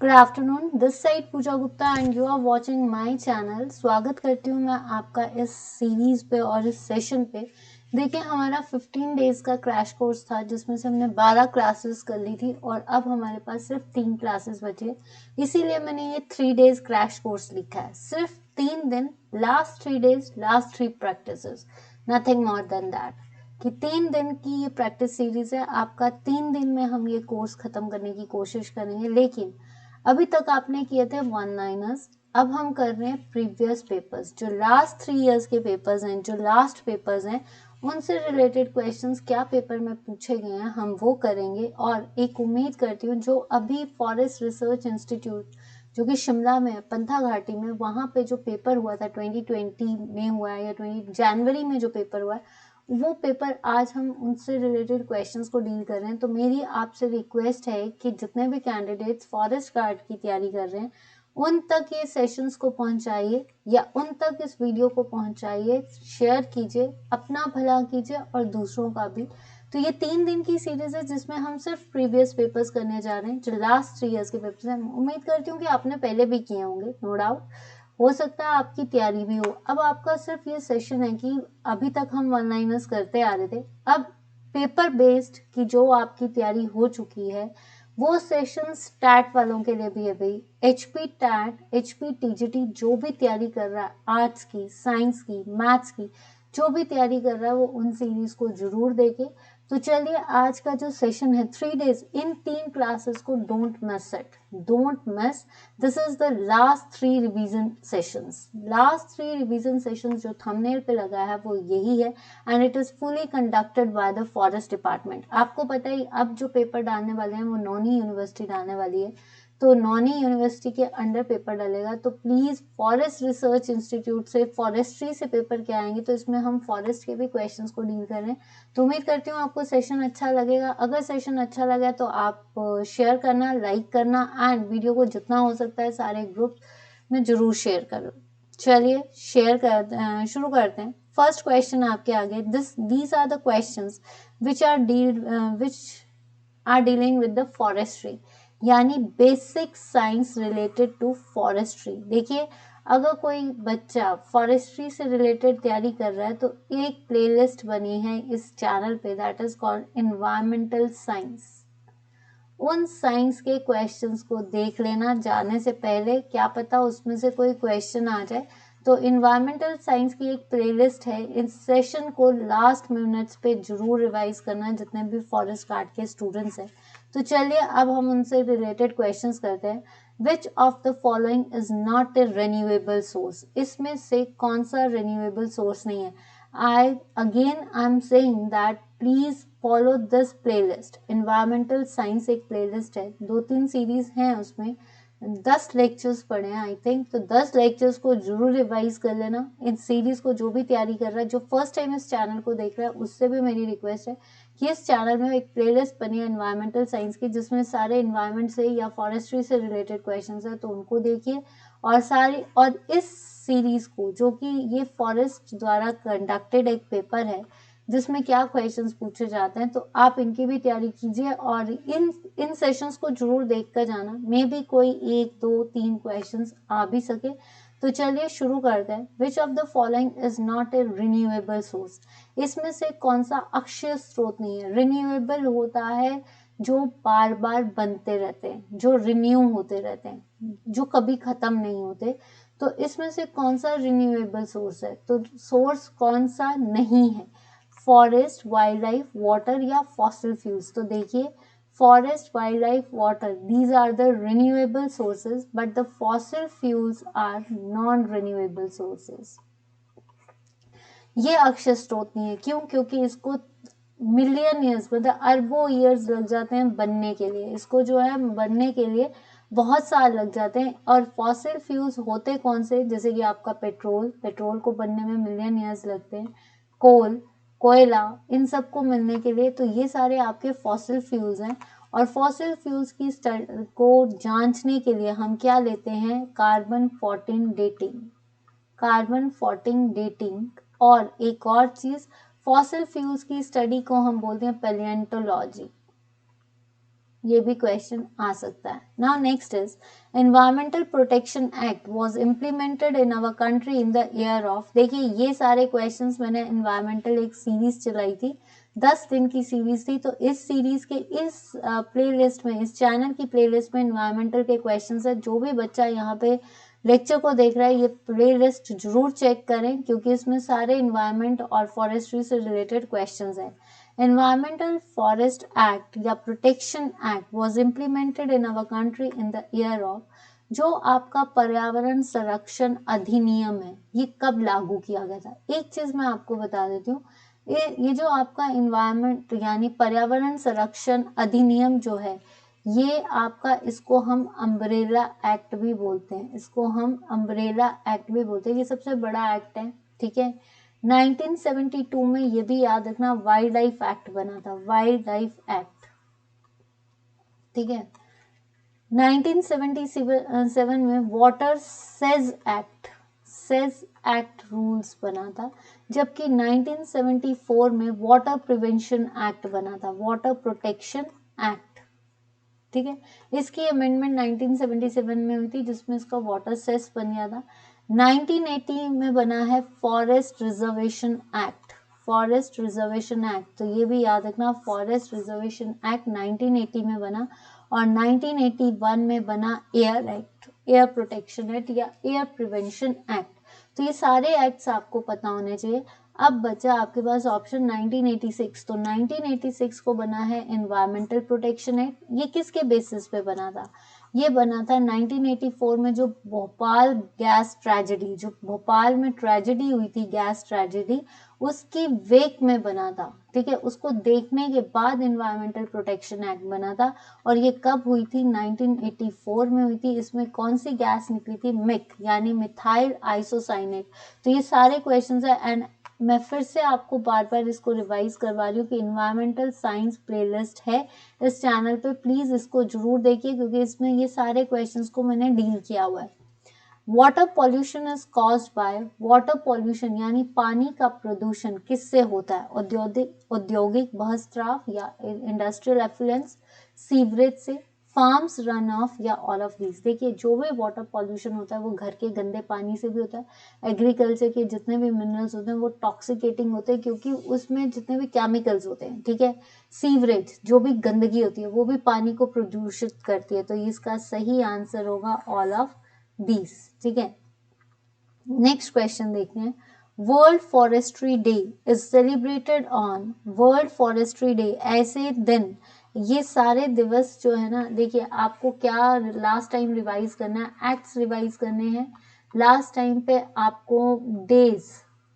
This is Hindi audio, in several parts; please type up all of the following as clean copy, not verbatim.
Good afternoon, this side Pooja Gupta and you are watching my channel. स्वागत करती हूँ मैं आपका इस सीरीज पे और इस सेशन पे। देखिए, हमारा 15 डेज का क्रैश कोर्स था जिसमें से हमने 12 क्लासेस कर ली थी और अब हमारे पास सिर्फ 3 क्लासेस बचे। इसीलिए मैंने ये 3 डेज क्रैश कोर्स लिखा है। सिर्फ 3 दिन, last 3 days, last 3 practices, nothing more than that. कि 3 दिन की ये प्रैक्टिस सीरीज है। आपका 3 दिन में हम ये कोर्स खत्म करने की कोशिश करेंगे। लेकिन अभी तक आपने किए थे वन लाइनर्स, अब हम कर रहे हैं प्रीवियस पेपर्स। जो लास्ट 3 इयर्स के पेपर्स हैं, जो लास्ट पेपर्स हैं, उनसे रिलेटेड क्वेश्चंस क्या पेपर में पूछे गए हैं हम वो करेंगे। और एक उम्मीद करती हूँ जो अभी फॉरेस्ट रिसर्च इंस्टीट्यूट जो कि शिमला में, पंथा घाटी में, वहाँ पे जो पेपर हुआ था 2020 में हुआ है या 20 जनवरी में जो पेपर हुआ है, वो पेपर आज हम उनसे रिलेटेड क्वेश्चंस को डील कर रहे हैं। तो मेरी आपसे रिक्वेस्ट है कि जितने भी कैंडिडेट्स फॉरेस्ट गार्ड की तैयारी कर रहे हैं उन तक ये सेशंस को पहुंचाइए या उन तक इस वीडियो को पहुंचाइए, शेयर कीजिए, अपना भला कीजिए और दूसरों का भी। तो ये 3 दिन की सीरीज है जिसमें हम सिर्फ प्रीवियस पेपर्स करने जा रहे हैं, जो लास्ट 3 इयर्स के पेपर्स हैं। उम्मीद करती हूँ कि आपने पहले भी किए होंगे, नो डाउट। हो सकता है आपकी तैयारी भी हो। अब आपका सिर्फ ये सेशन है कि अभी तक हम वन लाइनर्स करते आ रहे थे, अब पेपर बेस्ड की जो आपकी तैयारी हो चुकी है वो सेशन टैट वालों के लिए भी है भाई। एचपी टैट, एचपी टीजीटी जो भी तैयारी कर रहा है, आर्ट्स की, साइंस की, मैथ्स की, जो भी तैयारी कर रहा है वो उन सीरीज को जरूर देखे। तो चलिए, आज का जो सेशन है 3 डेज, इन 3 क्लासेस को don't miss it, don't miss. This is the last 3 revision sessions. Last 3 revision sessions जो थंबनेल पे लगा है वो यही है and it is fully conducted by the forest department. आपको पता ही, अब जो पेपर डालने वाले हैं वो नौनी यूनिवर्सिटी डालने वाली है। तो नौनी यूनिवर्सिटी के अंडर पेपर डलेगा। तो प्लीज फॉरेस्ट रिसर्च इंस्टीट्यूट से, फॉरेस्ट्री से पेपर क्या आएंगे, तो इसमें हम फॉरेस्ट के भी क्वेश्चंस को डील कर रहे हैं। तो उम्मीद करती हूँ आपको सेशन अच्छा लगेगा। अगर सेशन अच्छा लगा तो आप शेयर करना, लाइक करना एंड वीडियो को जितना हो सकता है सारे ग्रुप में जरूर शेयर करो। चलिए शेयर कर शुरू करते हैं। फर्स्ट क्वेश्चन आपके आगे, these are the questions which are dealing with the forestry, यानी basic science related to forestry. देखिए, अगर कोई बच्चा फॉरेस्ट्री से रिलेटेड तैयारी कर रहा है तो एक प्लेलिस्ट बनी है इस चैनल पे, that is called environmental science. उन साइंस के क्वेश्चंस को देख लेना जाने से पहले, क्या पता उसमें से कोई क्वेश्चन आ जाए। तो इन्वायरमेंटल साइंस की एक प्लेलिस्ट है, इस सेशन को लास्ट मिनट्स पे जरूर रिवाइज करना जितने भी फॉरेस्ट गार्ड के स्टूडेंट्स हैं। तो चलिए अब हम उनसे रिलेटेड क्वेश्चंस करते हैं। विच of the following is not a renewable source, इसमें से कौन सा रिन्यूएबल सोर्स नहीं है। I am saying that please follow this playlist. Environmental science एक प्लेलिस्ट है, 2-3 सीरीज हैं उसमें, 10 लेक्चर्स पढ़े हैं आई थिंक। तो 10 लेक्चर्स को जरूर रिवाइज कर लेना। इन सीरीज को जो भी तैयारी कर रहा है, जो फर्स्ट टाइम इस चैनल को देख रहा है, उससे भी मेरी रिक्वेस्ट है कि इस चैनल में एक प्लेलिस्ट बनी है एनवायरमेंटल साइंस की, जिसमें सारे एनवायरमेंट से या फॉरेस्ट्री से रिलेटेड क्वेश्चन है, तो उनको देखिए। और सारे, और इस सीरीज को, जो कि ये फॉरेस्ट द्वारा कंडक्टेड एक पेपर है जिसमें क्या क्वेश्चंस पूछे जाते हैं, तो आप इनकी भी तैयारी कीजिए और इन इन सेशंस को जरूर देख कर जाना। मे बी कोई 1, 2, 3 क्वेश्चंस आ भी सके। तो चलिए शुरू करते हैं। विच of the following is not a renewable source, इसमें से कौन सा अक्षय स्रोत नहीं है। रिन्यूएबल होता है जो बार बार बनते रहते हैं, जो रिन्यू होते रहते हैं, जो कभी खत्म नहीं होते। तो इसमें से कौन सा रिन्यूएबल सोर्स है, तो सोर्स कौन सा नहीं है। फॉरेस्ट, वाइल्ड लाइफ, वाटर या फॉसिल फ्यूल्स। तो देखिए, forest, wild life, water, these are the renewable sources, but the fossil fuels are non renewable sources. ये अक्षय स्रोत नहीं है। क्यों? क्योंकि इसको मिलियन ईयर्स, मतलब अरबों ईयर्स लग जाते हैं बनने के लिए। इसको जो है बनने के लिए बहुत साल लग जाते हैं। और फॉसिल फ्यूल्स होते कौन से, जैसे कि आपका पेट्रोल, पेट्रोल को बनने में मिलियन ईयर्स लगते हैं। कोल, कोयला, इन सब को मिलने के लिए, तो ये सारे आपके फॉसिल फ्यूल्स हैं। और फॉसिल फ्यूल्स की को जांचने के लिए हम क्या लेते हैं, कार्बन 14 डेटिंग, कार्बन 14 डेटिंग। और एक और चीज, फॉसिल फ्यूल्स की स्टडी को हम बोलते हैं पैलिएंटोलॉजी। ये भी क्वेश्चन आ सकता है। Now next is environmental protection act was implemented in our country in the year of. देखिए ये सारे क्वेश्चंस मैंने एनवायरमेंटल एक सीरीज चलाई थी, 10 दिन की सीरीज थी, तो इस सीरीज के इस प्लेलिस्ट में, इस चैनल की प्लेलिस्ट में एनवायरमेंटल के क्वेश्चंस है। जो भी बच्चा यहाँ पे लेक्चर को देख रहा है ये प्लेलिस्ट जरूर चेक करें, क्योंकि इसमें सारे एनवायरमेंट और फॉरेस्ट्री से रिलेटेड क्वेश्चंस हैं। एनवायरमेंटल फॉरेस्ट एक्ट या protection act was implemented in our country in the year of. जो आपका पर्यावरण संरक्षण अधिनियम है ये कब लागू किया गया था? एक चीज मैं आपको बता देती हूँ, ये जो आपका इन्वायरमेंट यानी पर्यावरण संरक्षण अधिनियम जो है, ये आपका, इसको हम अम्ब्रेला एक्ट भी बोलते हैं, इसको हम अम्ब्रेला एक्ट भी बोलते हैं। ये सबसे बड़ा एक्ट है, ठीक है। 1972 में ये भी याद रखना वाइल्ड लाइफ एक्ट बना था, वाइल्ड लाइफ एक्ट, ठीक है। 1977 में water says act, says act rules बना था, जबकि 1974 में वाटर प्रिवेंशन एक्ट बना था, वाटर प्रोटेक्शन एक्ट, ठीक है। इसकी अमेंडमेंट 1977 में हुई थी, जिसमें इसका वाटर सेस बन गया था। 1980 में बना है forest reservation act, forest reservation act, तो ये भी याद रखना, फॉरेस्ट रिजर्वेशन एक्ट 1980 में बना। और 1981 में बना air act, air protection act या एयर प्रिवेंशन एक्ट। तो ये सारे एक्ट्स आपको पता होने चाहिए। अब बचा आपके पास ऑप्शन 1986, तो 1986 को बना है एनवायरमेंटल प्रोटेक्शन एक्ट। ये किसके बेसिस पे बना था? ये बना था 1984 में, जो भोपाल गैस ट्रेजेडी, जो भोपाल में ट्रेजेडी हुई थी, गैस ट्रेजेडी, उसकी वेक में बना था, ठीक है। उसको देखने के बाद एनवायरमेंटल प्रोटेक्शन एक्ट बना था। और ये कब हुई थी? 1984 में हुई थी। इसमें कौन सी गैस निकली थी? मिक यानी मिथाइल आइसोसाइनेट। तो ये सारे क्वेश्चंस है। एंड मैं फिर से आपको बार बार इसको रिवाइज करवा रही हूँ कि इन्वायरमेंटल साइंस प्लेलिस्ट है इस चैनल पे, प्लीज इसको जरूर देखिए, क्योंकि इसमें ये सारे क्वेश्चंस को मैंने डील किया हुआ है। Water pollution is caused by, water pollution यानी पानी का प्रदूषण किससे होता है? औद्योगिक बहस्त्राव या इंडस्ट्रियल एफ्लुएंस, सीवरेज से, फार्म्स रन ऑफ या ऑल ऑफ दीज। देखिए जो भी वाटर पॉल्यूशन होता है वो घर के गंदे पानी से भी होता है, एग्रीकल्चर के जितने भी मिनरल्स होते हैं वो टॉक्सिकेटिंग होते हैं, क्योंकि उसमें जितने भी केमिकल्स होते हैं, ठीक है। सीवरेज जो भी गंदगी होती है वो भी पानी को प्रदूषित करती है, तो इसका सही आंसर होगा ऑल ऑफ दीज, ठीक है। नेक्स्ट क्वेश्चन देखते हैं। World forestry day is celebrated on, world forestry day, ऐसे दिन, ये सारे दिवस जो है ना, देखिए आपको क्या लास्ट टाइम रिवाइज करना है, एक्ट्स रिवाइज करने हैं। लास्ट टाइम पे आपको डेज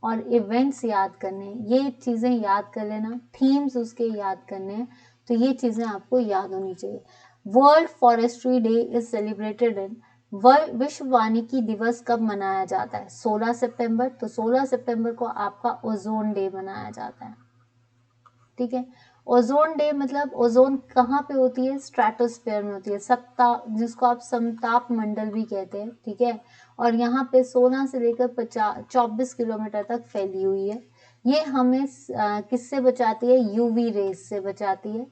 और इवेंट्स याद करने हैं, ये चीजें याद कर लेना, थीम्स उसके याद करने हैं, तो ये चीजें आपको याद होनी चाहिए। World forestry day is celebrated in, विश्व वानिकी दिवस कब मनाया जाता है? 16 सितंबर। तो 16 सितंबर को आपका ओजोन डे मनाया जाता है, ठीक है। ओजोन डे मतलब ओजोन कहाँ पे होती है? स्ट्रेटोस्फेयर में होती है, सप्ताह, जिसको आप समताप मंडल भी कहते हैं, ठीक है। और यहाँ पे 16 से लेकर 24 किलोमीटर तक फैली हुई है। ये हमें किससे बचाती है? यूवी रेस से बचाती है,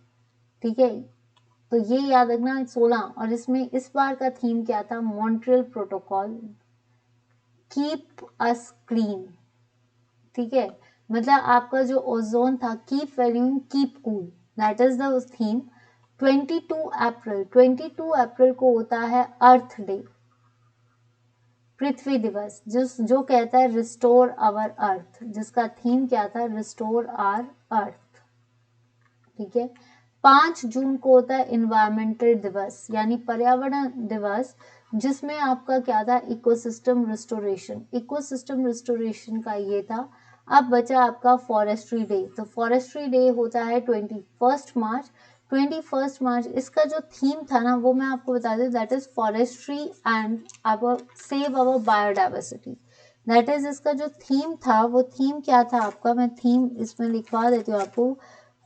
ठीक है। तो ये याद रखना 16। और इसमें इस बार का थीम क्या था? Montreal protocol, keep us clean, ठीक है। मतलब आपका जो ओजोन था, keep valuing keep cool, that is the theme. 22 अप्रैल को होता है अर्थ डे, पृथ्वी दिवस, जो कहता है रिस्टोर आवर अर्थ, जिसका थीम क्या था? रिस्टोर आवर अर्थ, ठीक है। 5 जून को होता है इन्वायरमेंटल दिवस यानी पर्यावरण दिवस, जिसमें आपका क्या था? इकोसिस्टम रिस्टोरेशन, इकोसिस्टम रिस्टोरेशन का ये था। अब बचा आपका फॉरेस्ट्री डे, तो फॉरेस्ट्री डे होता है 21 मार्च। 21 मार्च, इसका जो थीम था ना वो मैं आपको बता दूं, that is forestry and our save our biodiversity, that is इसका जो थीम था, वो थीम क्या था आपका? मैं थीम इसमें लिखवा देती हूँ आपको।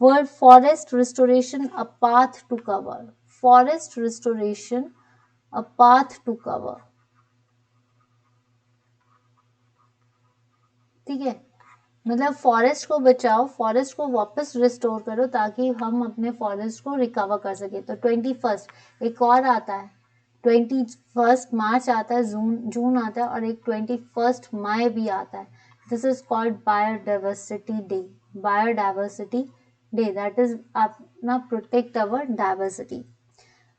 World forest restoration a path to cover, forest restoration a path to cover, ठीक है। मतलब फॉरेस्ट को बचाओ, फॉरेस्ट को वापस रिस्टोर करो ताकि हम अपने फॉरेस्ट को रिकवर कर सके। तो 21 एक और आता है, 21 मार्च आता है, जून आता है, और एक 21 मई भी आता है। This is called biodiversity day. Biodiversity day, that is अपना protect our diversity.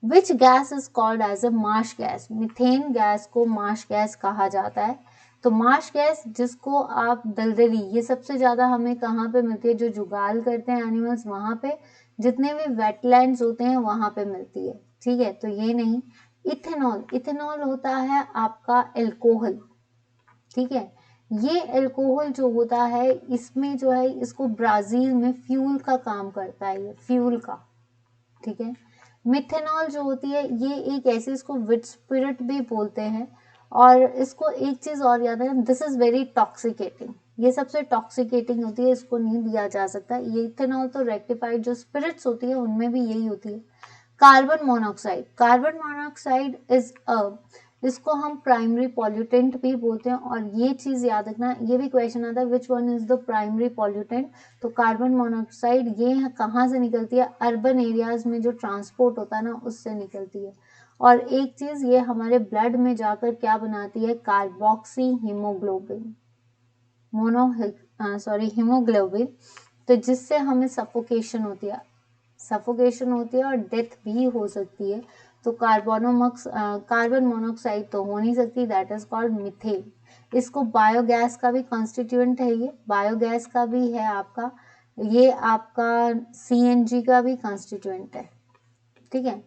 Which gas is called as a marsh gas? Methane gas को मार्श गैस कहा जाता है। तो मार्श गैस जिसको आप दलदली, ये सबसे ज्यादा हमें कहाँ पे मिलती है? जो जुगाल करते हैं एनिमल्स वहां पे, जितने भी वेटलैंड्स होते हैं वहां पे मिलती है। ठीक है, तो ये नहीं। इथेनॉल, इथेनॉल होता है आपका एल्कोहल। ठीक है, ये एल्कोहल जो होता है इसमें जो है, इसको ब्राजील में फ्यूल का काम करता है, ये फ्यूल का। ठीक है, मिथेनॉल जो होती है ये एक ऐसी, इसको विट स्पिरिट भी बोलते हैं। और इसको एक चीज और याद है, दिस इज वेरी टॉक्सिकेटिंग, ये सबसे टॉक्सिकेटिंग होती है, इसको नहीं दिया जा सकता। ये इथेनॉल तो रेक्टिफाइड जो स्पिरिट्स होती है उनमें भी यही होती है। Carbon monoxide, carbon monoxide is a, इसको हम प्राइमरी पॉल्यूटेंट भी बोलते हैं। और ये चीज याद रखना, ये भी क्वेश्चन आता है, which one is the primary pollutant? तो कार्बन मोनोऑक्साइड ये कहाँ से निकलती है? अर्बन एरियाज में जो ट्रांसपोर्ट होता है ना, उससे निकलती है। और एक चीज, ये हमारे ब्लड में जाकर क्या बनाती है? Carboxy haemoglobin, haemoglobin. तो जिससे हमें सफोकेशन होती है, सफोकेशन होती है और डेथ भी हो सकती है। तो कार्बन मोनोऑक्साइड तो हो नहीं सकती, दैट इज कॉल्ड मिथेन। इसको बायोगैस का भी कॉन्स्टिट्यूएंट है, ये बायोगैस का भी है आपका, ये आपका सीएनजी का भी कॉन्स्टिट्यूएंट है। ठीक है,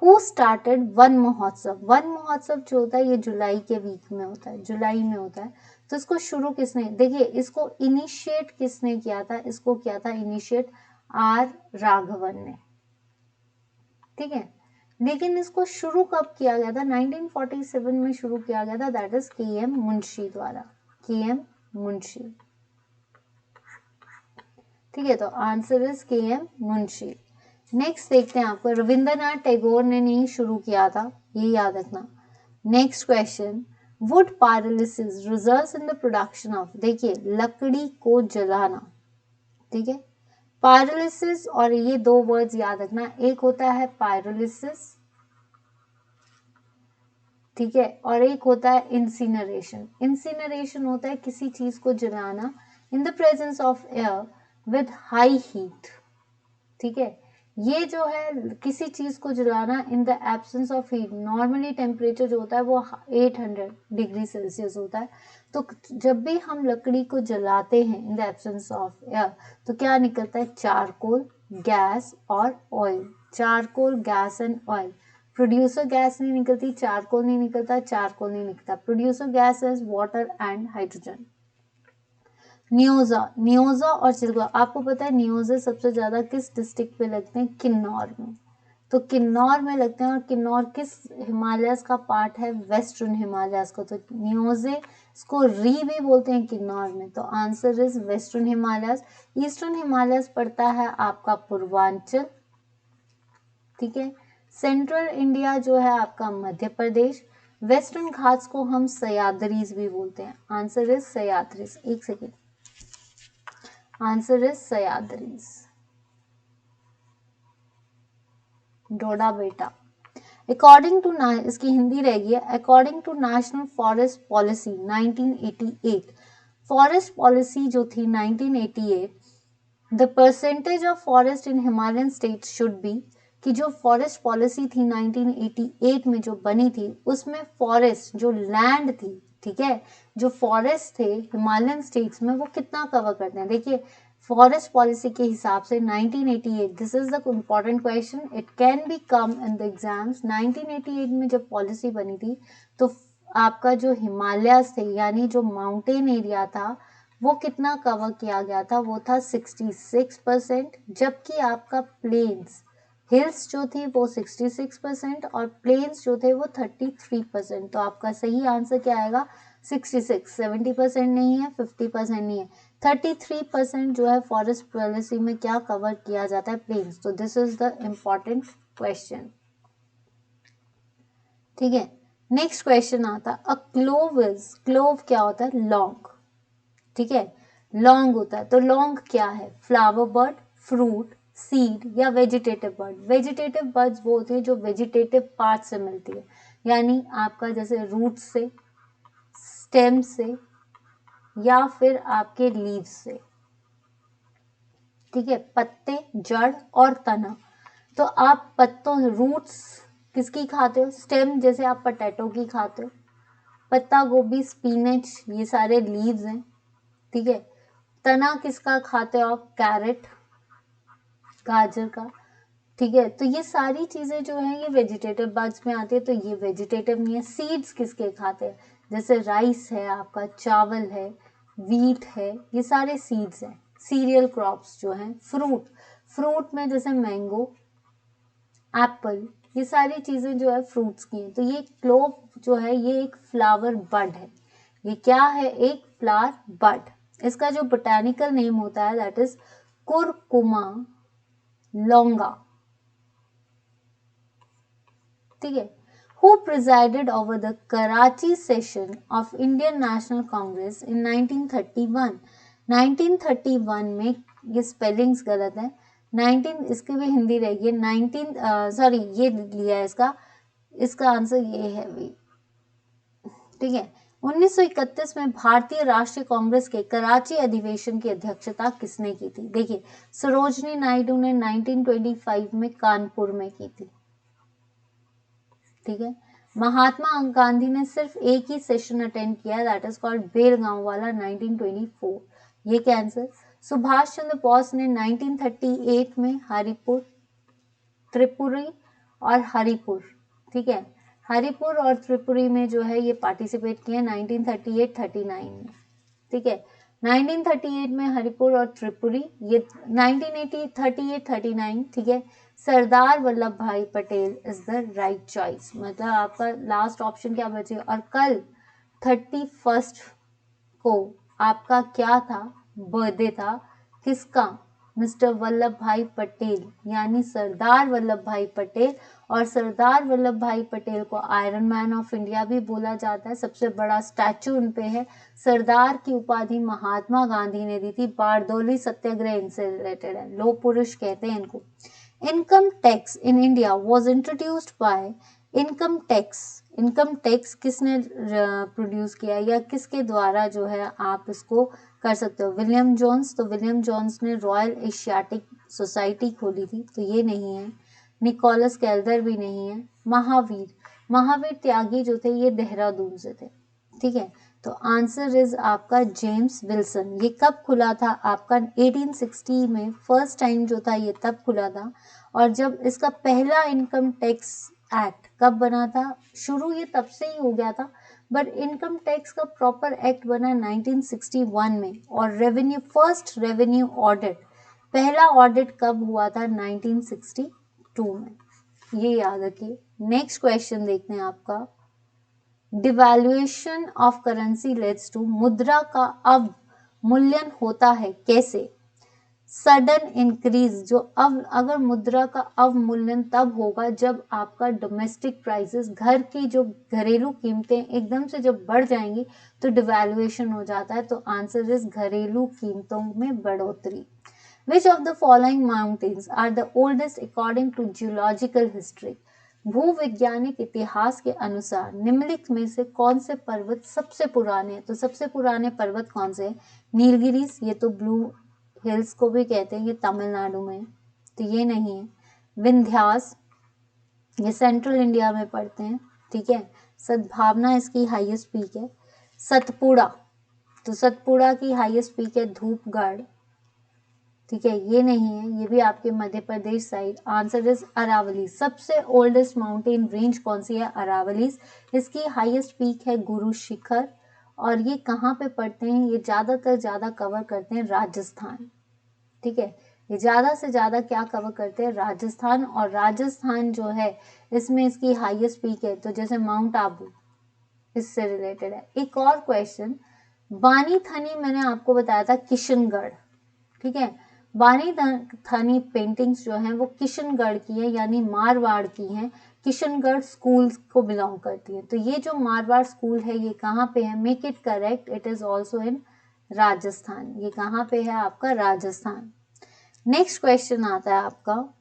हु स्टार्टेड वन महोत्सव? वन महोत्सव जो होता है ये जुलाई के वीक में होता है, जुलाई में होता है। तो इसको शुरू किसने, देखिए इसको इनिशिएट किसने किया था? इसको किया था इनिशिएट आर राघवन ने। ठीक है, लेकिन इसको शुरू कब किया गया था? 1947 में शुरू किया गया था, दैट इज के एम मुंशी द्वारा, के एम मुंशी। ठीक है, तो आंसर इज के एम मुंशी। नेक्स्ट देखते हैं, आपको रविंद्रनाथ टैगोर ने नहीं शुरू किया था, ये याद रखना। Next question, would pyrolysis results in the production of, देखिए लकड़ी को जलाना। ठीक है, पायरोलिसिस, और ये दो वर्ड्स याद रखना, एक होता है पायरोलिसिस, ठीक है, और एक होता है इंसिनरेशन। इंसिनरेशन होता है किसी चीज को जलाना in the presence of air with high heat. ठीक है, ये जो है किसी चीज को जलाना इन the absence of heat, normally temperature जो होता है वो 800 डिग्री सेल्सियस होता है। तो जब भी हम लकड़ी को जलाते हैं in the absence of air, तो क्या निकलता है? चारकोल, गैस और oil. Charcoal, gas and oil. Producer gas नहीं निकलती, चारकोल नहीं निकलता, चारकोल नहीं निकलता। Producer gas is water and hydrogen. नियोजा, नियोजा और चिल्का, आपको पता है नियोजा सबसे ज्यादा किस डिस्ट्रिक्ट पे लगते हैं? किन्नौर में। तो किन्नौर में लगते हैं, और किन्नौर किस हिमालयस का पार्ट है? वेस्टर्न हिमालयस को। तो नियोजे इसको री भी बोलते हैं किन्नौर में, तो answer is western Himalayas. Eastern Himalayas पड़ता है आपका पूर्वांचल। ठीक है, सेंट्रल इंडिया जो है आपका मध्य प्रदेश। वेस्टर्न घाट्स को हम सह्याद्रीज भी बोलते हैं, आंसर इज सह्याद्रीज। एक second, answer is Sahyadris. Doddabetta. According to, इसकी हिंदी रहेगी, according to national forest policy 1988, forest policy जो थी 1988, the percentage of forest in Himalayan states should be, कि जो फॉरेस्ट पॉलिसी थी 1988 में जो बनी थी, उसमें फॉरेस्ट जो लैंड थी, ठीक है, जो फॉरेस्ट थे हिमालयन स्टेट्स में, वो कितना कवर करते हैं? देखिए फॉरेस्ट पॉलिसी के हिसाब से 1988, this is the important question, it can be come in the exams. 1988 में जब पॉलिसी बनी थी, तो आपका जो हिमालय थे, यानी जो माउंटेन एरिया था, वो कितना कवर किया गया था? वो था 66%, जबकि आपका प्लेन्स, हिल्स जो थी वो 66% और प्लेन्स जो थे वो 33%। तो आपका सही आंसर क्या आएगा? 66, 70% नहीं है, 50% नहीं है, 33% जो है फॉरेस्ट पॉलिसी में क्या कवर किया जाता है? प्लेन्स। तो this is the important question. ठीक है, नेक्स्ट क्वेश्चन आता है, अ क्लोव इज, क्लोव क्या होता है? लॉन्ग। ठीक है, लॉन्ग होता है। तो लॉन्ग क्या है? फ्लावर बर्ड, फ्रूट, सीड या वेजिटेटिव बर्ड। वेजिटेटिव बर्ड्स वो होते हैं जो वेजिटेटिव पार्ट से मिलती है, यानी आपका जैसे रूट से, स्टेम से या फिर आपके लीव्स से, ठीक है, पत्ते, जड़ और तना। तो आप पत्तों, रूट्स किसकी खाते हो? स्टेम जैसे आप पोटैटो की खाते हो, पत्ता गोभी, स्पिनच, ये सारे लीव्स हैं, ठीक है। तना किसका खाते हो आप? कैरेट, गाजर का, ठीक है। तो ये सारी चीजें जो है ये वेजिटेटिव बर्ड्स में आती है, तो ये वेजिटेटिव नहीं है। सीड्स किसके खाते हैं? जैसे राइस है आपका, चावल है, वीट है, ये सारे सीड्स हैं, सीरियल क्रॉप्स जो हैं। फ्रूट, फ्रूट में जैसे मैंगो, एप्पल, ये सारी चीजें जो है फ्रूट्स की हैं। तो ये क्लोव जो है ये एक फ्लावर बड है। ये क्या है? एक फ्लावर बड। इसका जो बोटानिकल नेम होता है दैट इज कुरकुमा लॉन्गा, ठीक है। Who presided over the Karachi session of Indian National Congress in 1931? 1931 में, ये स्पेलिंग्स गलत है, 19 इसकी भी हिंदी रहेगी, 19 सॉरी ये लिया है इसका, इसका आंसर ये है भाई, ठीक है। 1931 में भारतीय राष्ट्रीय कांग्रेस के कराची अधिवेशन की अध्यक्षता किसने की थी? देखिए, सरोजनी नायडू ने 1925 में कानपुर में की थी, ठीक है। महात्मा गांधी ने सिर्फ एक ही सेशन अटेंड किया, दैट इज कॉल्ड बेलगांव वाला, 1924, ये कैंसर। सुभाष चंद्र बोस ने 1938 में हरिपुर, त्रिपुरी और हरिपुर, ठीक है, हरिपुर और त्रिपुरी में जो है ये पार्टिसिपेट किए 1938-39 में, ठीक है। 1938 में हरिपुर और त्रिपुरी, ये 1980 38-39, ठीक है। सरदार वल्लभ भाई Patel is the right choice, मतलब आपका लास्ट ऑप्शन क्या बचे? और कल 31 को आपका क्या था? बर्थडे था, किसका? मिस्टर वल्लभ भाई पटेल, यानी सरदार वल्लभ भाई पटेल। और सरदार वल्लभ भाई पटेल को आयरन मैन ऑफ इंडिया भी बोला जाता है, सबसे बड़ा स्टैचू उन पे है। सरदार की उपाधि महात्मा गांधी ने दी थी, बारडोली सत्याग्रह इनसे रिलेटेड है, लोह पुरुष कहते हैं इनको। Income tax in India was introduced by, income tax किसने प्रोड्यूस किया या किसके द्वारा जो है आप इसको कर सकते हो? William Jones. तो विलियम जोन्स ने रॉयल एशियाटिक सोसाइटी खोली थी, तो ये नहीं है। निकोलस कैल्डर भी नहीं है। महावीर, महावीर त्यागी जो थे ये देहरादून से थे, ठीक है। तो आंसर इज आपका जेम्स विल्सन। ये कब खुला था आपका? 1860 में फर्स्ट टाइम जो था ये तब खुला था। और जब इसका पहला इनकम टैक्स एक्ट कब बना था? शुरू ये तब से ही हो गया था, बट इनकम टैक्स का प्रॉपर एक्ट बना 1961 में। और रेवेन्यू, फर्स्ट रेवेन्यू ऑडिट, पहला ऑडिट कब हुआ था? 1962 में, ये याद रखिए। नेक्स्ट क्वेश्चन देखते हैं आपका, devaluation of currency leads to, मुद्रा का अवमूल्यन होता है कैसे? सडन इंक्रीज, जो अगर मुद्रा का अवमूल्यन तब होगा जब आपका डोमेस्टिक प्राइसेस, घर की जो घरेलू कीमतें एकदम से जब बढ़ जाएंगी तो डिवैल्यूएशन हो जाता है। तो आंसर इज घरेलू कीमतों में बढ़ोतरी। Which of the following mountains are the oldest according to geological history? भूवैज्ञानिक इतिहास के अनुसार निम्नलिखित में से कौन से पर्वत सबसे पुराने हैं? तो सबसे पुराने पर्वत कौन से हैं? नीलगिरीज, ये तो ब्लू हिल्स को भी कहते हैं, ये तमिलनाडु में, तो ये नहीं है। विंध्यास, ये सेंट्रल इंडिया में पड़ते हैं, ठीक है। सद्भावना इसकी हाईएस्ट पीक है। सतपुड़ा, तो सतपुड़ा की हाईएस्ट पीक है धूपगढ़, ठीक है, ये नहीं है, ये भी आपके Madhya Pradesh side. Answer is Aravalli. सबसे ओल्डेस्ट माउंटेन रेंज कौन सी है? अरावलीज। इसकी हाईएस्ट पीक है गुरु शिखर। और ये कहाँ पे पड़ते हैं? ये ज्यादा कवर करते हैं राजस्थान, ठीक है। ये ज्यादा से ज्यादा क्या कवर करते हैं? राजस्थान। और राजस्थान जो है इसमें इसकी हाईएस्ट पीक है, तो जैसे माउंट आबू इससे रिलेटेड है। एक और क्वेश्चन, बानी थनी मैंने आपको बताया था किशनगढ़, ठीक है। बानी थनी पेंटिंग्स जो हैं वो किशनगढ़ की है, यानी मारवाड़ की हैं। किशनगढ़ स्कूल को बिलोंग करती है। तो ये जो मारवाड़ स्कूल है ये कहाँ पे है? Make it correct, it is also in Rajasthan. ये कहाँ पे है आपका? राजस्थान। नेक्स्ट क्वेश्चन आता है आपका,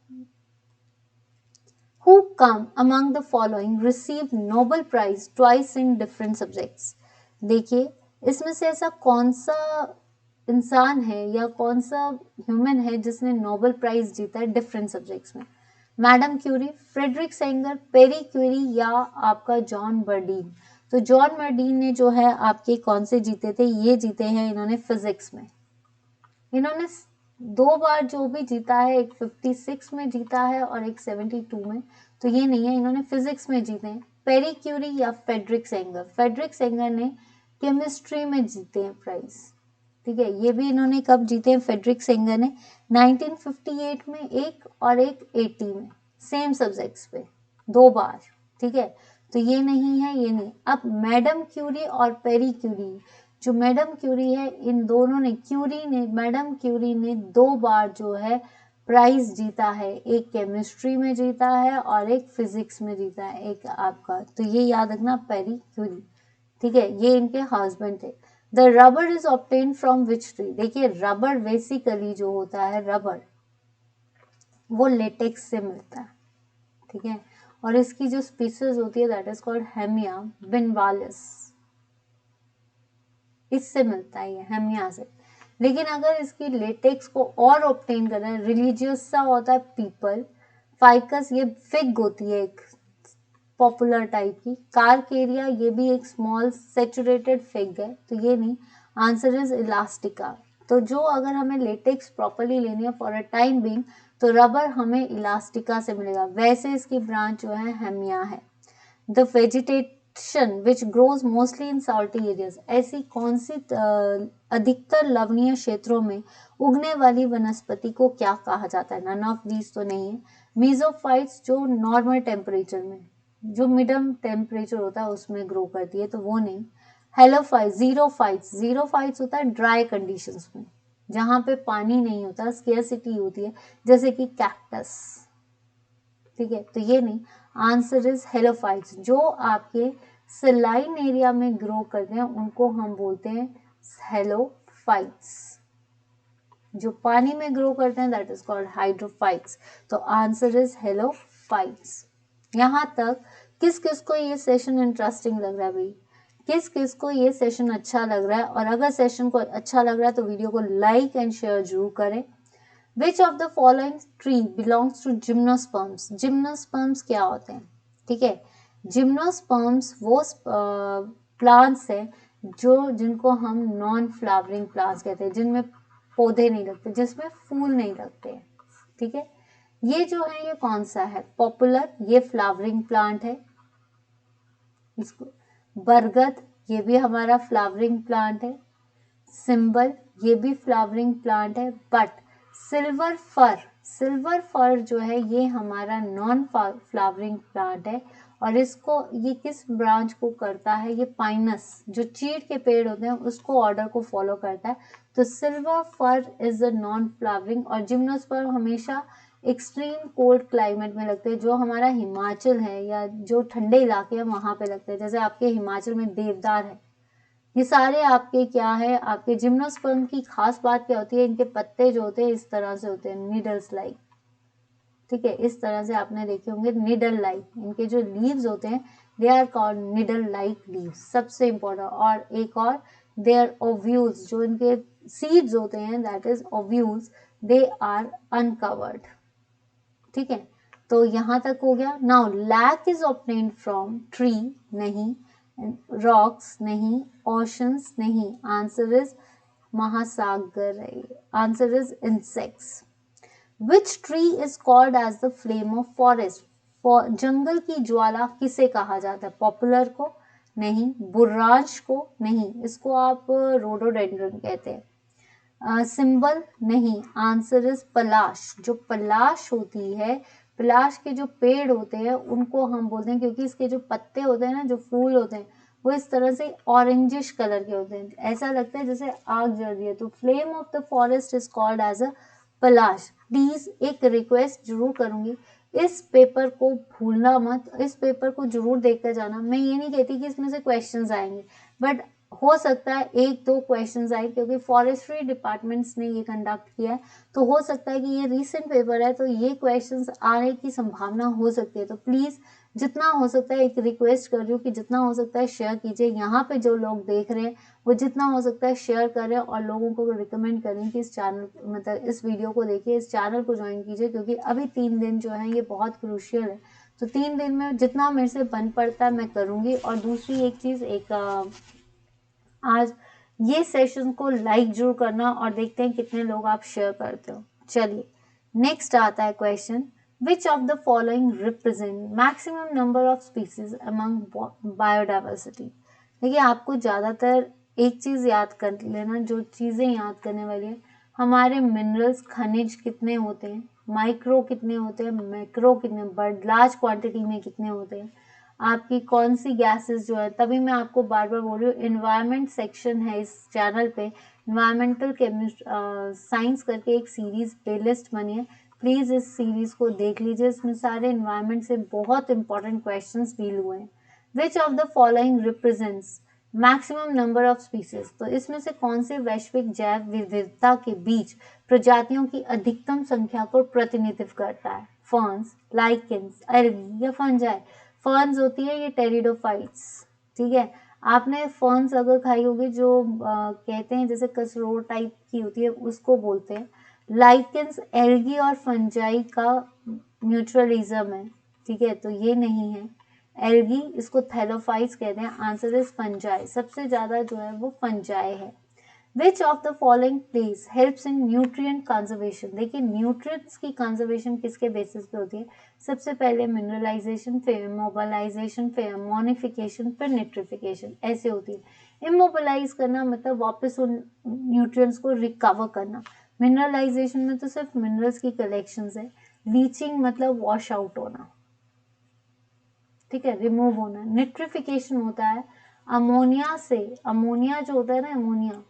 Who come among the following received Nobel Prize twice in different subjects? देखिए इसमें से ऐसा कौन सा इंसान है या कौन सा ह्यूमन है जिसने नोबेल प्राइज जीता है डिफरेंट सब्जेक्ट्स में? Madam Curie, Frederick Sanger, Pierre Curie या आपका जॉन बर्डीन? तो जॉन बर्डीन ने जो है आपके कौन से जीते थे? ये जीते हैं इन्होंने फिजिक्स में। इन्होंने 2 बार जो भी जीता है, एक 56 में जीता है और एक 72 में, तो ये नहीं है, इन्होंने फिजिक्स में जीते हैं। पेरी क्यूरी या फेडरिक सेंगर? फेडरिक सेंगर ने केमिस्ट्री में जीते हैं प्राइज। ठीक है, ये भी इन्होंने कब जीते हैं? फेडरिक सेंगर ने 1958 में एक और एक 80 में, सेम सब्जेक्ट्स पे 2 बार। ठीक है, तो ये नहीं है, ये नहीं। अब मैडम क्यूरी और पेरी क्यूरी, जो मैडम क्यूरी है, इन दोनों ने, मैडम क्यूरी ने 2 बार जो है प्राइज जीता है, एक केमिस्ट्री में जीता है और एक फिजिक्स में जीता है, एक आपका, तो ये याद रखना, पेरी क्यूरी। ठीक है, ये इनके हस्बैंड थे। The rubber is obtain from which tree? देखिए रबर बेसिकली जो होता है, रबर वो लेटेक्स से मिलता है। ठीक है, और इसकी जो स्पीसीज होती है दैट इज कॉल्ड हेमिया बिनवालिस, इससे मिलता है ये, हेमिया से। लेकिन अगर इसकी लेटेक्स को और ऑब्टेन करना है, रिलीजियस सा होता है पीपल, फाइकस ये फिग होती है एक पॉपुलर टाइप की, कारकेरिया ये भी एक स्मॉल सेचुरेटेड फिग है, तो ये नहीं, आंसर इज इलास्टिका। तो जो अगर हमें लेटेक्स प्रॉपरली लेनी है फॉर अ टाइम बीइंग, तो रबर हमें इलास्टिका से मिलेगा, वैसे इसकी ब्रांच जो है हेमिया है। The vegetation which grows mostly in salty areas? ऐसी कौन सी अधिकतर लवणीय क्षेत्रों में उगने वाली वनस्पति को क्या कहा जाता है? नन ऑफ दीज तो नहीं है। मीजोफाइट्स जो नॉर्मल टेम्परेचर में, जो मिडम टेम्परेचर होता है उसमें ग्रो करती है, तो वो नहीं। हेलोफाइट्स, जीरोफाइट्स होता है ड्राई कंडीशंस में, जहां पे पानी नहीं होता, स्केर्सिटी होती है, जैसे कि कैक्टस। ठीक है, तो ये नहीं, आंसर इज हेलोफाइट्स। जो आपके सलाइन एरिया में ग्रो करते हैं उनको हम बोलते हैं हेलोफाइट्स। जो पानी में ग्रो करते हैं दैट इज कॉल्ड हाइड्रोफाइट्स। तो आंसर इज हेलोफाइट्स। यहाँ तक किस किस को ये सेशन इंटरेस्टिंग लग रहा है भाई? किस किस को ये सेशन अच्छा लग रहा है? और अगर सेशन को अच्छा लग रहा है तो वीडियो को लाइक एंड शेयर जरूर करें। Which of the following tree belongs to gymnosperms? Gymnosperms क्या होते हैं? ठीक है, जिम्नोस्पर्म्स वो प्लांट्स है जिनको हम नॉन फ्लावरिंग प्लांट्स कहते हैं, जिनमें पौधे नहीं लगते, जिसमें फूल नहीं लगते हैं। ठीक है, ये जो है ये कौन सा है? पॉपुलर, ये फ्लावरिंग प्लांट है। इसको बरगद, ये भी हमारा फ्लावरिंग प्लांट है। सिंबल, ये भी फ्लावरिंग प्लांट है। बट सिल्वर फर जो है ये हमारा नॉन फ्लावरिंग प्लांट है, और इसको ये किस ब्रांच को करता है? ये पाइनस, जो चीड़ के पेड़ होते हैं उसको ऑर्डर को फॉलो करता है। तो silver fir is a non flowering. और जिम्नोस्पर्म हमेशा एक्सट्रीम कोल्ड क्लाइमेट में लगते हैं, जो हमारा हिमाचल है या जो ठंडे इलाके हैं वहां पे लगते हैं, जैसे आपके हिमाचल में देवदार है। ये सारे आपके क्या है? आपके जिम्नोस्पर्म की खास बात क्या होती है? इनके पत्ते जो होते हैं इस तरह से होते हैं, नीडल्स लाइक। ठीक है, इस तरह से आपने देखे होंगे, निडल लाइक। इनके जो लीव्स होते हैं they are called needle like leaves, सबसे इंपॉर्टेंट। और एक और, दे आर ओव्यूल्स, जो इनके सीड्स होते हैं that is ovules, they are uncovered. ठीक है, तो यहां तक हो गया। Now lac is obtained from tree, नहीं। रॉक्स नहीं, ओशंस नहीं, आंसर इज महासागर है, answer is insects. Which tree is called as the flame of forest? जंगल की ज्वाला किसे कहा जाता है? पॉपुलर को नहीं, बुर्रांश को नहीं, इसको आप रोडोडेंड्रन कहते हैं। सिंबल नहीं, आंसर इज पलाश। जो पलाश होती है, पलाश के जो पेड़ होते हैं उनको हम बोलते हैं, क्योंकि इसके जो पत्ते होते हैं ना, जो फूल होते हैं, वो इस तरह से ऑरेंजिश कलर के होते हैं, ऐसा लगता है जैसे आग जल रही है। तो flame of the forest is called as a palash. Please एक रिक्वेस्ट जरूर करूंगी, इस पेपर को भूलना मत, इस पेपर को जरूर देखकर जाना। मैं ये नहीं कहती कि इसमें से क्वेश्चंस आएंगे, बट हो सकता है 1-2 क्वेश्चंस आए, क्योंकि फॉरेस्ट्री डिपार्टमेंट्स ने ये कंडक्ट किया है, तो हो सकता है कि ये रीसेंट पेपर है तो ये क्वेश्चंस आने की संभावना हो सकती है। तो प्लीज़ जितना हो सकता है, एक रिक्वेस्ट कर रही हूँ कि जितना हो सकता है शेयर कीजिए। यहाँ पे जो लोग देख रहे हैं वो जितना हो सकता है शेयर करें और लोगों को रिकमेंड करें कि इस चैनल मतलब इस वीडियो को देखिए, इस चैनल को ज्वाइन कीजिए, क्योंकि अभी 3 दिन जो है ये बहुत क्रूशियल है। तो 3 दिन में जितना मेरे से बन पड़ता है मैं करूँगी। और दूसरी एक चीज़, आज ये सेशन को लाइक जरूर करना और देखते हैं कितने लोग आप शेयर करते हो। चलिए नेक्स्ट आता है question, which of the following represent maximum number of species among biodiversity. देखिए आपको ज़्यादातर एक चीज़ याद कर लेना, जो चीज़ें याद करने वाली है, हमारे मिनरल्स खनिज कितने होते हैं, माइक्रो कितने होते हैं, मैक्रो कितने, बड़ लार्ज क्वांटिटी में कितने होते हैं, आपकी कौन सी गैसेस जो है। तभी मैं आपको बार बार बोल रही हूँ, इन्वायरमेंट सेक्शन है इस चैनल पे, इन्वायरमेंटल साइंस करके एक सीरीज प्लेलिस्ट बनी है, प्लीज़ इस सीरीज को देख लीजिए। इसमें सारे इन्वायरमेंट से बहुत इंपॉर्टेंट क्वेश्चंस डील हुए हैं। विच of the following represents maximum number of species, तो इसमें से कौन से वैश्विक जैव विविधता के बीच प्रजातियों की अधिकतम संख्या को प्रतिनिधित्व करता है। फर्न्स, लाइकेंस, एल्गी या फंजाई। फर्न्स होती है ये टेरिडोफाइट्स, ठीक है। आपने फर्न्स अगर खाई होगी, जो कहते हैं जैसे कसरोड़ टाइप की होती है, उसको बोलते हैं। लाइकेंस एल्गी और फंजाई का म्यूचुअलिज्म है, ठीक है, तो ये नहीं है। एल्गी इसको थैलोफाइट्स कहते हैं। आंसर इज फंजाई, सबसे ज्यादा जो है वो फंजाई है। Which of the following place helps in nutrient conservation. देखिए न्यूट्रिएंट्स की कंजर्वेशन किसके बेसिस पे होती है, सबसे पहले मिनरलाइजेशन, फिर इमोबिलाइजेशन, फिर अमोनिफिकेशन, फिर निट्रिफिकेशन, ऐसे होती है। इमोबिलाइज करना मतलब वापस उन न्यूट्रिएंट्स को रिकवर करना। मिनरलाइजेशन में तो सिर्फ मिनरल्स की कलेक्शंस है। लीचिंग मतलब वॉश आउट होना, ठीक है, रिमूव होना। निट्रिफिकेशन होता है अमोनिया से, अमोनिया जो होता है ना, अमोनिया,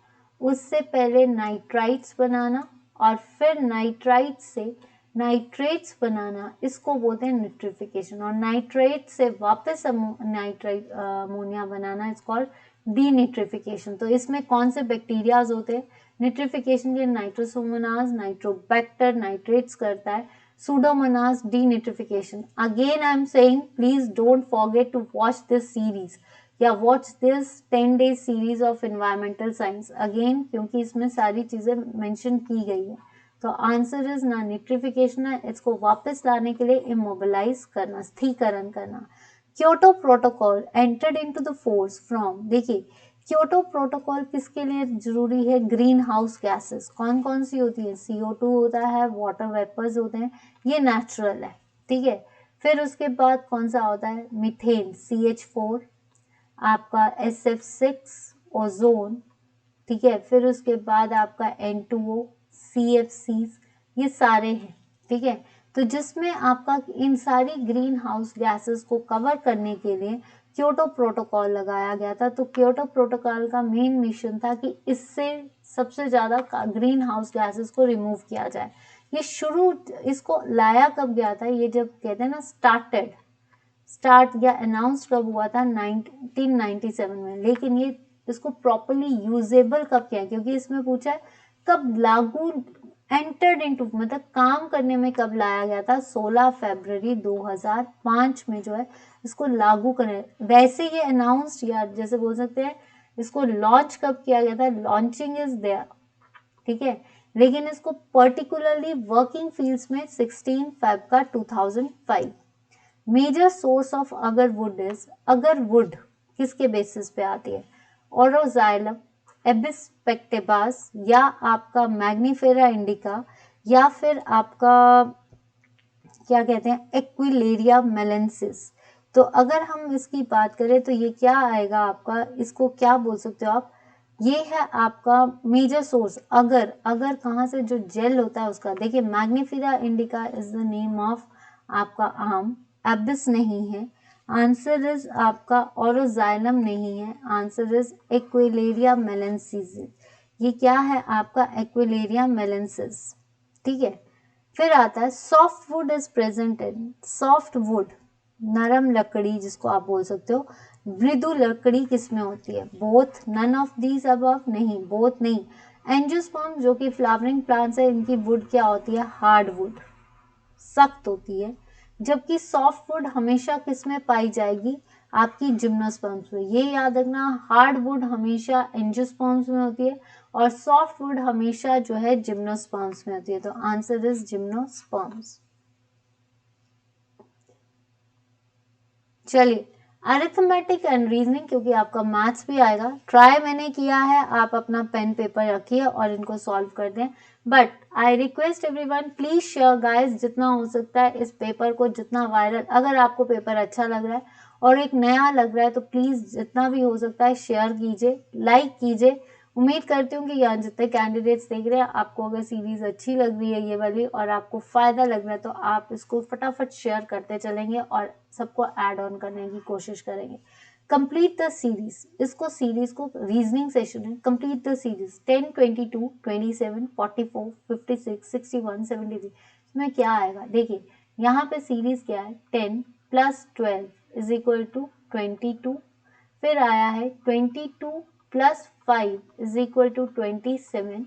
उससे पहले नाइट्राइट्स बनाना और फिर नाइट्राइट से नाइट्रेट्स बनाना, इसको बोलते हैं निट्रिफिकेशन। और नाइट्रेट से वापस नाइट्राइट अमोनिया बनाना, इट्स कॉल्ड डीनिट्रिफिकेशन। तो इसमें कौन से बैक्टीरियाज होते हैं, निट्रिफिकेशन के नाइट्रोसोमोनाज, नाइट्रोबैक्टर नाइट्रेट्स करता है, Pseudomonas denitrification. Again, I am saying, please don't forget to watch this series. Yeah, watch this 10 days series of environmental science. Again, क्योंकि इसमें सारी चीजें मेंशन की गई है। तो आंसर इज ना निट्रिफिकेशन है, इसको वापस लाने के लिए इमोबिलाइज करना, स्थिरीकरण करना। Kyoto protocol entered into the force from, देखिए क्योटो प्रोटोकॉल किसके लिए जरूरी है, ग्रीन हाउस गैसेस कौन कौन सी होती है, CO2 होता है, वाटर वेपर्स होते हैं, ये नेचुरल है, ठीक है। फिर उसके बाद कौन सा होता है, मीथेन CH4, आपका SF6, ओजोन, ठीक है। फिर उसके बाद आपका N2O, CFCs, ये सारे हैं, ठीक है। तो जिसमें आपका इन सारी ग्रीन हाउस गैसेस को कवर करने के लिए क्योटो प्रोटोकॉल लगाया गया था। तो क्योटो प्रोटोकॉल का मेन मिशन था कि इससे सबसे ज्यादा ग्रीन हाउस गैसेस को रिमूव किया जाए। ये शुरू इसको लाया कब गया था, ये जब कहते हैं ना स्टार्ट या अनाउंस कब हुआ था, 1997 में। लेकिन ये इसको प्रॉपरली यूजेबल कब किया, क्योंकि इसमें पूछा है कब लागू, एंटर्ड इनटू मतलब काम करने में कब लाया गया था, 16 फरवरी 2005 में जो है इसको लागू करें। वैसे ये अनाउंस्ड या जैसे बोल सकते हैं इसको लॉन्च कब किया गया था, लॉन्चिंग इज देयर, ठीक है। लेकिन इसको पर्टिकुलरली वर्किंग फील्ड्स में 16 फेब का 2005। Major source of agarwood is, agarwood किसके बेसिस पे आती है, ओरोजाइलम, एबिस पेक्टेबास, या आपका मैग्नीफेरा इंडिका, या फिर आपका क्या कहते हैं एक्विलेरिया मेलेंसिस। तो अगर हम इसकी बात करें तो ये क्या आएगा आपका, इसको क्या बोल सकते हो आप, ये है आपका मेजर सोर्स। अगर अगर कहाँ से जो जेल होता है उसका, देखिए Mangifera indica is the name of आपका आम, एबिस नहीं है, आंसर इज आपका ओरोजाइलम नहीं है, आंसर इज एक्विलेरिया मेलेंसिस। ये क्या है आपका एक्विलेरिया मेलेंसिस, ठीक है। फिर आता है soft wood is present in, soft wood नरम लकड़ी जिसको आप बोल सकते हो, मृदु लकड़ी किसमें होती है? Both, none of these above, नहीं, बोथ नहीं। एंजियोस्पर्म जो कि फ्लावरिंग प्लांट्स है, इनकी वुड क्या होती है? हार्ड वुड, सख्त होती है। जबकि सॉफ्ट वुड हमेशा किसमें पाई जाएगी? आपकी जिम्नोस्पर्म्स में। ये याद रखना, हार्ड वुड हमेशा एंजियोस्पर्म्स में होती है और सॉफ्ट वुड हमेशा जो है जिम्नोस्पर्म्स में होती है। तो आंसर इज जिम्नोस्पर्म्स। चलिए, अरिथमेटिक एंड रीजनिंग, क्योंकि आपका मैथ्स भी आएगा, ट्राई मैंने किया है, आप अपना पेन पेपर रखिए और इनको सॉल्व कर दें। But I request everyone, please share guys, जितना हो सकता है इस पेपर को, जितना वायरल, अगर आपको पेपर अच्छा लग रहा है और एक नया लग रहा है तो प्लीज जितना भी हो सकता है शेयर कीजिए, लाइक कीजिए। उम्मीद करती हूँ कि यहाँ जितने कैंडिडेट्स देख रहे हैं, आपको अगर सीरीज अच्छी लग रही है ये वाली और आपको फायदा लग रहा है तो आप इसको फटाफट शेयर करते चलेंगे और सबको ऐड ऑन करने की कोशिश करेंगे। कंप्लीट द सीरीज, इसको सीरीज को रीजनिंग सेशन है, कंप्लीट द सीरीज 10, 22, 27, 44, 56, 61, 73। इसमें क्या आएगा? देखिए यहाँ पे सीरीज क्या है, 10 + 12 इज इक्वल टू 22। फिर आया है 22 + 5 इज इक्वल टू 27।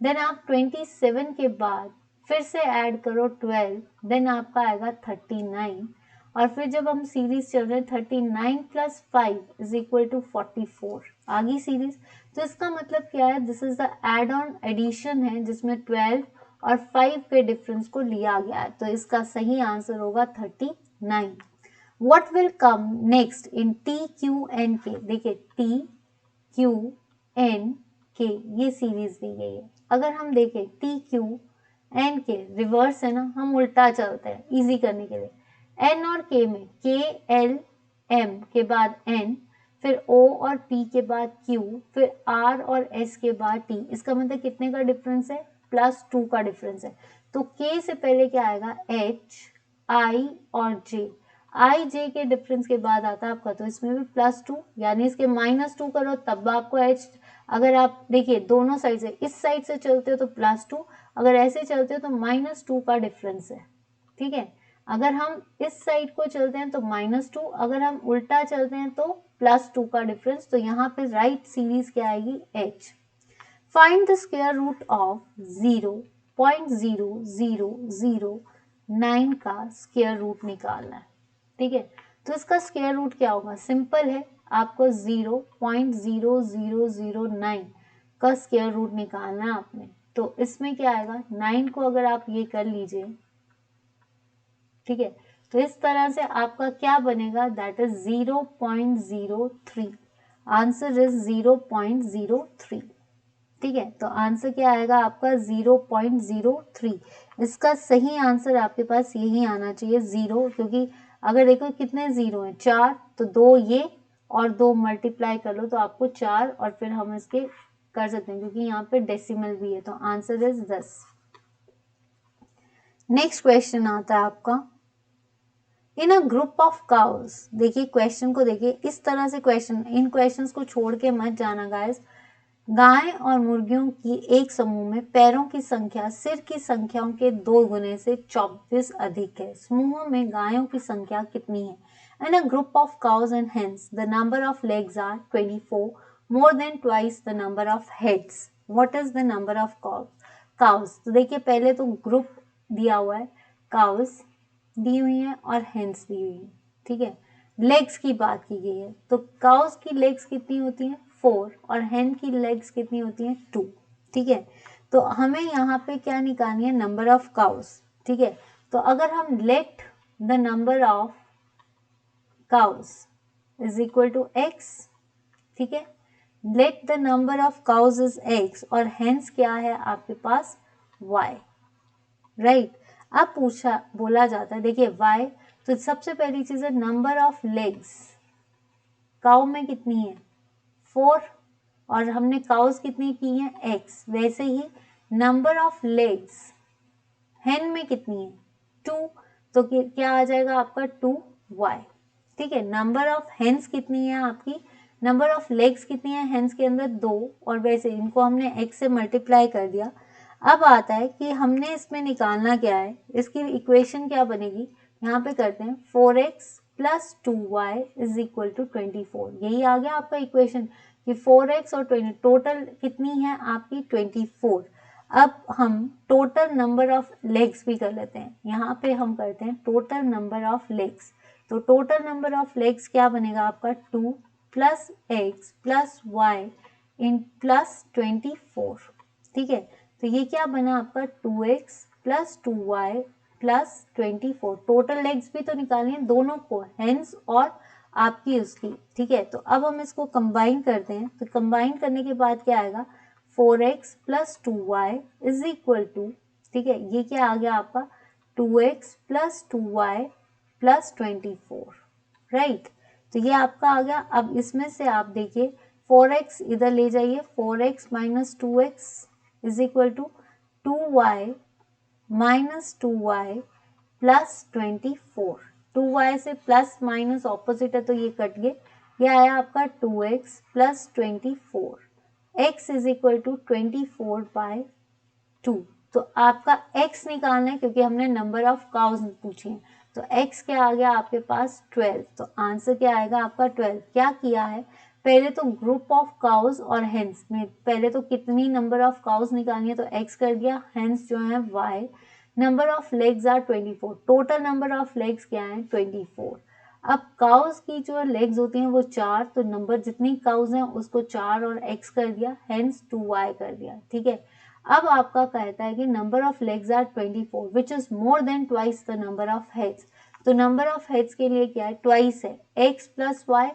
देन आप 27 के बाद फिर से ऐड करो 12, देन आपका आएगा 39। और फिर जब हम सीरीज चल रहे हैं 39 + 5 इज इक्वल टू 44, आगे सीरीज। तो इसका मतलब क्या है? This is the add on edition है जिसमें 12 और 5 के डिफरेंस को लिया गया है। तो इसका सही आंसर होगा 39। What will come next in T, Q and K? देखिए T, Q, N, K ये सीरीज दी गई है। अगर हम देखें T, Q, N, K reverse है ना, हम उल्टा चलते हैं इजी करने के लिए। N और K में K, L, M के बाद N, फिर O और P के बाद Q, फिर R और S के बाद T। इसका मतलब कितने का डिफरेंस है? +2 का डिफरेंस है। तो K से पहले क्या आएगा? H, I और J। आई जे के डिफरेंस के बाद आता है आपका, तो इसमें भी +2, यानी इसके -2 करो तब आपको एच। अगर आप देखिए दोनों साइड से, इस साइड से चलते हो तो +2, अगर ऐसे चलते हो तो -2 का डिफरेंस है। ठीक है, अगर हम इस साइड को चलते हैं तो -2, अगर हम उल्टा चलते हैं तो +2 का डिफरेंस। तो यहाँ पे राइट सीरीज क्या आएगी? H. Find the square root of 0.0009 का स्क्वायर रूट निकालना है। ठीक है, तो इसका स्क्वायर रूट क्या होगा? सिंपल है, आपको 0.0009 का स्क्वायर रूट निकालना है आपने। तो इसमें क्या आएगा? 9 को अगर आप ये कर लीजिए, ठीक है, तो इस तरह से आपका क्या बनेगा? That is 0.03। Answer is 0.03। ठीक है, तो आंसर क्या आएगा आपका? 0.03। इसका सही आंसर आपके पास यही आना चाहिए, 0, क्योंकि अगर देखो कितने जीरो हैं, 4, तो 2 ये और 2 मल्टीप्लाई कर लो तो आपको 4, और फिर हम इसके कर सकते हैं क्योंकि यहाँ पे डेसिमल भी है। तो आंसर इज 10। नेक्स्ट क्वेश्चन आता है आपका, इन अ ग्रुप ऑफ काउस। देखिए क्वेश्चन को देखिए, इस तरह से क्वेश्चन, इन क्वेश्चंस को छोड़ के मत जाना गाइस। गाय और मुर्गियों की एक समूह में पैरों की संख्या सिर की संख्याओं के 2 गुने से 24 अधिक है। समूह में गायों की संख्या कितनी है? In a group of cows and hens, the number of legs are 24, more than twice the number of heads. What is the number of cows? तो देखिए पहले तो ग्रुप दिया हुआ है, cows दी हुई है और hens दी हुई है। ठीक है, लेग्स की बात की गई है, तो काउस की लेग्स कितनी होती हैं? 4, और hen की लेग्स कितनी होती हैं? 2। ठीक है, तो हमें यहाँ पे क्या निकालनी है? Number of cows. ठीक है, तो अगर हम let the number of cows is equal to x, ठीक है, let the number of cows is x और hence क्या है आपके पास? y, right. अब बोला जाता है, देखिए y, तो सबसे पहली चीज है नंबर ऑफ लेग्स, काउ में कितनी है? 4, और हमने काउस कितनी की है? x। वैसे ही नंबर ऑफ लेग्स hen में कितनी है? 2, तो क्या आ जाएगा आपका? 2y। ठीक है, नंबर ऑफ हेन्स कितनी है आपकी? नंबर ऑफ लेग्स कितनी है हेन्स के अंदर? 2, और वैसे इनको हमने x से मल्टीप्लाई कर दिया। अब आता है कि हमने इसमें निकालना क्या है, इसकी इक्वेशन क्या बनेगी? यहाँ पे करते हैं 4x plus 2y is equal to 24। यही आ गया आपका इक्वेशन कि 4x और 20 टोटल कितनी है आपकी 24। अब हम टोटल नंबर ऑफ लेग्स भी कर लेते हैं। यहाँ पे हम करते हैं टोटल नंबर ऑफ लेग्स। तो टोटल नंबर ऑफ लेग्स क्या बनेगा आपका 2 plus x plus Y in plus 24। ठीक है, तो ये क्या बना आपका 2x plus 2y plus 24। Total legs भी तो निकालनी है दोनों को, हेंस और आपकी उसकी। ठीक है, तो अब हम इसको कंबाइन करते हैं। तो कंबाइन करने के बाद क्या आएगा 4x plus 2y is equal to, ठीक है, ये क्या आ गया आपका 2x plus 2y plus 24, right. तो ये आपका आ गया। अब इसमें से आप देखिए 4x इधर ले जाइए, 4x minus 2x is equal to 2y minus 2y plus 24। 2y से प्लस माइनस ऑपोजिट है तो ये कट गए। ये आया आपका 2x plus 24। x is equal to 24/2। तो आपका x निकालना है क्योंकि हमने नंबर ऑफ काउज पूछे हैं। तो x क्या आ गया आपके पास 12। तो आंसर क्या आएगा आपका 12। क्या किया है पहले तो ग्रुप ऑफ काउज और हेंस में पहले तो कितनी नंबर ऑफ काउज निकालनी है तो x कर दिया, हेंस जो है y। Number of legs are 24। Total number of legs क्या है 24। अब काउज की जो लेग्स होती हैं वो 4, तो नंबर जितनी काउज हैं उसको 4 और x कर दिया, हेंस 2y कर दिया। ठीक है, अब आपका कहता है कि number of legs are 24 which is more than twice the number of heads. तो नंबर ऑफ हेड्स के लिए क्या है ट्वाइस है x प्लस वाई।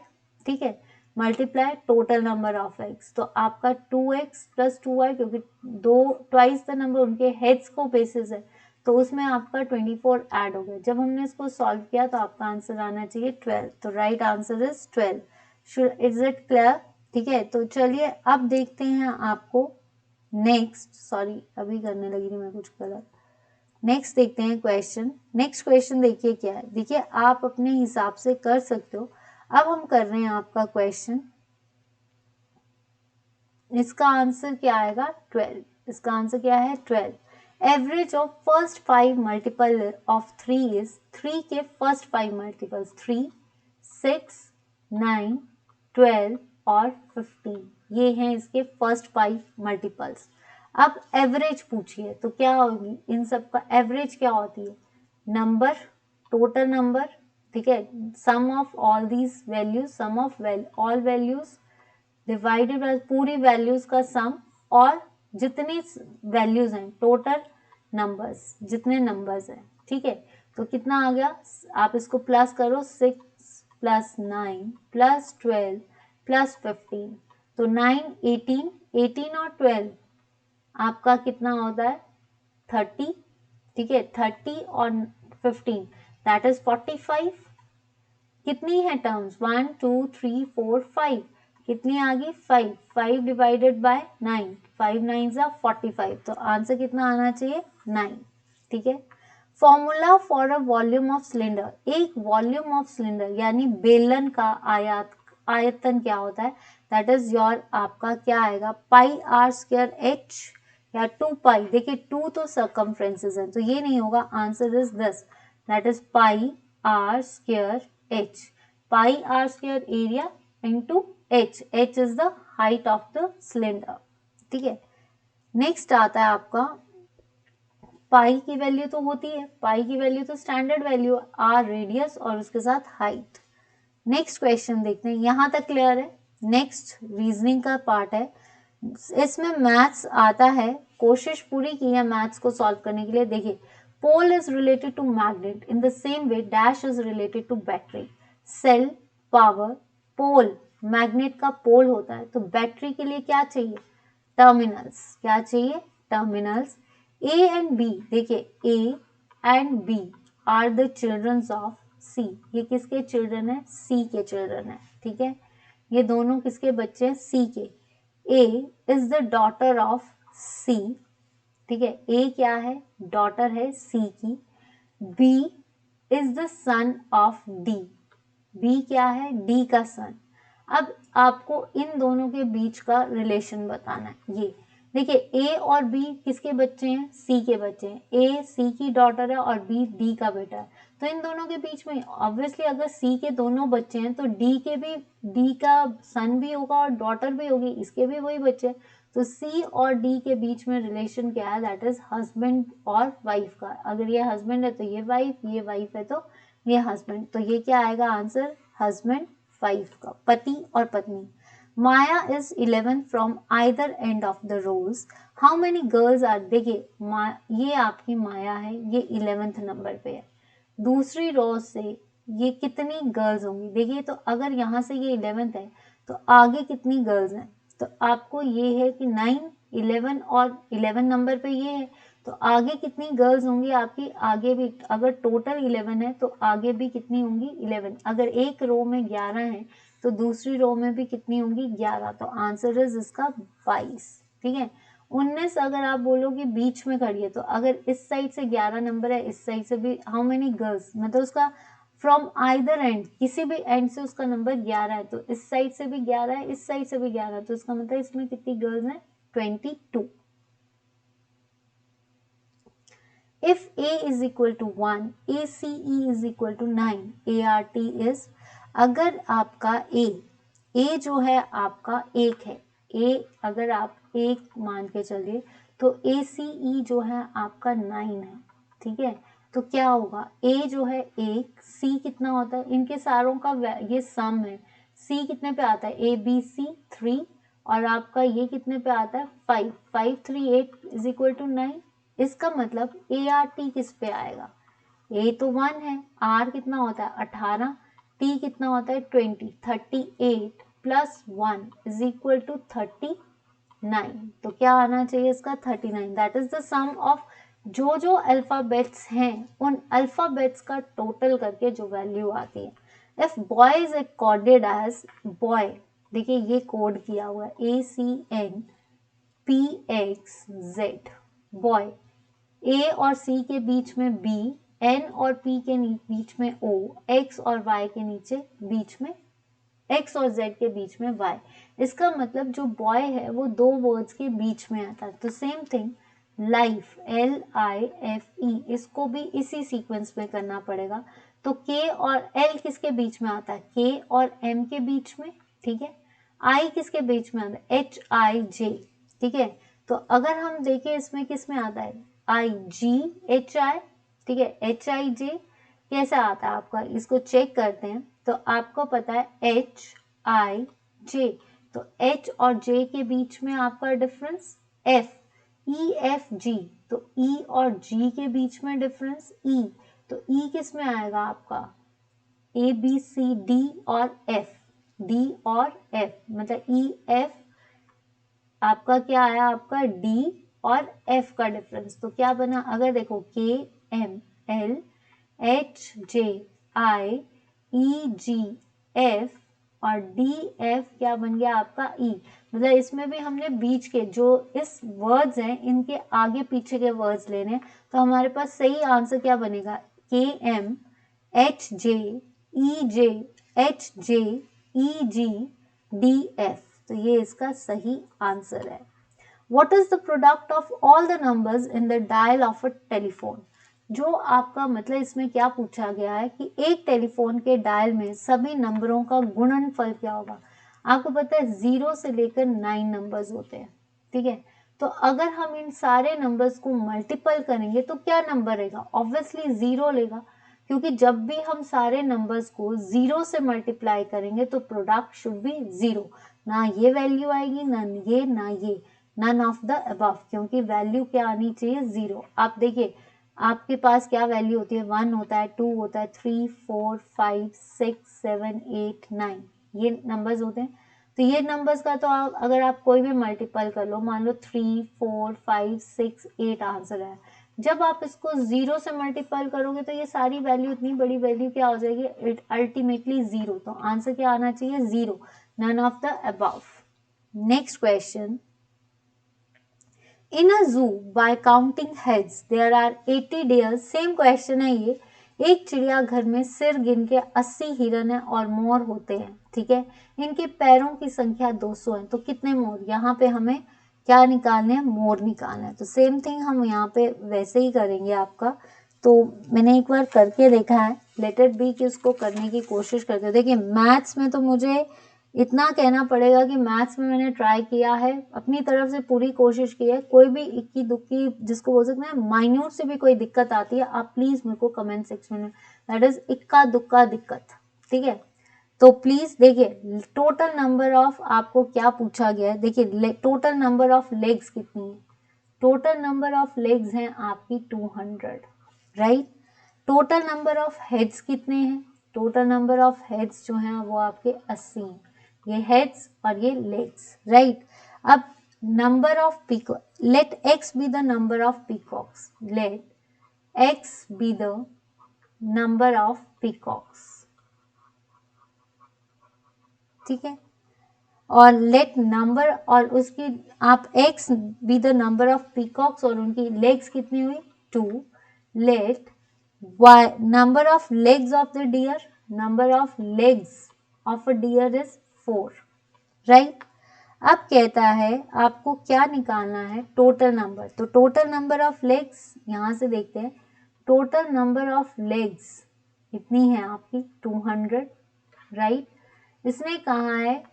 ठीक है, multiply total number of x. तो आपका 2x प्लस 2y क्योंकि दो ट्वाइस द नंबर उनके हेड्स को बेसिस है तो उसमें आपका 24 ऐड हो गया। जब हमने इसको सॉल्व किया तो आपका आंसर आना चाहिए 12। तो right answer is 12। Is it clear? ठीक है, तो चलिए अब देखते हैं आपको नेक्स्ट, सॉरी अभी करने लगी थी मैं कुछ गलत। नेक्स्ट देखते हैं क्वेश्चन। नेक्स्ट क्वेश्चन देखिए क्या है। देखिए आप अपने हिसाब से कर सकते हो। अब हम कर रहे हैं आपका क्वेश्चन, इसका आंसर क्या आएगा 12। इसका आंसर क्या है 12। Average of first 5 multiple of 3 is 3 के फर्स्ट 5 मल्टीपल्स 3, 6, 9, 12 और 15। ये हैं इसके फर्स्ट 5 मल्टीपल्स। अब एवरेज पूछिए तो क्या होगी, इन सब का एवरेज क्या होती है नंबर, टोटल नंबर। ठीक है, sum of all these values, sum of all values divided by पूरी वैल्यूज का सम और जितनी वैल्यूज हैं टोटल नंबर्स, जितने नंबर्स हैं। ठीक है, तो कितना आ गया आप इसको प्लस करो 6 प्लस 9 प्लस 12 प्लस 15। तो 9 18, 18 और 12 आपका कितना होता है 30। ठीक है, 30 और 15 दैट इज 45। कितनी है टर्म्स 1 2 3 4 5, कितनी आ गई 5। 5 डिवाइडेड बाय 9, 5 9 45। तो आंसर कितना आना चाहिए 9। ठीक है, formula for a volume of cylinder. एक वॉल्यूम ऑफ सिलेंडर यानी बेलन का आयतन क्या होता है दैट इज योर आपका क्या आएगा पाई आर स्क्वायर एच या 2 पाई। देखिए 2 तो सर्कमफ्रेंसेस है तो ये नहीं होगा, answer is this that is pi r square h। pi r square area into h, h is the height of the cylinder। ठीक है, नेक्स्ट आता है आपका पाई की वैल्यू तो होती है, पाई की वैल्यू तो स्टैंडर्ड वैल्यू आर रेडियस और उसके साथ हाइट। नेक्स्ट क्वेश्चन देखते हैं, यहां तक क्लियर है। नेक्स्ट रीजनिंग का पार्ट है, इसमें मैथ्स आता है, कोशिश पूरी की है मैथ्स को सॉल्व करने के लिए। देखिए pole is related to magnet in the same way dash is related to battery. Cell power, pole magnet का पोल होता है तो बैटरी के लिए क्या चाहिए टर्मिनल्स। क्या चाहिए टर्मिनल्स। ए एंड बी, देखिए A and B are the childrens of C. ये किसके चिल्ड्रन है सी के चिल्ड्रन है। ठीक है, ये दोनों किसके बच्चे हैं सी के। A is the daughter of C. ठीक है, ए क्या है डॉटर है सी की। B is the son of D, B क्या है डी का सन। अब आपको इन दोनों के बीच का रिलेशन बताना है। ये देखिए ए और बी किसके बच्चे हैं सी के बच्चे हैं। ए सी की डॉटर है और बी डी का बेटा है तो इन दोनों के बीच में ऑब्वियसली अगर सी के दोनों बच्चे हैं तो डी का सन भी होगा और डॉटर भी होगी, इसके भी वही बच्चे हैं। तो सी और डी के बीच में रिलेशन क्या है, दैट इज हस्बैंड और वाइफ का। अगर ये हस्बैंड है तो ये वाइफ है तो ये हस्बैंड। तो ये क्या आएगा आंसर, हस्बैंड वाइफ का, पति और पत्नी। Maya is 11 from either end of the row, how many girls are. देखिए ये आपकी माया है, ये 11th नंबर पे है, दूसरी रो से ये कितनी गर्ल्स होंगी। देखिए तो अगर यहाँ से ये 11th है तो आगे कितनी गर्ल्स हैं, तो आपको ये है कि 9, 11 और 11 नंबर पे ये है, तो आगे कितनी गर्ल्स होंगी आपकी, आगे भी अगर टोटल 11 है तो आगे भी कितनी होंगी 11। अगर एक रो में 11 है तो दूसरी रो में भी कितनी होंगी 11, तो आंसर इज इसका 22। ठीक है, 19 अगर आप बोलोगे बीच में खड़ी है, तो अगर इस साइड से 11 नंबर है, इस साइड से भी, हाउ मेनी गर्ल्स, मतलब उसका फ्रॉम आइदर एंड, किसी भी एंड से उसका नंबर 11 है, तो इस साइड से भी 11 है, इस साइड से भी 11 है, तो इसका मतलब इसमें कितनी गर्ल्स हैं 22। If A is equal to 1, ACE is equal to 9, ART is, अगर आपका A जो है आपका 1 है, A अगर आप 1 मान के चलिए तो ACE जो है आपका 9 है। ठीक है, तो क्या होगा, A जो है 1, C कितना होता है, इनके सारों का ये सम है, C कितने पे आता है, ABC 3, और आपका ये कितने पे आता है 5, 5 3 8 इज इक्वल टू 9। इसका मतलब ART किस पे आएगा, A तो 1 है, R कितना होता है 18, T कितना होता है 20, 38 प्लस 1 इज इक्वल टू 39। तो क्या आना चाहिए इसका 39, that is the sum of जो अल्फाबेट्स हैं उन अल्फाबेट्स का टोटल करके जो वैल्यू आती है। If boy is coded as boy, देखिए ये कोड किया हुआ है ACNPXZ, बॉय, A और C के बीच में B, N और P के बीच में O, X और Y के नीचे बीच में X और Z के बीच में Y। इसका मतलब जो बॉय है वो दो वर्ड्स के बीच में आता है। तो सेम थिंग लाइफ, LIFE, इसको भी इसी सीक्वेंस में करना पड़ेगा। तो K और L किसके बीच में आता है, K और M के बीच में। ठीक है, I किसके बीच में आता है, HIJ। ठीक है, तो अगर हम देखें इसमें किस में आता है, IGHI। ठीक है, HIJ कैसे आता है आपका, इसको चेक करते हैं। तो आपको पता है HIJ, तो H और J के बीच में आपका डिफरेंस FEFG, तो E और G के बीच में डिफरेंस E, तो E किस में आएगा आपका ABCD और F, D और F, मतलब EF आपका क्या आया, आपका D और F का डिफरेंस। तो क्या बना, अगर देखो KML HJI EGF और DF क्या बन गया आपका E, मतलब इसमें भी हमने बीच के जो इस वर्ड्स हैं इनके आगे पीछे के वर्ड्स लेने, तो हमारे पास सही आंसर क्या बनेगा, KM HJ EJ HJ EG DF, तो ये इसका सही आंसर है। What is the product of all the numbers in the dial of a telephone? जो आपका मतलब इसमें क्या पूछा गया है कि एक टेलीफोन के डायल में सभी नंबरों का गुणनफल क्या होगा। आपको पता है 0 से लेकर 9 नंबर्स होते हैं। ठीक है, तो अगर हम इन सारे नंबर्स को मल्टीपल करेंगे तो क्या नंबर रहेगा, ऑब्वियसली 0 लेगा, क्योंकि जब भी हम सारे नंबर्स को 0 से मल्टीप्लाई करेंगे तो प्रोडक्ट शुड बी 0, ना ये वैल्यू आएगी ना ये, नन ऑफ द अबव, क्योंकि वैल्यू क्या आनी चाहिए 0। आप देखिए आपके पास क्या वैल्यू होती है, 1 होता है, 2 होता है, 3 4 5 6 7 8 9, ये नंबर्स होते हैं। तो ये नंबर्स का तो अगर आप कोई भी मल्टीपल कर लो, मान लो 3 4 5 6 8 आंसर है, जब आप इसको 0 से मल्टीपल करोगे तो ये सारी वैल्यू, इतनी बड़ी वैल्यू क्या हो जाएगी, इट अल्टीमेटली 0। तो आंसर क्या आना चाहिए 0, none of the above. Next question, In a zoo, by counting heads, there are 80 deers. Same question है ये। एक चिड़ियाघर में सिर गिन के 80 हिरन है और मोर होते हैं। ठीक है, इनके पैरों की संख्या 200 है, तो कितने मोर, यहाँ पे हमें क्या निकालने हैं, मोर निकालना है। तो सेम थिंग हम यहाँ पे वैसे ही करेंगे आपका तो मैंने एक बार करके देखा है, लेट इट बी कि उसको करने की कोशिश करते हैं। देखिए मैथ्स में तो मुझे इतना कहना पड़ेगा कि मैथ्स में मैंने ट्राई किया है, अपनी तरफ से पूरी कोशिश की है। कोई भी इक्की दुक्की जिसको बोल सकते हैं माइन्यूट से भी कोई दिक्कत आती है, आप प्लीज मेरे को कमेंट सेक्शन में, दैट इज इक्का दुक्का दिक्कत, ठीक है। तो प्लीज देखिए टोटल नंबर ऑफ आपको क्या पूछा गया है। देखिए टोटल नंबर ऑफ लेग्स कितनी है, टोटल नंबर ऑफ लेग्स हैं आपकी 200, right. Total number of heads कितने हैं, टोटल नंबर ऑफ हेड्स जो हैं वो आपके 80 हैं। ये हेड्स और ये लेग्स, राइट। अब number of peacock, let x be the number of peacocks, let x be the number of peacocks, ठीक है। और लेट नंबर और उसकी आप x be the number of peacocks और उनकी लेग्स कितनी हुई 2, let y number of legs of the deer, number of legs of a deer is 4, right. अब कहता है आपको क्या निकालना है, टोटल नंबर। तो टोटल नंबर ऑफ लेग्स यहां से देखते हैं, टोटल नंबर ऑफ लेग्स इतनी है आपकी 200, राइट। इसने कहा है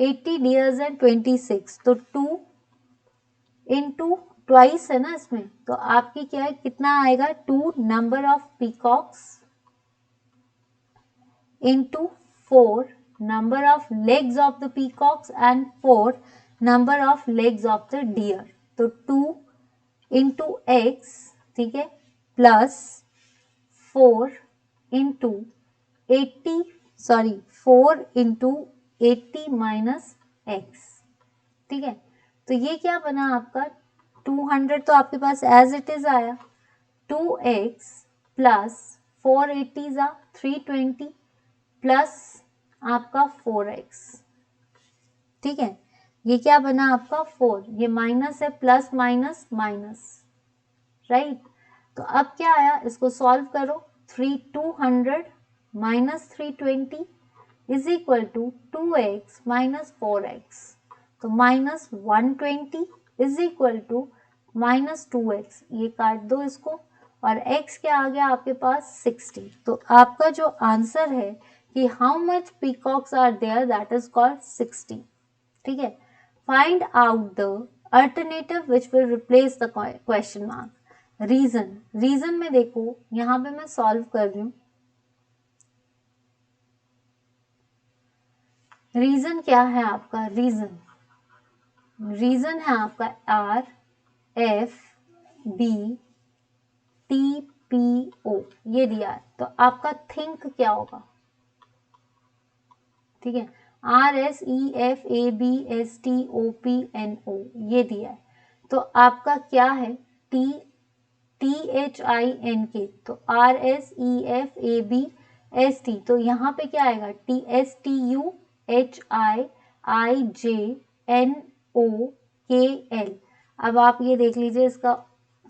80 डियर्स एंड 26, तो 2 इंटू ट्वाइस है ना इसमें, तो आपकी क्या है कितना आएगा 2 number of peacocks into 4 number of legs of the peacocks and 4 number of legs of the deer. तो 2 इंटू एक्स, ठीक है, plus 4 into 80, sorry 4 into 80 minus x, ठीक है। तो ये क्या बना आपका 200, तो आपके पास एज इट इज आया 2x प्लस 480 जा 320 प्लस आपका 4x, ठीक है। ये क्या बना आपका 4, ये माइनस है, प्लस माइनस माइनस, राइट। तो अब क्या आया, इसको सॉल्व करो, 200 minus 320 is equal to 2x minus 4x, तो minus 120 is equal to minus 2x, ये काट दो इसको, और x क्या आ गया आपके पास 60। तो आपका जो आंसर है कि how much peacocks are there, that is called 60, ठीक है। Find out the alternative which will replace the question mark. Reason, reason में देखो यहां पे मैं सॉल्व कर रही हूं, रीजन क्या है आपका, रीजन, रीजन है आपका R F B T P O, ये दिया है। तो आपका थिंक क्या होगा, ठीक है, R S E F A B S T O P N O, ये दिया है। तो आपका क्या है T T H I N K, तो R S E F A B S T, तो यहाँ पे क्या आएगा T S T U H I I J N O K L. अब आप ये देख लीजिए इसका,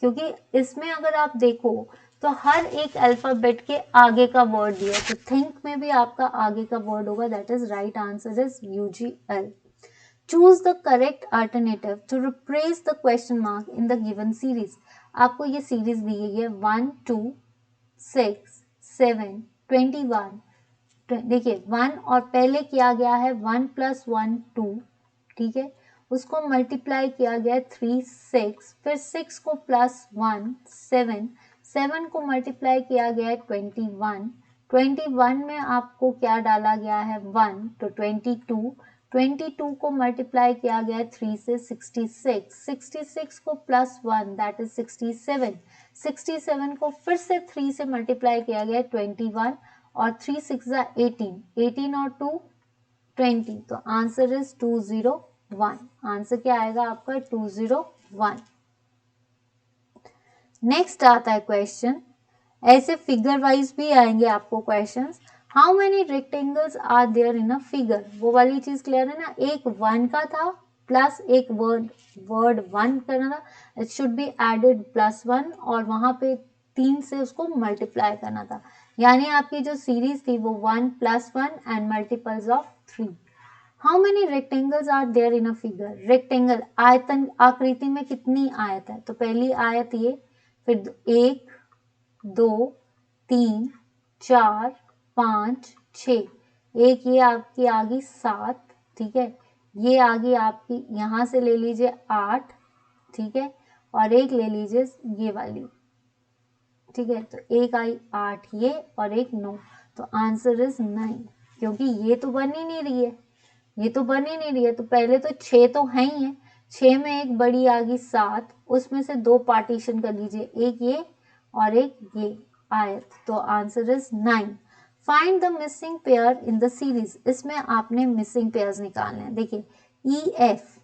क्योंकि इसमें अगर आप देखो तो हर एक अल्फाबेट के आगे का वर्ड दिया है, तो थिंक में भी आपका आगे का वर्ड होगा, that is right answer is UGL. Choose the correct alternative to replace the question mark in the given series. आपको ये सीरीज दी गई है 1 2 6 7 21, देखिए 1 और पहले किया गया है 1 प्लस 1 2, ठीक है, उसको मल्टीप्लाई किया गया 3 6, फिर 6 को प्लस 1 7, 7 को मल्टीप्लाई किया गया है 21, 21 में आपको क्या डाला गया है 1, तो 22, 22 को मल्टीप्लाई किया गया 3 से 66, 66 को प्लस 1 दैट इज 67, 67 को फिर से 3 से मल्टीप्लाई किया गया 21, और 3 6 18, 18 और 2 20, तो आंसर इज 201। आंसर क्या आएगा आपका 201। नेक्स्ट आता है क्वेश्चन, ऐसे फिगर वाइज भी आएंगे आपको questions. How many rectangles are there in a figure, वो वाली चीज क्लियर है ना, एक 1 का था प्लस एक वर्ड 1 करना था, इट शुड बी एडेड +1, और वहां पे 3 से उसको मल्टीप्लाई करना था, यानी आपकी जो सीरीज थी वो 1 + 1 and multiples of 3। How many rectangles are there in a figure, rectangle आयतन आकृति में कितनी आयत है, तो पहली आयत ये, फिर एक 2 3 4 5 6, एक ये आपकी आ गई 7, ठीक है, ये आ गई आपकी, यहाँ से ले लीजिए 8, ठीक है, और एक ले लीजिए ये वाली, ठीक है, तो एक आई 8 ये और एक 9, तो आंसर इज 9, क्योंकि ये तो बन ही नहीं रही है, ये तो बन ही नहीं रही है, तो पहले तो 6 तो है ही है, 6 में एक बड़ी आ गई 7, उसमें से 2 पार्टीशन कर लीजिए, एक ये और एक ये आयत, तो answer is 9। Find the missing pair in the series, इसमें आपने मिसिंग पेयर्स निकालने हैं। देखिए ई एफ,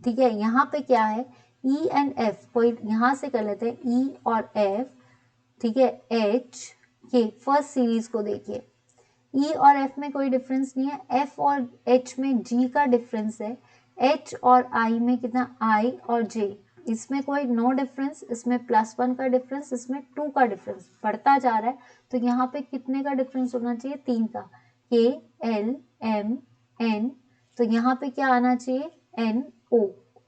ठीक है, यहाँ पे क्या है, ई एंड एफ, कोई यहाँ से कर लेते हैं, ई और एफ, ठीक है, एच, ये फर्स्ट सीरीज को देखिए, ई और एफ में कोई डिफरेंस नहीं है, एफ और एच में जी का डिफरेंस है, एच और आई में कितना, आई और जे, इसमें कोई नो डिफरेंस, इसमें +1 का डिफरेंस, इसमें 2 का डिफरेंस, बढ़ता जा रहा है, तो यहाँ पे कितने का डिफरेंस होना चाहिए, 3 का, के एल एम एन, तो यहाँ पे क्या आना चाहिए, एन ओ,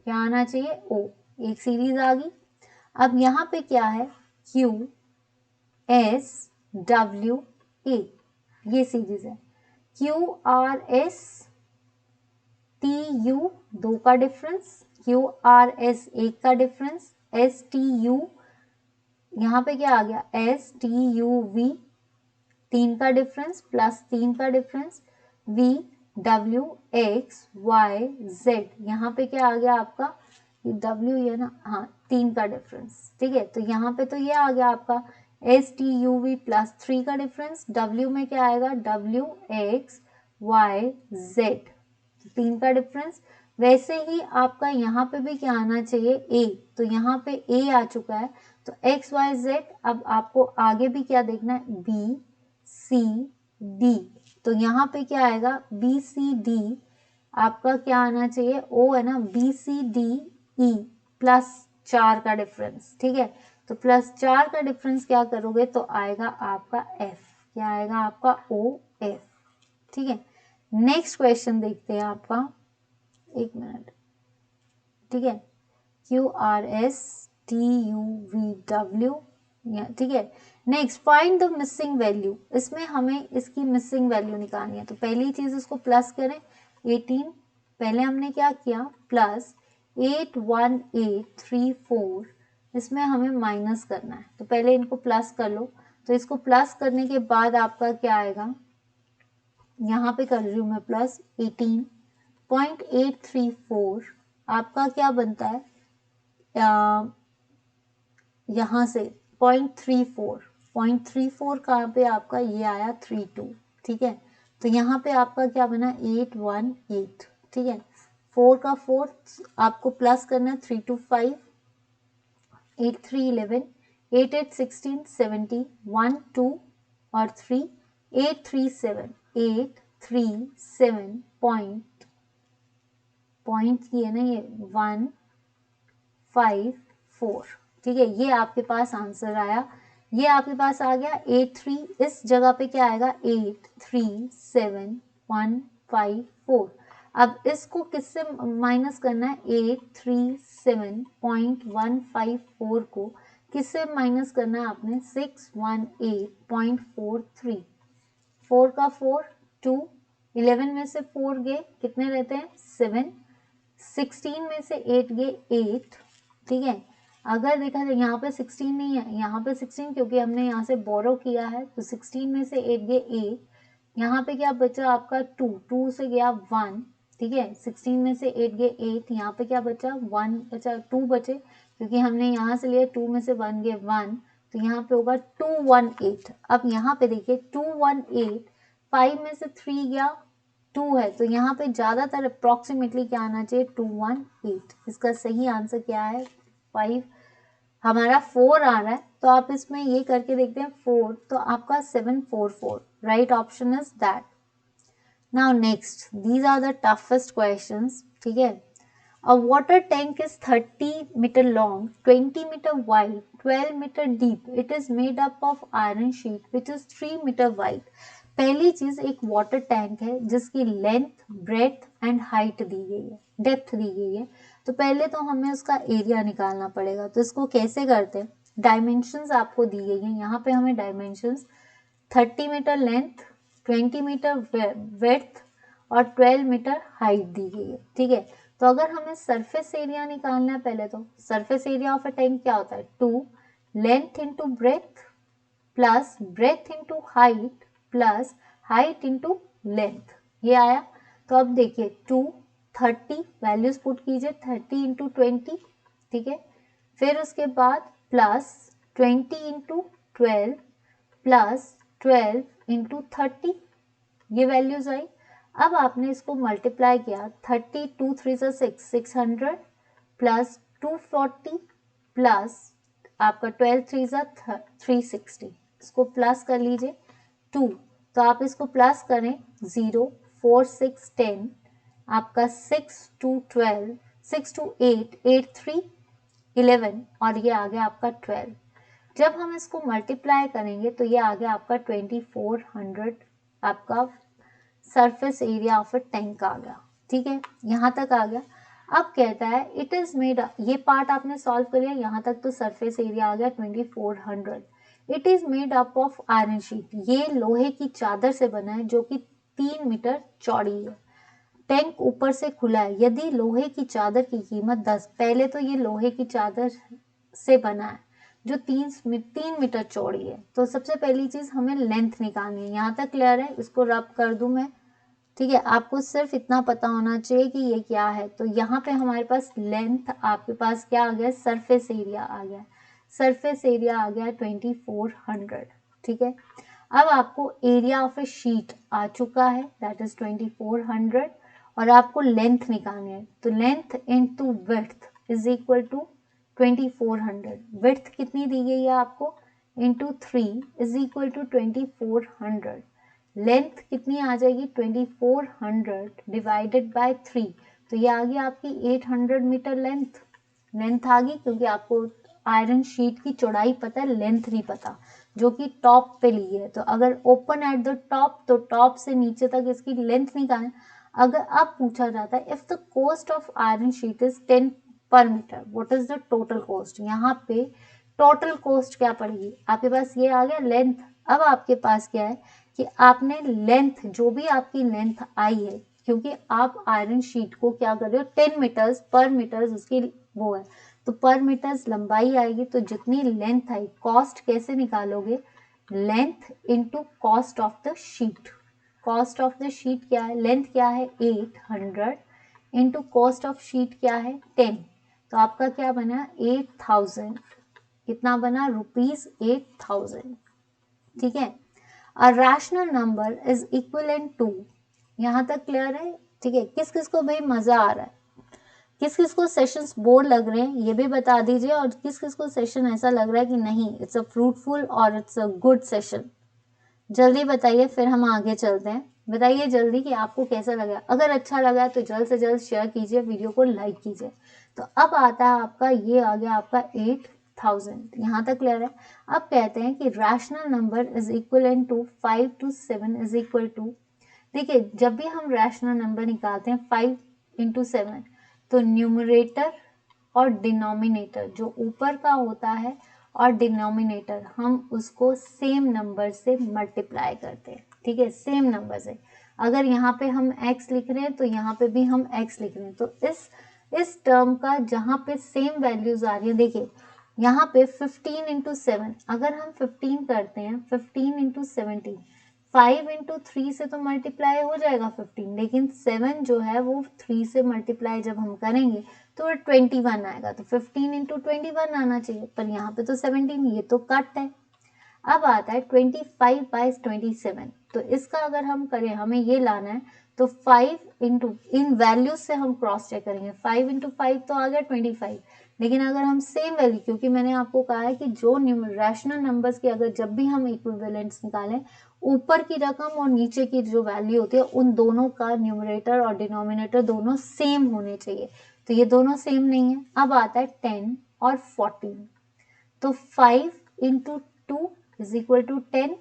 क्या आना चाहिए, ओ, एक सीरीज आ गई। अब यहाँ पे क्या है, क्यू एस डब्ल्यू ए, ये सीरीज है, Q R S T you 2 का डिफरेंस, क्यू आर एस 1 का डिफरेंस, एस टी यू, यहाँ पे क्या आ गया, एस टी यू वी 3 का डिफरेंस, +3 का difference, V W X Y Z, यहाँ पे क्या आ गया आपका, डब्ल्यू ये ना, हाँ 3 का डिफरेंस, ठीक है, तो यहाँ पे तो ये आ गया आपका एस टी यू वी +3 का डिफरेंस, डब्ल्यू में क्या आएगा, डब्ल्यू एक्स वाई जेड, 3 का डिफरेंस। वैसे ही आपका यहाँ पे भी क्या आना चाहिए, ए, तो यहाँ पे ए आ चुका है, तो एक्स वाई जेड, अब आपको आगे भी क्या देखना है, बी सी डी, तो यहाँ पे क्या आएगा, बी सी डी, आपका क्या आना चाहिए, ओ है ना, बी सी डी ई +4 का डिफरेंस, ठीक है, तो +4 का डिफरेंस क्या करोगे, तो आएगा आपका एफ, क्या आएगा आपका ओ एफ, ठीक है। नेक्स्ट क्वेश्चन देखते हैं आपका, एक मिनट, ठीक है, Q R S T you V W, ठीक है। Next find the missing value, इसमें हमें इसकी मिसिंग वैल्यू निकालनी है, तो पहली चीज इसको प्लस करें, 18, पहले हमने क्या किया, +81834, इसमें हमें माइनस करना है, तो पहले इनको प्लस कर लो, तो इसको प्लस करने के बाद आपका क्या आएगा, यहाँ पे कर रही हूँ मैं +18.834, आपका क्या बनता है, यहाँ से 0.34 कहाँ पे आपका ये आया 32, ठीक है, तो यहाँ पे आपका क्या बना 818, ठीक है, 4 का 4 आपको प्लस करना है, 3 2 5, 8 3 11, 8 8 16 70, 1 2 और 3, 8 3 7, 8 3 7 पॉइंट ये ना, ये 1 5 4, ठीक है, ये आपके पास आंसर आया, ये आपके पास आ गया 8 3, इस जगह पे क्या आएगा 8 3 7 1 5 4, अब इसको किससे माइनस करना है, 837.154 को किससे माइनस करना है आपने, 618.43, 4 का 4 2, 11 में से 4 गए कितने रहते हैं 7, 16 में से 8 गए 8, ठीक है, अगर देखा जाए यहाँ पे 16 नहीं है, यहाँ पे 16 क्योंकि हमने यहाँ से बोरो किया है, तो 16 में से 8 गए 8, यहाँ पे क्या बचा आपका 2, 2 से गया 1, ठीक है, 16 में से 8 गए 8, यहाँ पे क्या बचा 1 बचा, 2 बचे, क्योंकि हमने यहाँ से लिया 2 में से 1 गए 1, तो यहाँ पे होगा 218। अब यहाँ पे देखिए 218, 5 में से 3 गया 2 है, तो यहाँ पे ज्यादातर अप्रोक्सीमेटली क्या आना चाहिए 218, इसका सही आंसर क्या है 5, हमारा 4 आ रहा है, तो आप इसमें ये करके देखते हैं 4, तो आपका 744, right option is that. Now next, these are the toughest questions, ठीक है। A water tank is 30 meter long, 20 meter wide, 12 meter deep. It is made up of iron sheet which is 3 meter wide. पहली चीज एक वाटर टैंक है जिसकी लेंथ, ब्रेथ एंड हाइट दी गई है, डेप्थ दी गई है, तो पहले तो हमें उसका एरिया निकालना पड़ेगा, तो इसको कैसे करते हैं, डायमेंशंस आपको दी गई हैं, यहाँ पे हमें dimensions 30 metre length, 20 metre width और 12 मीटर हाइट दी गई है, ठीक है। तो अगर हमें सरफेस एरिया निकालना है, पहले तो surface area of a tank क्या होता है, 2 length into breadth plus breadth into height plus height into length, ये आया। तो अब देखिए 230 वैल्यूज पुट कीजिए, 30 इंटू 20, ठीक है। फिर उसके बाद प्लस 20 इंटू 12 प्लस 12 इंटू 30, ये वैल्यूज आई। अब आपने इसको मल्टीप्लाई किया, 30 2 3 से 600 प्लस 240 प्लस आपका 12 3 से 360, इसको प्लस कर लीजिए 2, तो आप इसको प्लस करें 0 4 6 10, आपका 6 2 12 6 2 8 8 3 11 और ये आ गया आपका 12। जब हम इसको मल्टीप्लाई करेंगे तो ये आ गया आपका 2400, आपका surface area of a tank आ गया, ठीक है, यहाँ तक आ गया। अब कहता है इट इज मेड, ये पार्ट आपने सॉल्व कर लिया, यहाँ तक तो सरफेस एरिया आ गया 2400। It is made up of iron sheet, ये लोहे की चादर से बना है जो कि 3 मीटर चौड़ी है। टैंक ऊपर से खुला है, यदि लोहे की चादर की कीमत 10, पहले तो ये लोहे की चादर से बना है जो 3 मीटर चौड़ी है। तो सबसे पहली चीज हमें लेंथ निकालनी है, यहाँ तक क्लियर है, इसको रब कर दूं मैं, ठीक है। आपको सिर्फ इतना पता होना चाहिए कि ये क्या है। तो यहाँ पे हमारे पास लेंथ, आपके पास क्या आ गया, सरफेस एरिया आ गया, सरफेस एरिया आ गया 2400, ठीक है। अब आपको एरिया ऑफ ए शीट आ चुका है, दैट इज 2400, और आपको लेंथ निकालनी है। तो length into width is equal to 2400, width कितनी दी गई है आपको, into 3 is equal to 2400, length कितनी आ जाएगी 2400 डिवाइडेड बाय 3, तो ये आ गई आपकी 800 मीटर लेंथ, लेंथ आ गई, क्योंकि आपको आयरन शीट की चौड़ाई पता है, लेंथ नहीं पता, जो कि टॉप पे ली है। तो अगर ओपन एट द टॉप, तो टॉप से नीचे तक इसकी लेंथ निकालें। अगर अब पूछा जाता है if the cost of iron sheet is 10 per metre, what is the total cost, यहाँ पे टोटल कॉस्ट क्या पड़ेगी, आपके पास ये आ गया लेंथ। अब आपके पास क्या है कि आपने लेंथ, जो भी आपकी लेंथ आई है, क्योंकि आप आयरन शीट को क्या कर रहे हो 10 मीटर्स पर मीटर्स उसकी वो है, तो पर मीटर्स लंबाई आएगी, तो जितनी लेंथ आई, कॉस्ट कैसे निकालोगे, length into cost of the sheet. Cost of the sheet क्या है, लेंथ क्या है 800 इनटू कॉस्ट ऑफ शीट क्या है 10, तो आपका क्या बना 8000, कितना बना ₹8000, ठीक है। A rational number is equivalent to, यहाँ तक क्लियर है, ठीक है। किस किस को भाई मजा आ रहा है, किस किस को सेशंस बोर लग रहे हैं ये भी बता दीजिए, और किस किस को सेशन ऐसा लग रहा है कि नहीं इट्स अ फ्रूटफुल और इट्स अ गुड सेशन, जल्दी बताइए, फिर हम आगे चलते हैं। बताइए जल्दी कि आपको कैसा लगा, अगर अच्छा लगा तो जल्द से जल्द शेयर कीजिए, वीडियो को लाइक कीजिए। तो अब आता है आपका, ये आ गया आपका 8000, यहाँ तक क्लियर है। अब कहते हैं कि rational number is equal to 5 to 7 is equal to, देखिए जब भी हम रैशनल नंबर निकालते हैं 5 into 7, तो न्यूमरेटर और डिनोमिनेटर जो ऊपर का होता है और डिनोमिनेटर हम उसको सेम नंबर से मल्टीप्लाई करते हैं, ठीक है, सेम नंबर से। अगर यहाँ पे हम x लिख रहे हैं तो यहाँ पे भी हम x लिख रहे हैं, तो इस टर्म का जहाँ पे सेम वैल्यूज आ रही है, देखिए यहाँ पे 15 into 7, अगर हम 15 करते हैं 15 into 17, 5 into 3 से तो मल्टीप्लाई हो जाएगा 15, लेकिन 7 जो है वो 3 से मल्टीप्लाई जब हम करेंगे तो 21 आएगा, तो 15 into 21 आना चाहिए, पर यहाँ पे तो 17, ये तो कट है। अब आता है 25/27, तो इसका अगर हम करें, हमें ये लाना है, तो 5 इंटू, इन वैल्यूज से हम क्रॉस चेक करेंगे, 5 into 5 तो आ गया 25, लेकिन अगर हम सेम वैल्यू, क्योंकि मैंने आपको कहा है कि जो रैशनल नंबर्स की अगर जब भी हम इक्विवेलेंट्स निकालें, ऊपर की रकम और नीचे की जो वैल्यू होती है उन दोनों का न्यूमरेटर और डिनोमिनेटर दोनों सेम होने चाहिए, तो ये दोनों सेम नहीं है। अब आता है 10 और 14, तो 5 into 2 is equal to 10,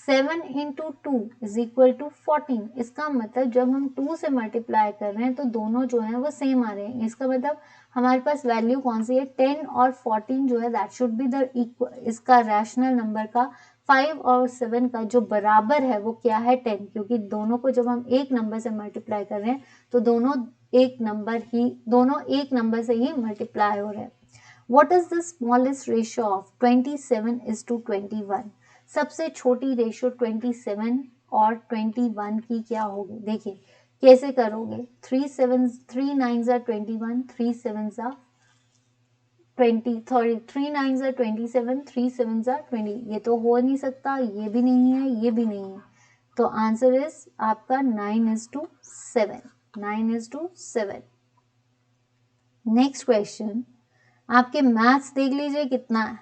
7 into 2 is equal to 14, इसका मतलब जब हम 2 से मल्टीप्लाई कर रहे हैं तो दोनों जो हैं वो सेम आ रहे हैं, इसका मतलब हमारे पास वैल्यू कौन सी है, 10 और 14 जो है दैट शुड बी द इसका रैशनल नंबर का 5 और 7 का जो बराबर है वो क्या है, 10, क्योंकि दोनों को जब हम एक नंबर से मल्टीप्लाई कर रहे हैं तो दोनों एक नंबर से ही मल्टीप्लाई हो रहे हैं। What is the smallest ratio of 27:21? सबसे छोटी रेशियो 27 और 21 की क्या होगी, देखिए कैसे करोगे, 3 9s are 21, 3 7s are 20, sorry 3 9s are 27, 3 7s are 20, ये तो हो नहीं सकता, ये भी नहीं है, ये भी नहीं है, तो आंसर इज आपका 9:7, 9:7। नेक्स्ट क्वेश्चन, आपके मैथ्स देख लीजिए कितना है,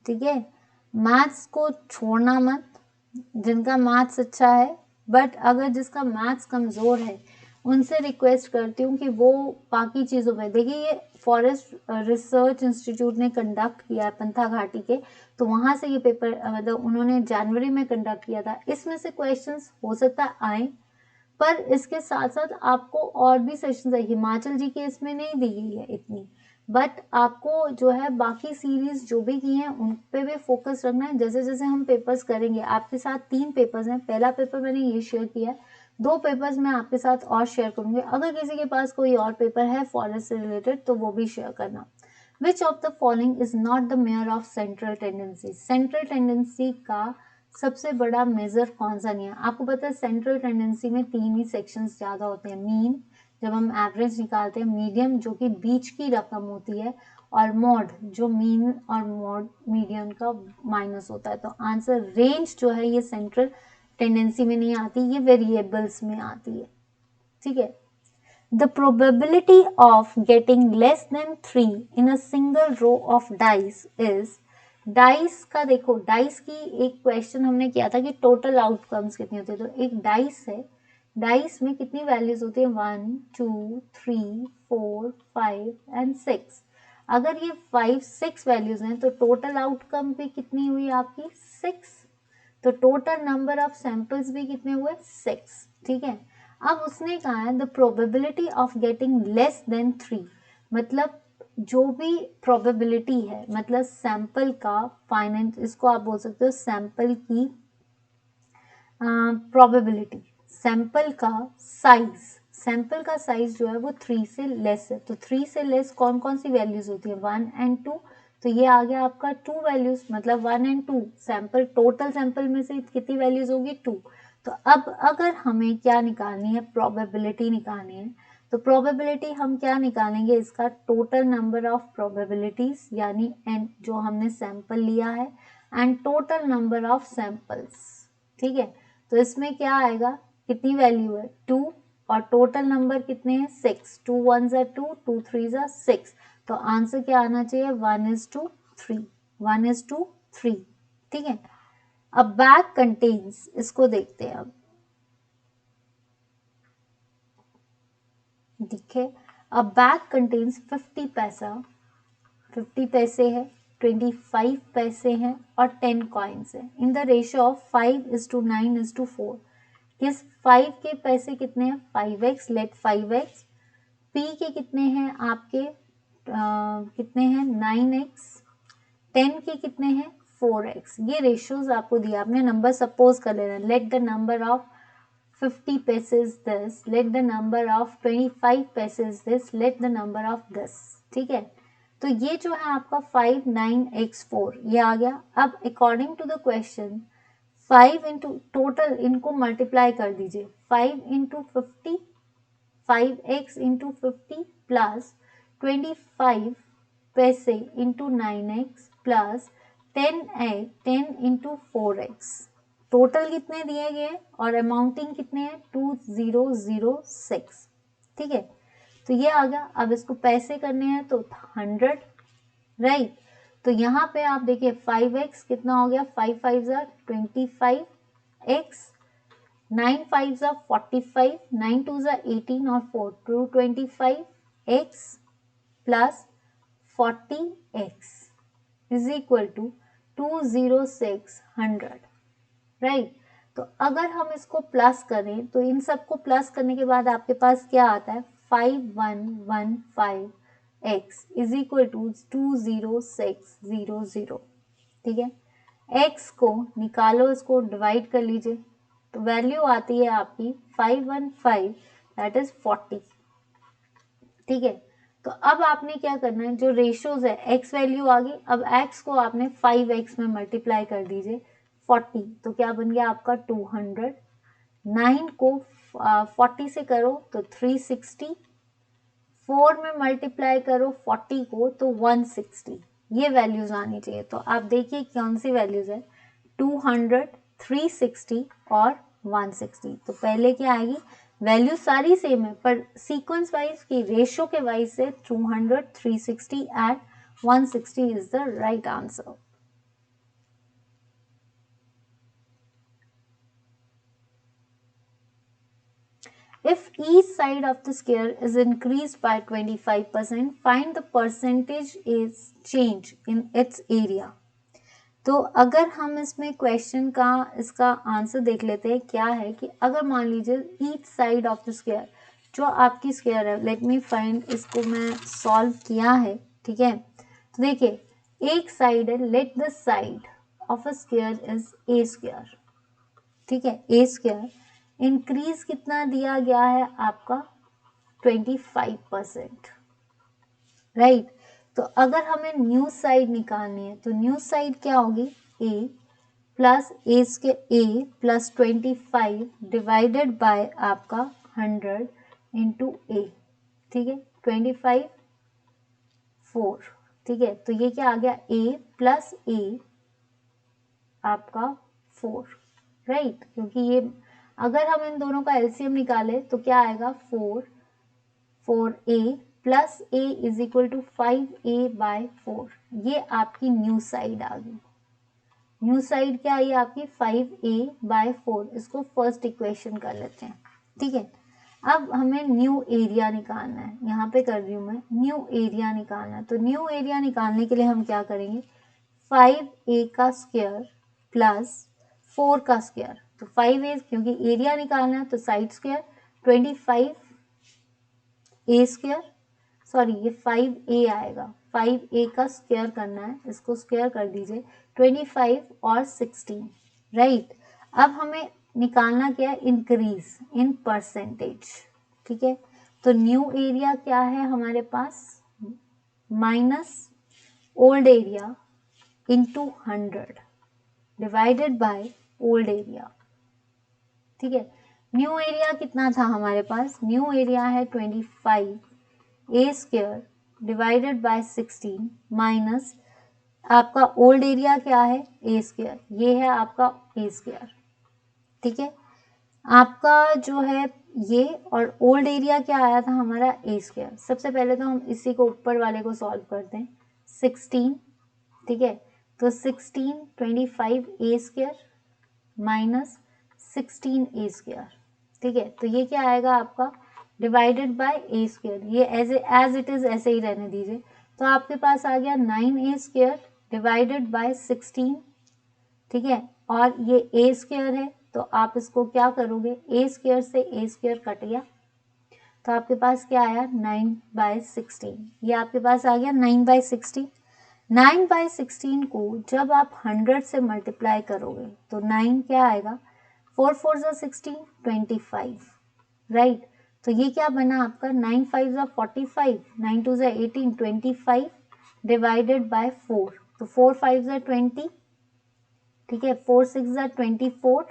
ठीक है, मैथ्स को छोड़ना मत, जिनका मैथ्स अच्छा है, बट अगर जिसका मैथ्स कमज़ोर है उनसे रिक्वेस्ट करती हूँ कि वो बाकी चीज़ों में देखिए, ये फॉरेस्ट रिसर्च इंस्टीट्यूट ने कंडक्ट किया है पंथा घाटी के, तो वहाँ से ये पेपर मतलब उन्होंने जनवरी में कंडक्ट किया था, इसमें से क्वेश्चंस हो सकता है आए, पर इसके साथ साथ आपको और भी सेशंस है, हिमाचल जी के इसमें नहीं दी गई है इतनी, बट आपको जो है बाकी सीरीज जो भी की हैं उन पे भी फोकस रखना है। जैसे जैसे हम पेपर्स करेंगे, आपके साथ 3 पेपर्स हैं, पहला पेपर मैंने ये शेयर किया है, 2 पेपर्स मैं आपके साथ और शेयर करूंगी, अगर किसी के पास कोई और पेपर है फॉरेस्ट से रिलेटेड तो वो भी शेयर करना। विच of the following is not the mayor of central tendency, central tendency का सबसे बड़ा मेजर कौन सा नहीं है, आपको पता है सेंट्रल टेंडेंसी में 3 ही सेक्शंस ज्यादा होते हैं, मीन जब हम एवरेज निकालते हैं, मीडियम जो कि बीच की रकम होती है, और मॉड जो मीन और मॉड मीडियम का माइनस होता है, तो आंसर रेंज जो है ये सेंट्रल टेंडेंसी में नहीं आती, ये वेरिएबल्स में आती है, ठीक है। The probability of getting less than 3 in a single row of dice is, dice का देखो, डाइस की एक क्वेश्चन हमने किया था कि टोटल आउटकम्स कितनी होती है, तो एक डाइस है, डाइस में कितनी वैल्यूज होती है, 1 2 3 4 5 एंड 6, अगर ये 5 6 वैल्यूज हैं तो टोटल आउटकम भी कितनी हुई आपकी 6, तो टोटल नंबर ऑफ सैंपल्स भी कितने हुए 6, ठीक है। अब उसने कहा है the probability of getting less than 3, मतलब जो भी प्रोबेबिलिटी है, मतलब सैंपल का फाइनेंस, इसको आप बोल सकते हो सैंपल की प्रोबेबिलिटी, सैंपल का साइज, सैंपल का साइज जो है वो 3 से लेस है, तो 3 से लेस कौन कौन सी वैल्यूज होती है, 1 एंड 2, तो ये आ गया आपका 2 वैल्यूज, मतलब 1 एंड 2, सैंपल टोटल सैंपल में से कितनी वैल्यूज होगी 2, तो अब अगर हमें क्या निकालनी है, प्रोबेबिलिटी निकालनी है, तो प्रोबेबिलिटी हम क्या निकालेंगे, इसका टोटल नंबर ऑफ प्रोबेबिलिटीज यानी एन जो हमने सैंपल लिया है, and total number of samples, ठीक है, तो इसमें क्या आएगा, कितनी वैल्यू है 2 और टोटल नंबर कितने हैं 6, 2 1s are 2, 2 3s are 6, तो आंसर क्या आना चाहिए 1:3, 1:3, ठीक है। अब बैग कंटेन्स, इसको देखते हैं, अब देखिए, अब बैग कंटेन्स 50 पैसा, 50 पैसे है, 25 पैसे हैं और 10 कॉइन्स है, इन द रेशियो ऑफ 5:9:4, किस 5 के पैसे कितने हैं 5x, लेट 5x, p के कितने हैं आपके कितने हैं 9x, 10 के कितने हैं 4x, ये रेशियोज आपको दिया, आपने नंबर सपोज कर लेना, let the number of 50 passage this, let the number of 25 passage this, let the number of this, ठीक है, तो ये जो है आपका 5 9x4 ये आ गया। अब according to the question 5 into total इनको मल्टीप्लाई कर दीजिए, 5 इंटू 50, 5x इंटू 50 प्लस 25 पैसे into 9x plus 10 into 4x, total कितने दिए गए और अमाउंटिंग कितने हैं 2006, ठीक है, तो ये आ गया। अब इसको पैसे करने हैं तो 100, राइट, तो यहाँ पे आप देखिए 5x कितना हो गया, 5 5s are 25x, 9 5s are 45, 9 2s are 18 और 4 225x plus 40x is equal to 20600, right, तो अगर हम इसको प्लस करें तो इन सबको प्लस करने के बाद आपके पास क्या आता है 5115 x इज इक्वल टू 20600, ठीक है। x को निकालो, इसको डिवाइड कर लीजिए, तो वैल्यू आती है आपकी 515, दैट इज 40, ठीक है। तो अब आपने क्या करना है, जो रेशियोज है x वैल्यू आ गई, अब x को आपने 5x में मल्टीप्लाई कर दीजिए 40, तो क्या बन गया आपका 200। 9 को 40 से करो तो 360, 4 में मल्टीप्लाई करो 40 को तो 160, ये वैल्यूज आनी चाहिए। तो आप देखिए कौन सी वैल्यूज है, 200, 360 और 160। तो पहले क्या आएगी, वैल्यू सारी सेम है पर सीक्वेंस वाइज की रेशियो के वाइज से 200, 360 and 160 is the right answer. If each side of the square is increased by 25%, find the percentage is change in its area. तो अगर हम इसमें क्वेश्चन का इसका आंसर देख लेते हैं, क्या है कि अगर मान लीजिए each side of the square, जो आपकी स्क्वायर है, लेट मी फाइंड, इसको मैं सॉल्व किया है, ठीक है। तो देखिए एक साइड है, let the side of a square is a square, ठीक है, ए स्क्वायर, इंक्रीज कितना दिया गया है आपका 25%, राइट। तो अगर हमें न्यू साइड निकालनी है तो न्यू साइड क्या होगी, A plus A plus 25 divided by आपका 100 इंटू ए, ठीक है, 25 4, ठीक है। तो ये क्या आ गया, ए प्लस ए आपका 4, राइट, क्योंकि ये अगर हम इन दोनों का एलसीएम निकाले तो क्या आएगा, 4 A plus A is equal to 5a by 4, ये आपकी न्यू साइड आ गई। न्यू साइड क्या आई आपकी 5a बाय 4, इसको फर्स्ट इक्वेशन कर लेते हैं, ठीक है। अब हमें न्यू एरिया निकालना है, यहाँ पे कर रही हूँ मैं, न्यू एरिया निकालना है। तो न्यू एरिया निकालने के लिए हम क्या करेंगे, 5a का स्क्वायर प्लस 4 का स्क्वायर, तो 5a क्योंकि एरिया निकालना है तो साइड स्क्वायर 25 ए स्क्वायर, सॉरी ये 5a आएगा, 5a का स्क्वायर करना है, इसको स्क्वायर कर दीजिए 25 और 16, राइट। अब हमें निकालना क्या है, इंक्रीज इन परसेंटेज, ठीक है। तो न्यू एरिया क्या है हमारे पास, minus old area into 100 divided by old area, ठीक है। न्यू एरिया कितना था हमारे पास, न्यू एरिया है 25 ए स्क्वायर डिवाइडेड बाय 16 माइनस आपका ओल्ड एरिया क्या है, ए स्क्वायर, ये है आपका ए स्क्वायर, ठीक है। आपका जो है ये और ओल्ड एरिया क्या आया था हमारा, ए स्क्वायर। सबसे पहले तो हम इसी को ऊपर वाले को सॉल्व करते हैं, 16, ठीक है। तो 16 25 ए स्क्वायर माइनस 16 ए स्क्वायर, ठीक है। तो ये क्या आएगा आपका डिवाइडेड बाय ए स्क्वायर, ये एज इट इज ऐसे ही रहने दीजिए। तो आपके पास आ गया 9 ए स्क्वायर डिवाइडेड बाय 16, ठीक है। और ये ए स्क्वायर है तो आप इसको क्या करोगे, ए स्क्वायर से ए स्क्वायर कट गया, तो आपके पास क्या आया 9/16, ये आपके पास आ गया 9/16। 9/16 को जब आप 100 से मल्टीप्लाई करोगे तो 9 क्या आएगा, 4 4 ज़ा 16, 25, राइट। तो ये क्या बना आपका 9 5 ज़ा 45, 9 2 ज़ा 18, 25 डिवाइडेड बाय 4, तो 4 5 ज़ा 20, ठीक है, 4 6 ज़ा 24,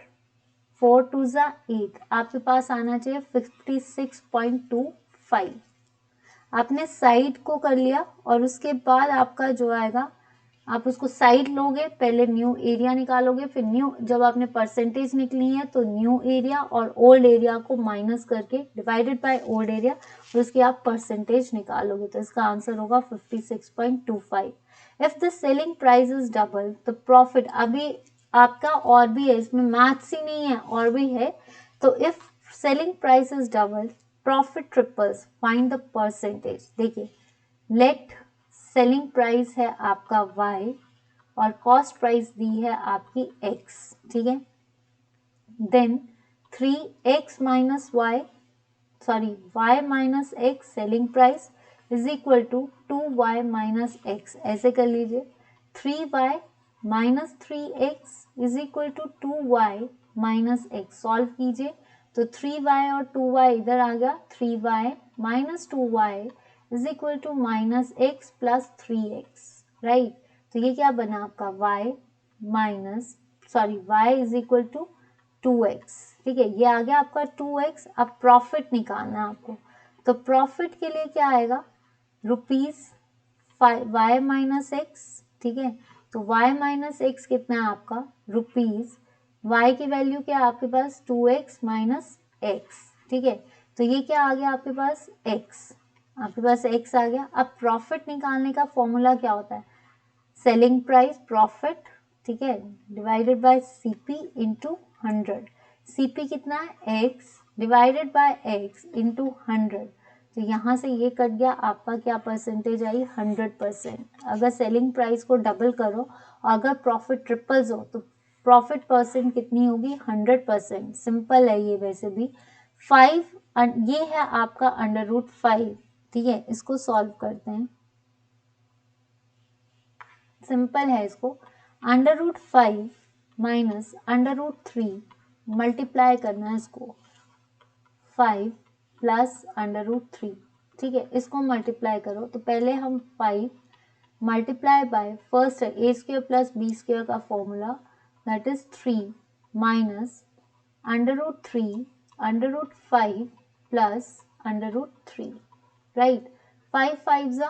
4 2 ज़ा 8, आपके पास आना चाहिए 56.25। आपने साइड को कर लिया और उसके बाद आपका जो आएगा, आप उसको साइड लोगे, पहले न्यू एरिया निकालोगे, फिर न्यू जब आपने परसेंटेज निकली है तो न्यू एरिया और ओल्ड एरिया को माइनस करके डिवाइडेड बाय ओल्ड एरिया और उसकी आप परसेंटेज निकालोगे, तो इसका आंसर होगा 56.25। If the selling price is double the profit, अभी आपका और भी है, इसमें मैथ्स ही नहीं है और भी है। तो if selling price is double profit triples, find the percentage. देखिए लेट सेलिंग प्राइस है आपका y और कॉस्ट प्राइस दी है आपकी x, ठीक है। Then 3x minus y, sorry y minus x selling price is equal to 2y minus x, ऐसे कर लीजिए। 3y minus 3x is equal to 2y minus x, solve कीजिए तो 3y और 2y इधर आ गया, 3y minus 2y is equal to minus x plus 3x, right. तो ये क्या बना आपका y is equal to 2x, ठीक है, ये आ गया आपका 2x। अब प्रॉफिट निकालना है आपको, तो प्रॉफिट के लिए क्या आएगा, रुपीज y माइनस एक्स, ठीक है। तो y माइनस एक्स कितना है आपका, रुपीज, y की वैल्यू क्या है आपके पास, 2x माइनस एक्स, ठीक है। तो ये क्या आ गया आपके पास, x, आपके पास x आ गया। अब प्रॉफिट निकालने का फॉर्मूला क्या होता है, सेलिंग प्राइस प्रॉफिट, ठीक है, divided by CP into 100। CP कितना है, x divided by x into 100। तो यहाँ से ये कट गया, आपका क्या परसेंटेज आई, 100%। अगर सेलिंग प्राइस को डबल करो और अगर प्रॉफिट ट्रिपल्स हो तो प्रॉफिट परसेंट कितनी होगी, 100%। सिंपल है ये वैसे भी। 5 ये है आपका √5, ठीक है, इसको सॉल्व करते हैं, सिंपल है। इसको √5 माइनस √3 मल्टीप्लाई करना है, इसको 5 प्लस √3, ठीक है, इसको मल्टीप्लाई करो तो पहले हम 5 मल्टीप्लाई बाय फर्स्ट है a² प्लस b² का formula, that is 3 minus √3 √5 plus √3, right. 5 5 जा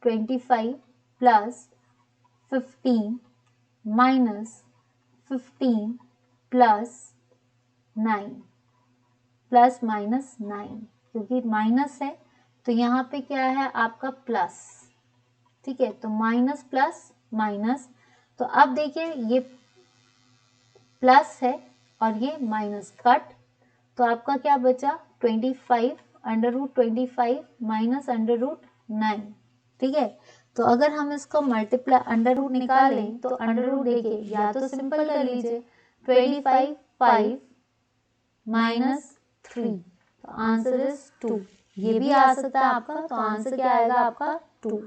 25 plus 15 minus 15 plus 9 plus minus 9, क्योंकि माइनस है तो यहाँ पे क्या है आपका प्लस, ठीक है। तो माइनस प्लस माइनस, तो अब देखिए ये प्लस है और ये माइनस कट, तो आपका क्या बचा 25 √25 माइनस √9, ठीक है। तो अगर हम इसको मल्टीप्लाई अंडर निकालें तो अंडर देखिए या तो सिंपल कर लीजिए, 25 5 माइनस 3, तो आंसर इज 2। ये भी आ सकता है आपका, तो आंसर क्या आएगा आपका 2,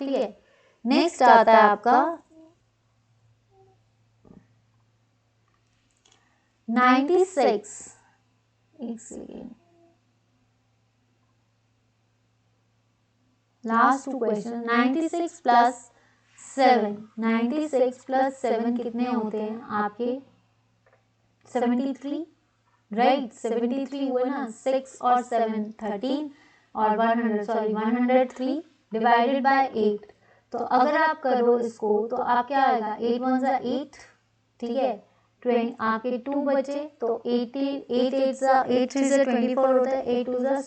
ठीक है। नेक्स्ट आता है आपका 96, एक second, last 2 question. 96 plus 7, 96 plus 7 कितने होते हैं आपके 73, राइट। 73 हुए ना, 6 और 7 13 और 103 डिवाइडेड बाय 8। तो अगर आप करो इसको तो आप क्या आएगा, 8 1 जा 8, ठीक है, आपके 2 बचे तो 8 8 3 जा 24 होता है, 8 2 जा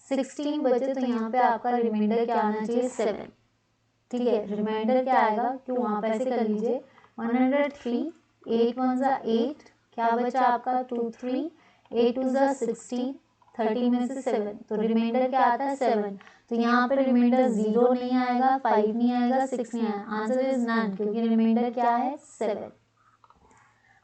16 बचे, तो यहाँ पे आपका रिमाइंडर क्या आना चाहिए 7, ठीक है। रिमाइंडर क्या आएगा, क्यों आप ऐसे कर लीजिए 103, 8 1 जा 8, क्या बचा आपका 2 3, 8 2 जा 16, 13 में से 7, तो रिमाइंडर क्या आता है 7। तो यहाँ पे रिमाइंडर 0 नहीं आएगा, 5 नहीं आएगा, 6 नहीं आएगा, आंसर इज नन, क्योंकि रिमाइंडर क्या है 7।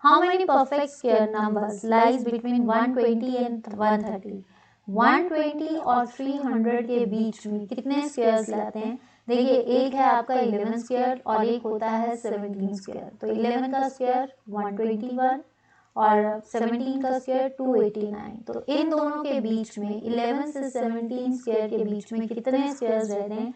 How many perfect square numbers lies between 120 and 130? 120 और 300 के बीच में कितने स्क्वायर्स लाते हैं, देखिए एक है आपका 11 स्क्वायर और एक होता है 17 स्क्वायर। तो 11 का स्क्वायर 121 और 17 का स्क्वायर 289। तो इन दोनों के बीच में 11 से 17 स्क्वायर के बीच में कितने स्क्वायर्स रहते हैं,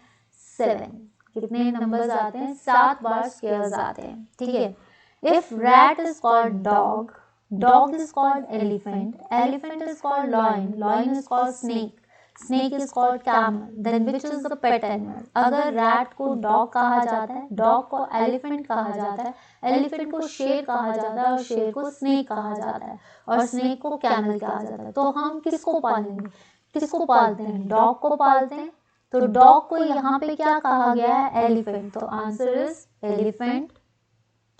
7। कितने नंबर्स आते हैं, 7 बार स्क्वायर्स आते हैं, ठीक है। If rat is called dog, dog is called elephant, elephant is called lion, lion is called snake, snake is called camel, then which is the pet animal? अगर rat को dog कहा जाता है, dog को elephant कहा जाता है, elephant को शेर कहा जाता है और शेर को snake कहा जाता है और snake को camel कहा जाता है, तो हम किसको पालेंगे, किसको पालते हैं, dog को पालते हैं। तो dog को यहाँ पे क्या कहा गया है, elephant, तो आंसर इज elephant।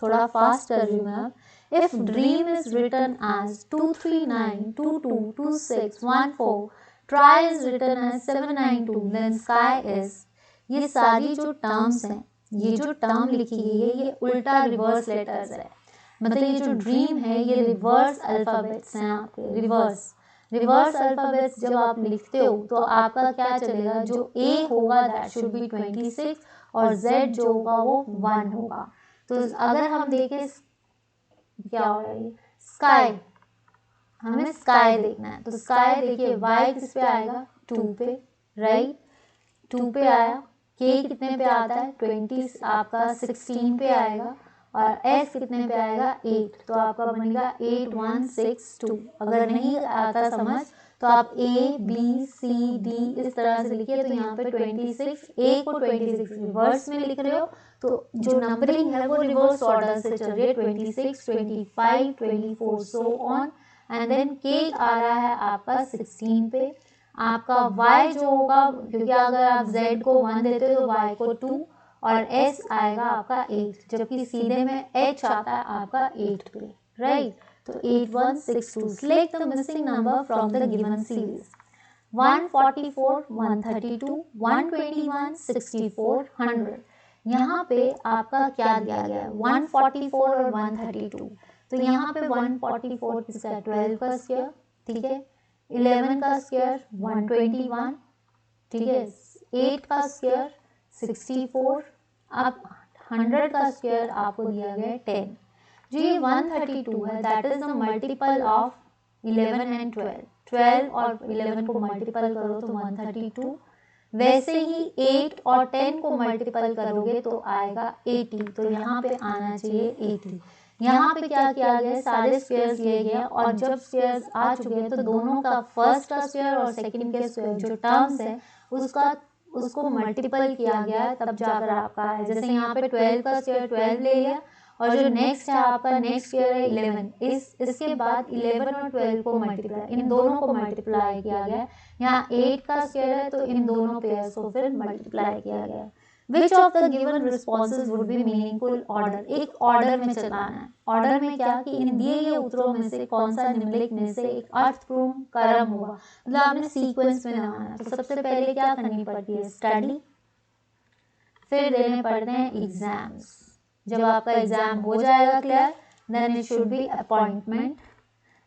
थोड़ा फास्ट कर रही हूँ मैं। If dream is written as 239222614, try is written as 792, then sky is, ये सारी जो टर्म्स हैं, ये जो टर्म लिखी गई है ये उल्टा रिवर्स लेटर्स है, मतलब ये जो ड्रीम है ये रिवर्स अल्फाबेट्स हैं आपके, रिवर्स। रिवर्स अल्फाबेट्स जब आप लिखते हो तो आपका क्या चलेगा, जो ए होगा दैट शुड बी 26 और जेड जो होगा वो 1 होगा। तो अगर हम देखें क्या हो रहा है, स्काई, हमें स्काई देखना है, तो स्काई देखिए वाई किस पे आएगा, 2 पे, राइट, 2 पे आया। के कितने पे आता है, 20 आपका 16 पे आएगा, और एस कितने पे आएगा, 8। तो आपका बनेगा 8 1 6 2। अगर नहीं आता समझ तो आप ए बी सी डी इस तरह से लिखिए। तो यहाँ पे 26, ए को 26 रिवर्स में लिख रहे हो, तो जो नंबरिंग है वो रिवर्स ऑर्डर से चल रही है, 26 25 24 सो ऑन, एंड देन के आ रहा है आपका 16 पे। आपका y जो होगा, क्योंकि अगर आप z को 1 देते हो तो y को 2, और s आएगा आपका 8, जबकि सीधे में h आता है आपका 8 पे, राइट। तो 8 1 6 2। Select the missing number from the given series. 144 132 121 64 100। यहाँ पे आपका क्या दिया गया है, 144 और 132। तो यहाँ पे 144 किसका है, 12 का स्क्वायर, ठीक है, 11 का स्क्वायर 121, ठीक है, 8 का स्क्वायर 64, अब 100 का स्क्वायर आपको दिया गया है 10। जो ये 132 है that is the multiple of 11 and 12। 12 और 11 को मल्टीपल करो तो 132, वैसे ही 8 और 10 को मल्टीपल करोगे तो आएगा 80। तो यहाँ पे आना चाहिए 80। यहाँ पे क्या किया गया है, सारे स्क्वायर्स लिए गए, और जब स्क्वायर्स आ चुके हैं तो दोनों का फर्स्ट का स्क्वायर और सेकंड के स्क्वायर जो टर्म्स है उसको मल्टीपल किया गया है, तब जाकर आपका है। जैसे यहाँ पे 12 का स्क्वायर 12 ले लिया, और जो नेक्स्ट है आपका नेक्स्ट स्क्वायर है 11। इसके बाद 11 और 12 को मल्टीप्लाई, इन दोनों को मल्टीप्लाई किया गया। यहाँ 8 का स्क्वायर है तो इन दोनों पेयर्स को फिर मल्टीप्लाई किया गया। Which of the given responses would be meaningful order? एक ऑर्डर में चलाना है। ऑर्डर में क्या कि इन दिए गए उत्तरों में से कौन सा निम्नलिखित में से एक अर्थपूर्ण कर्म होगा, मतलब आपने सीक्वेंस में लगाना। तो सबसे पहले क्या करनी पड़ती है, स्टडी, फिर देने पड़ते हैं एग्जाम्स। जब आपका एग्जाम हो जाएगा clear, then it should be appointment.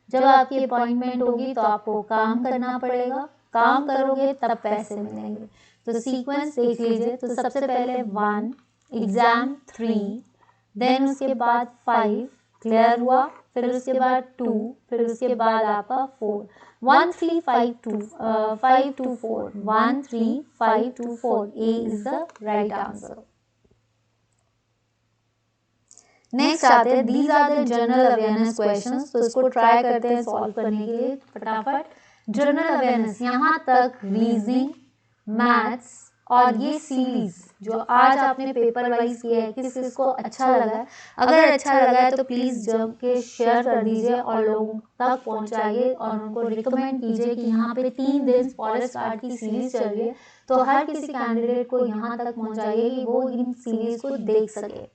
जब आपकी अपॉइंटमेंट होगी तो आपको काम करना पड़ेगा, काम करोगे तब पैसे मिलेंगे। तो सीक्वेंस देख लीजिए, तो सबसे पहले 1, एग्जाम 3, देन उसके बाद 5 क्लियर हुआ, फिर उसके बाद 2, फिर उसके बाद आपका 4, 1 3 5 2 5 2 4 1 3 5 2 4। A is the right answer. Next आते हैं, these are the general awareness questions. तो इसको ट्राई करते हैं सॉल्व करने के लिए फटाफट। जनरल अवेयरनेस, यहाँ तक रीजनिंग, मैथ्स और ये सीरीज जो आज आपने पेपर वाइज किया है, किस किस को अच्छा लगा है, अगर अच्छा लगा है तो प्लीज जम के शेयर कर दीजिए और लोगों तक पहुंचाइए, और उनको रिकमेंड कीजिए कि यहाँ पे 3 दिन फॉरेस्ट गार्ड की सीरीज चल रही है, तो हर किसी कैंडिडेट को यहाँ तक पहुंचाइए कि वो इन सीरीज को देख सके।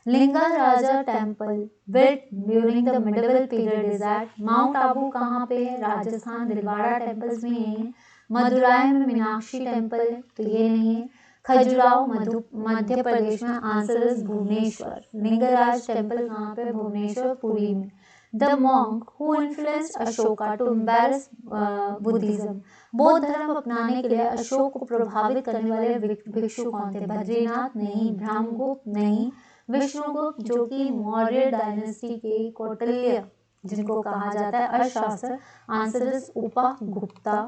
Lingaraja temple built during the medieval period is at mount Abu कहाँ पे है, राजस्थान, दिलवाड़ा टेम्पल्स में यही है। मदुराई में मीनाक्षी टेम्पल है, तो ये नहीं है। खजुराहो मध्य प्रदेश में, answer is Bhubaneswar. Lingaraj temple कहाँ पे, भुवनेश्वर, पुरी में। The monk who influenced Ashoka to embrace Buddhism, बौद्ध धर्म अपनाने के लिए अशोक को प्रभावित करने वाले भिक्षु कौन थे, बद्रीनाथ नहीं, ब्रह्मगुप्त नहीं, विष्णुगुप्त जो कि मौर्य डायनेस्टी के कौटिल्य जिनको कहा जाता है अर्थशास्त्र, आंसर इज उपगुप्ता।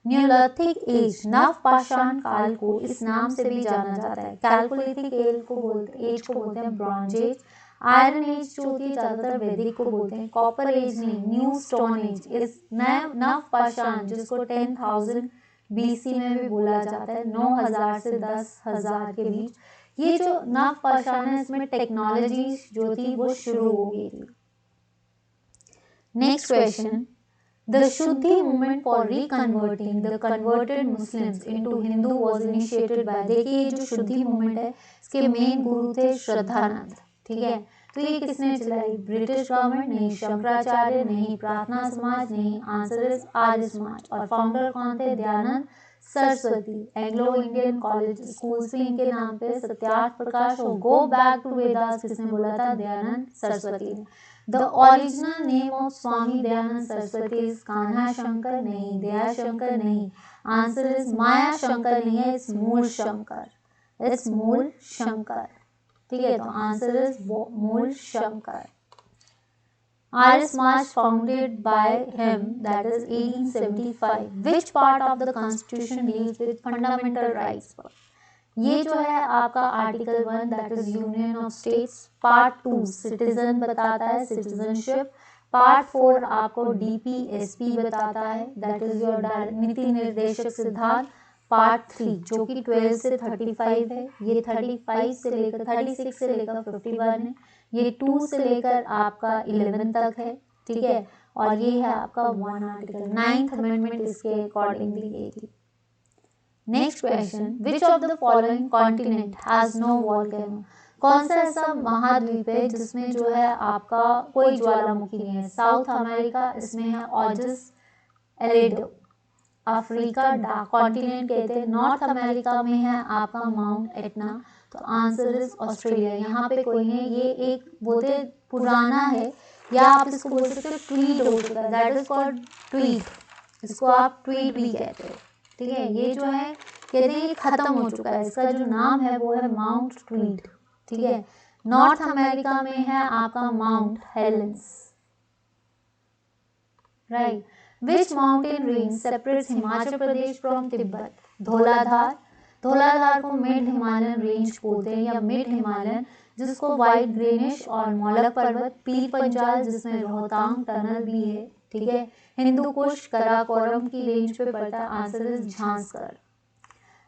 न्यूलिथिक एज, नव पाषाण काल को इस नाम से भी जाना जाता है। कैलकोलिथिक एज को बोलते हैं ब्रॉन्ज एज। आयरन एज जो होती है ज्यादातर वैदिक को बोलते हैं। कॉपर एज नहीं, न्यू स्टोन एज। इस नव पाषाण जिसको 10,000 BC में भी बोला जाता है, 9,000 से 10,000 के बीच, ये जो नव पाषाण है इसमें टेक्नोलॉजी जो थी वो शुरू हो गई थी। Next question, the Shuddhi movement for reconverting the converted Muslims into Hindu was initiated by, देखिए ये जो शुद्धि मूवमेंट है इसके मेन गुरु थे श्रद्धानंद, ठीक है। तो ये किसने चलाई, ब्रिटिश गवर्नमेंट नहीं, शंकराचार्य नहीं, प्रार्थना समाज नहीं, आंसर इज आर्य समाज। और फाउंडर कौन थे, Dayanand Saraswati. Anglo Indian college schools भी इनके नाम पे, सत्यार्थ प्रकाश और गो बैक टू वेदास किसने बोला था, दयानंद सरस्वती ने। The original name of Swami Dayanand Saraswati is Kanha Shankar नहीं, दया शंकर नहीं, आंसर इज माया शंकर नहीं है, इट्स मूल शंकर, इट्स मूल शंकर। ठीक है, तो आंसर इज मूल Shankar. RS March founded by him, that is 1875. Which part of the Constitution deals with fundamental rights? ये जो है आपका article 1 that is union of states, part 2 citizen बताता है, सिटीजनशिप, पार्ट 4 आपको DPSP बताता है दैट इज योर नीति निर्देशक सिद्धांत, पार्ट 3 जो कि 12 से 35 है, ये 36 से लेकर 51 है, ये 2 से लेकर आपका 11 तक है। ठीक है, और ये है आपका 1 आर्टिकल, 9th अमेंडमेंट इसके अकॉर्डिंगली गई थी। Next question, which of the following continent has no volcano? कौन सा ऐसा महाद्वीप है जिसमें जो है आपका कोई ज्वालामुखी नहीं है? साउथ अमेरिका, इसमें है ऑजस एलेडो। अफ्रीका डार्क कॉन्टिनेंट कहते हैं। नॉर्थ अमेरिका में है आपका माउंट एटना, तो आंसर इज ऑस्ट्रेलिया। यहाँ पे कोई है, ये एक बोलते पुराना है, या आप इसको बोल सकते हो ट्वीट हो चुका है, दैट इज कॉल्ड ट्वीट, इसको आप ट्वीट भी कहते हो। ठीक है, ये जो है कहते हैं ये खत्म हो चुका है, इसका जो नाम है वो है माउंट ट्वीट। ठीक है, नॉर्थ अमेरिका में है आपका mount Helens, right. Which mountain range separates Himachal Pradesh from Tibet? Dhauladhar. Dhauladhar को मिड हिमालयन रेंज बोलते हैं या मिड हिमालयन, जिसको व्हाइट ग्रेनिश और मौलक पर्वत, पीर पंजाल जिसमें रोहतांग टनल भी है। ठीक है, हिंदू कुश कराकोरम की रेंज पे पड़ता है, answer is Zanskar.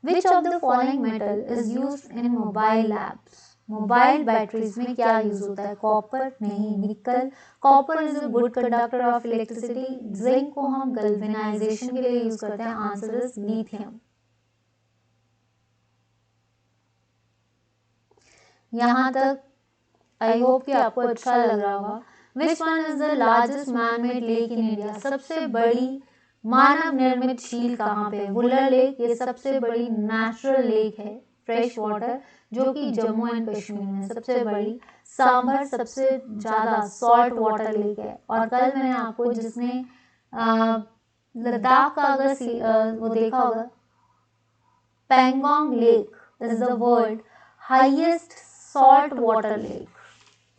Which of the following metal is used in mobile labs? Mobile batteries में क्या यूज होता है? कॉपर नहीं, निकल। Copper is a good conductor of electricity. Zinc को हम गैल्वेनाइजेशन के लिए यूज करते हैं, आंसर इज लिथियम। यहाँ तक आई होप कि आपको अच्छा लग रहा होगा। Which one is the largest man-made lake in India? सबसे बड़ी मानव निर्मित झील कहाँ पे? वुलर लेक, ये सबसे बड़ी नेचुरल लेक है फ्रेश वाटर, जो कि जम्मू एंड कश्मीर में सबसे बड़ी। सांभर सबसे ज्यादा सॉल्ट वाटर लेक है। और कल मैंने आपको जिसने लद्दाख का अगर वो देखा होगा, Pangong lake is the world highest salt water lake.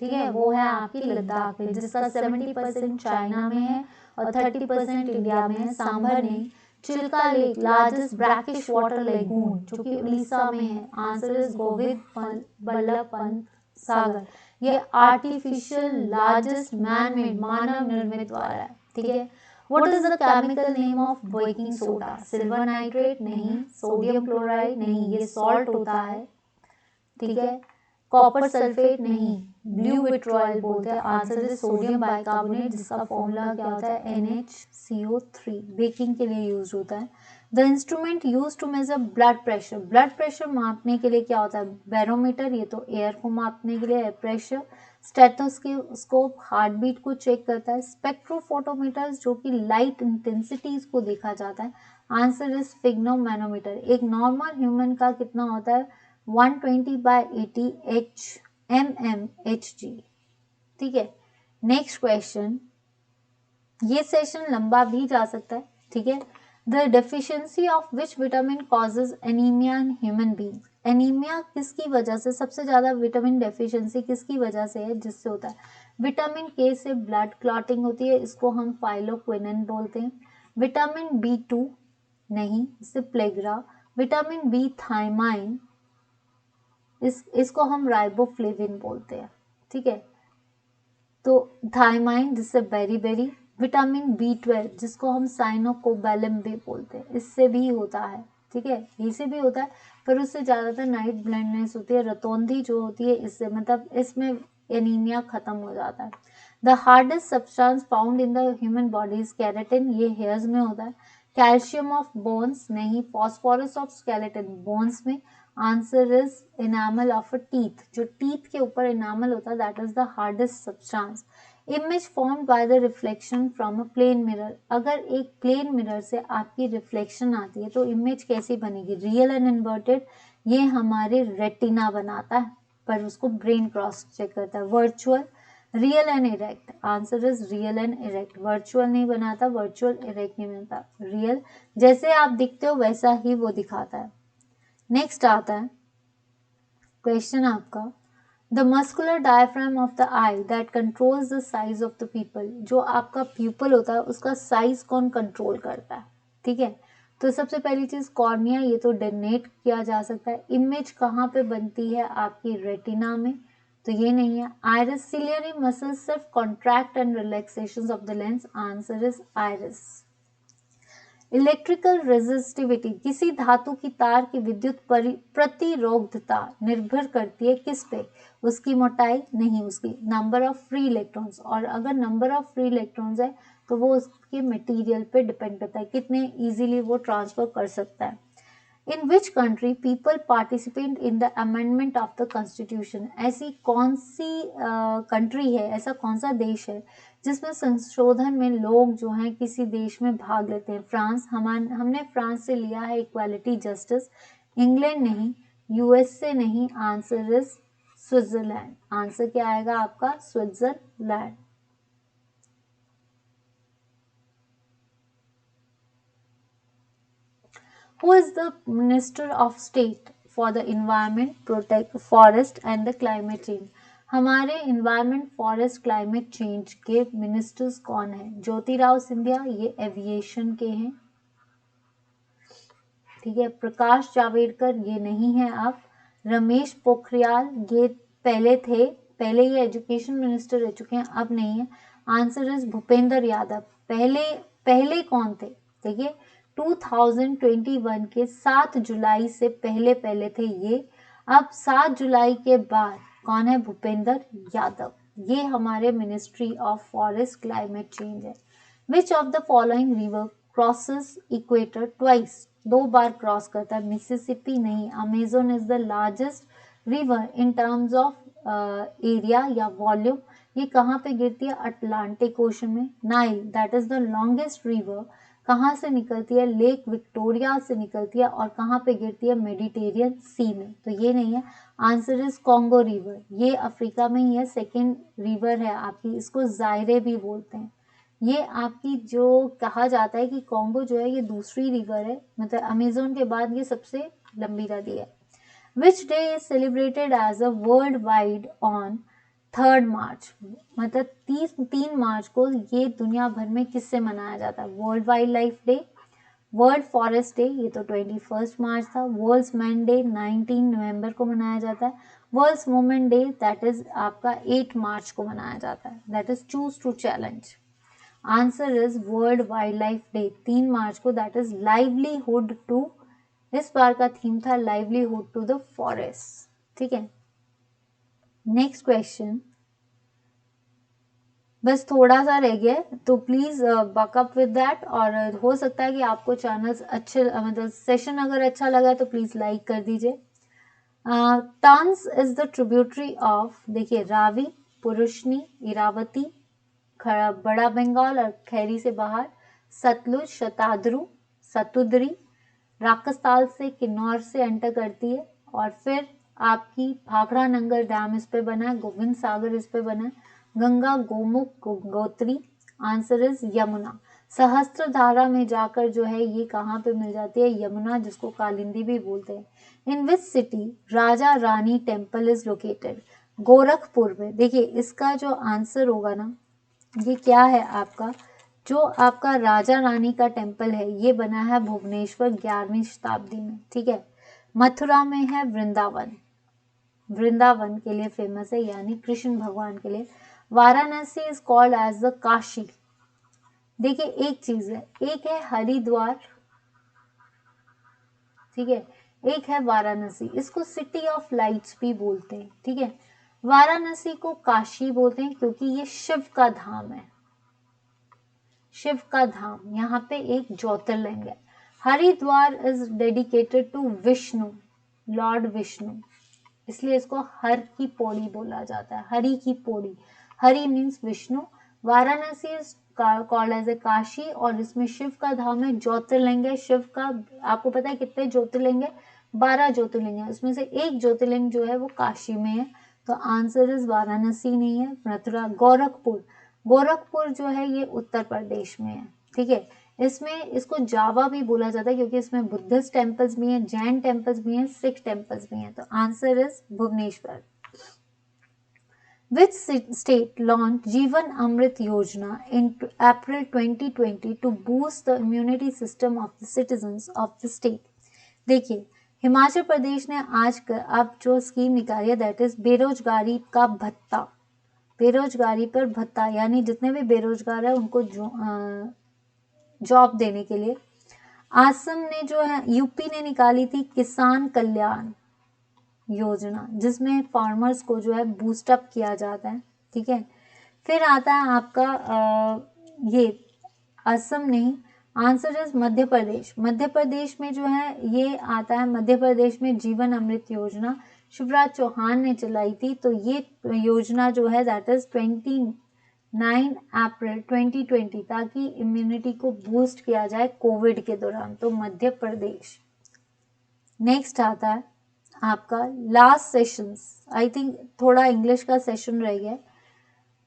ठीक है, वो है आपकी लद्दाख में, जिसका 70% चाइना में है और 30% इंडिया में है। सांभर नहीं, Chilka lake largest brackish water lagoon, जो कि उड़ीसा में है, आंसर इज गोविंद बल्लभ पंत सागर। ये आर्टिफिशियल लार्जेस्ट मैन मेड मानव निर्मित वाला है। ठीक है, what is the chemical name of baking soda? Silver nitrate नहीं, सोडियम क्लोराइड नहीं, ये सॉल्ट होता है। ठीक है, कॉपर सल्फेट नहीं, ब्लू विट्रॉयल बोलते हैं, आंसर इज सोडियम बाइकार्बोनेट, जिसका फॉर्मूला क्या होता है? NaCO3। बेकिंग के लिए यूज होता है। The instrument use to measure blood pressure? Blood pressure मापने के लिए क्या होता है? बैरोमीटर, ये तो एयर को मापने के लिए air pressure. Stethoscope heart beat को चेक करता है। स्पेक्ट्रोफोटोमीटर जो कि लाइट इंटेंसिटीज को देखा जाता है, आंसर इज स्फिग्नोमैनोमीटर। एक नॉर्मल ह्यूमन का कितना होता है? 120/80 mmHg। ठीक है, नेक्स्ट क्वेश्चन, ये सेशन लंबा भी जा सकता है। ठीक है, the deficiency of which vitamin causes anaemia in human being? Anaemia किसकी वजह से, सबसे ज्यादा विटामिन डेफिशिएंसी किसकी वजह से है? जिससे होता है विटामिन के से ब्लड क्लॉटिंग होती है, इसको हम फाइलोक्विनिन बोलते हैं। विटामिन B2 नहीं, इससे प्लेग्रा। विटामिन B थायमाइन, इसको हम राइबोफ्लेविन बोलते हैं। ठीक है, तो थायमाइन जिससे बेरी। विटामिन B12 जिसको हम साइनोकोबैलम भी बोलते हैं, इससे भी होता है। ठीक है, इससे भी होता है, पर उससे ज़्यादातर नाइट ब्लाइंडनेस होती है, रतौंधी जो होती है, इससे मतलब इसमें एनीमिया खत्म हो जाता है। The hardest substance found in the human body is keratin, ये हेयर्स में होता है। कैल्शियम ऑफ बोन्स नहीं, फॉस्फोरस ऑफ स्केलेटन बोन्स में, answer is enamel of a teeth, जो टीथ के ऊपर इनामल होता है, that is the hardest substance. Image formed by the reflection from a plane mirror, अगर एक प्लेन मिरर से आपकी रिफ्लेक्शन आती है तो इमेज कैसी बनेगी? रियल एंड इन्वर्टेड, ये हमारे रेटिना बनाता है, पर उसको ब्रेन क्रॉस चेक करता है। Virtual, real and erect, answer is real and erect. Virtual नहीं बनाता, वर्चुअल इरेक्ट नहीं बनाता, रियल जैसे आप दिखते हो वैसा ही वो दिखाता है। नेक्स्ट आता है क्वेश्चन आपका, the muscular diaphragm of the I that controls the size of the people, जो आपका प्यूपल होता है उसका साइज कौन कंट्रोल करता है, ठीक है। तो सबसे पहली चीज कॉर्निया, ये तो डेनेट किया जा सकता है। इमेज कहाँ पे बनती है, आपकी रेटिना में, तो ये नहीं है। आइरिस, सिलियरी मसल सिर्फ contract and relaxation of the lens, answer is iris. Electrical resistivity, किसी धातु की तार की विद्युत प्रतिरोधकता निर्भर करती है किस पे, उसकी मोटाई नहीं, उसकी नंबर ऑफ फ्री इलेक्ट्रॉन्स, और अगर नंबर ऑफ फ्री इलेक्ट्रॉन्स है तो वो उसके मटेरियल पे डिपेंड करता है, कितने इजीली वो ट्रांसफर कर सकता है। In which country people participate in the amendment of the constitution, ऐसी कौन सी कंट्री है, ऐसा कौन सा देश है जिसमें संशोधन में लोग जो हैं किसी देश में भाग लेते हैं। फ्रांस, हमने फ्रांस से लिया है इक्वालिटी जस्टिस। इंग्लैंड नहीं, यूएसए नहीं, आंसर इज स्विट्जरलैंड। आंसर क्या आएगा आपका, Switzerland. Who is the Minister of State for the Environment, Protect Forest and the Climate Change? हमारे इन्वायरमेंट, फॉरेस्ट, क्लाइमेट चेंज के मिनिस्टर्स कौन है? ज्योतिराव सिंधिया, ये एविएशन के हैं, ठीक है। प्रकाश जावड़ेकर, ये नहीं है आप। रमेश पोखरियाल, ये पहले थे, पहले ये एजुकेशन मिनिस्टर रह चुके हैं, अब नहीं है। Answer is Bhupendra Yadav. पहले पहले कौन थे, देखिए 2021 के 7 जुलाई से पहले पहले थे ये, अब 7 जुलाई के बाद कौन है, भूपेंद्र यादव। ये हमारे ministry of forest climate change है। Which of the following river crosses equator twice, 2 बार क्रॉस करता है। मिसिसिपी नहीं, Amazon is the largest river in terms of area या वॉल्यूम, ये कहाँ पे गिरती है, अटलांटिक ओशन में। Nile, that is the longest river, कहाँ से निकलती है, लेक विक्टोरिया से निकलती है, और कहाँ पे गिरती है, मेडिटेरियन सी में, तो ये नहीं है। आंसर इज कॉन्गो रिवर, ये अफ्रीका में ही है, सेकेंड रिवर है आपकी, इसको जायरे भी बोलते हैं। ये आपकी जो कहा जाता है कि कॉन्गो जो है ये दूसरी रिवर है, मतलब अमेजोन के बाद ये सबसे लंबी नदी है। Which day is celebrated as a world wide on 3 March, मतलब 3 मार्च को ये दुनिया भर में किससे मनाया जाता है? World wildlife day, world forest day, ये तो 21 मार्च था। वर्ल्ड्स मैन डे 19 नवंबर को मनाया जाता है। World's women day that is आपका 8 मार्च को मनाया जाता है, that is choose to challenge. Answer is world wildlife day 3 March को, दैट इज लाइवलीहुड टू, इस बार का थीम था लाइवलीहुड टू द फॉरेस्ट, ठीक है। नेक्स्ट क्वेश्चन, बस थोड़ा सा रह गया तो प्लीज बकअप विद दैट, और हो सकता है कि आपको चैनल्स अच्छे मतलब सेशन अगर अच्छा लगा तो प्लीज लाइक कर दीजिए। Tons is the tributary of, देखिए रावी, पुरुषनी, इरावती, बड़ा बंगाल और खैरी से बाहर, सतलुज, शताद्रु, सतुद्री, राकसताल से, किन्नौर से एंटर करती है, और फिर आपकी भाखड़ा नंगर डैम इस पे बना है, गोविंद सागर इस पे बना है, गंगा, गोमुख, गोत्री, आंसर इज यमुना। सहस्त्र धारा में जाकर जो है ये कहाँ पे मिल जाती है, यमुना, जिसको कालिंदी भी बोलते हैं। In which city Raja Rani temple is located, Gorakhpur में। देखिए इसका जो आंसर होगा ना, ये क्या है आपका, जो आपका राजा रानी का टेम्पल है ये बना है भुवनेश्वर 11वीं शताब्दी में, ठीक है। मथुरा में है वृंदावन, वृंदावन के लिए फेमस है, यानी कृष्ण भगवान के लिए। Varanasi is called as the Kashi. देखिए एक चीज है, एक है हरिद्वार, ठीक है, एक है वाराणसी, इसको सिटी ऑफ लाइट्स भी बोलते हैं, ठीक है। वाराणसी को काशी बोलते हैं क्योंकि ये शिव का धाम है, शिव का धाम, यहाँ पे एक ज्योतिर्लिंग है। Haridwar is dedicated to Vishnu, Lord Vishnu, इसलिए इसको हर की पौड़ी बोला जाता है, हरि की Pauri, Hari means Vishnu. Varanasi is called as a Kashi, और इसमें शिव का धाम है, ज्योतिर्लिंग है शिव का। आपको पता है कितने ज्योतिर्लिंग है, 12 ज्योतिर्लिंग है, उसमें से एक ज्योतिर्लिंग जो है वो काशी में है। तो आंसर इज वाराणसी नहीं है, मथुरा। गोरखपुर, गोरखपुर जो है ये उत्तर प्रदेश में है, ठीक है। इसमें इसको जावा भी बोला जाता है क्योंकि इसमें बुद्धिस्ट टेम्पल्स भी हैं, जैन टेम्पल्स भी हैं, सिख टेम्पल्स भी हैं। तो answer is Bhubaneswar. Which state launched Jeevan Amrit Yojana in April 2020 to boost the immunity system of the citizens of the state? देखिए, हिमाचल प्रदेश ने अब जो स्कीम निकाली है दैट इज बेरोजगारी का भत्ता, बेरोजगारी पर भत्ता, यानी जितने भी बेरोजगार है उनको जॉब देने के लिए। असम ने जो है, यूपी ने निकाली थी किसान कल्याण योजना, जिसमें फार्मर्स को जो है बूस्ट अप किया जाता है, ठीक है। फिर आता है आपका ये असम नहीं, आंसर इज मध्य प्रदेश। मध्य प्रदेश में जो है ये आता है, मध्य प्रदेश में जीवन अमृत योजना शिवराज चौहान ने चलाई थी। तो ये योजना जो है दैट इज 29 अप्रैल 2020, ताकि इम्यूनिटी को बूस्ट किया जाए कोविड के दौरान। तो मध्य प्रदेश। नेक्स्ट आता है आपका लास्ट सेशंस, आई थिंक थोड़ा इंग्लिश का सेशन रह गया।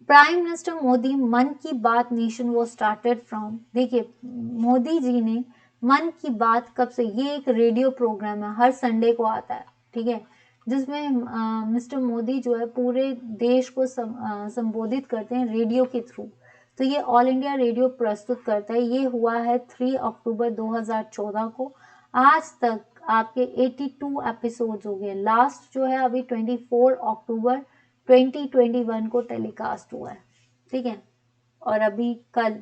प्राइम मिनिस्टर मोदी मन की बात नेशन वो स्टार्टेड फ्रॉम। देखिए, मोदी जी ने मन की बात कब से, ये एक रेडियो प्रोग्राम है, हर संडे को आता है, ठीक है, जिसमें मिस्टर मोदी जो है पूरे देश को संबोधित करते हैं रेडियो के थ्रू। तो ये ऑल इंडिया रेडियो प्रस्तुत करता है। ये हुआ है 3 अक्टूबर 2014 को। आज तक आपके 82 एपिसोड्स हो गए। लास्ट जो है अभी 24 अक्टूबर 2021 को टेलीकास्ट हुआ है, ठीक है। और अभी कल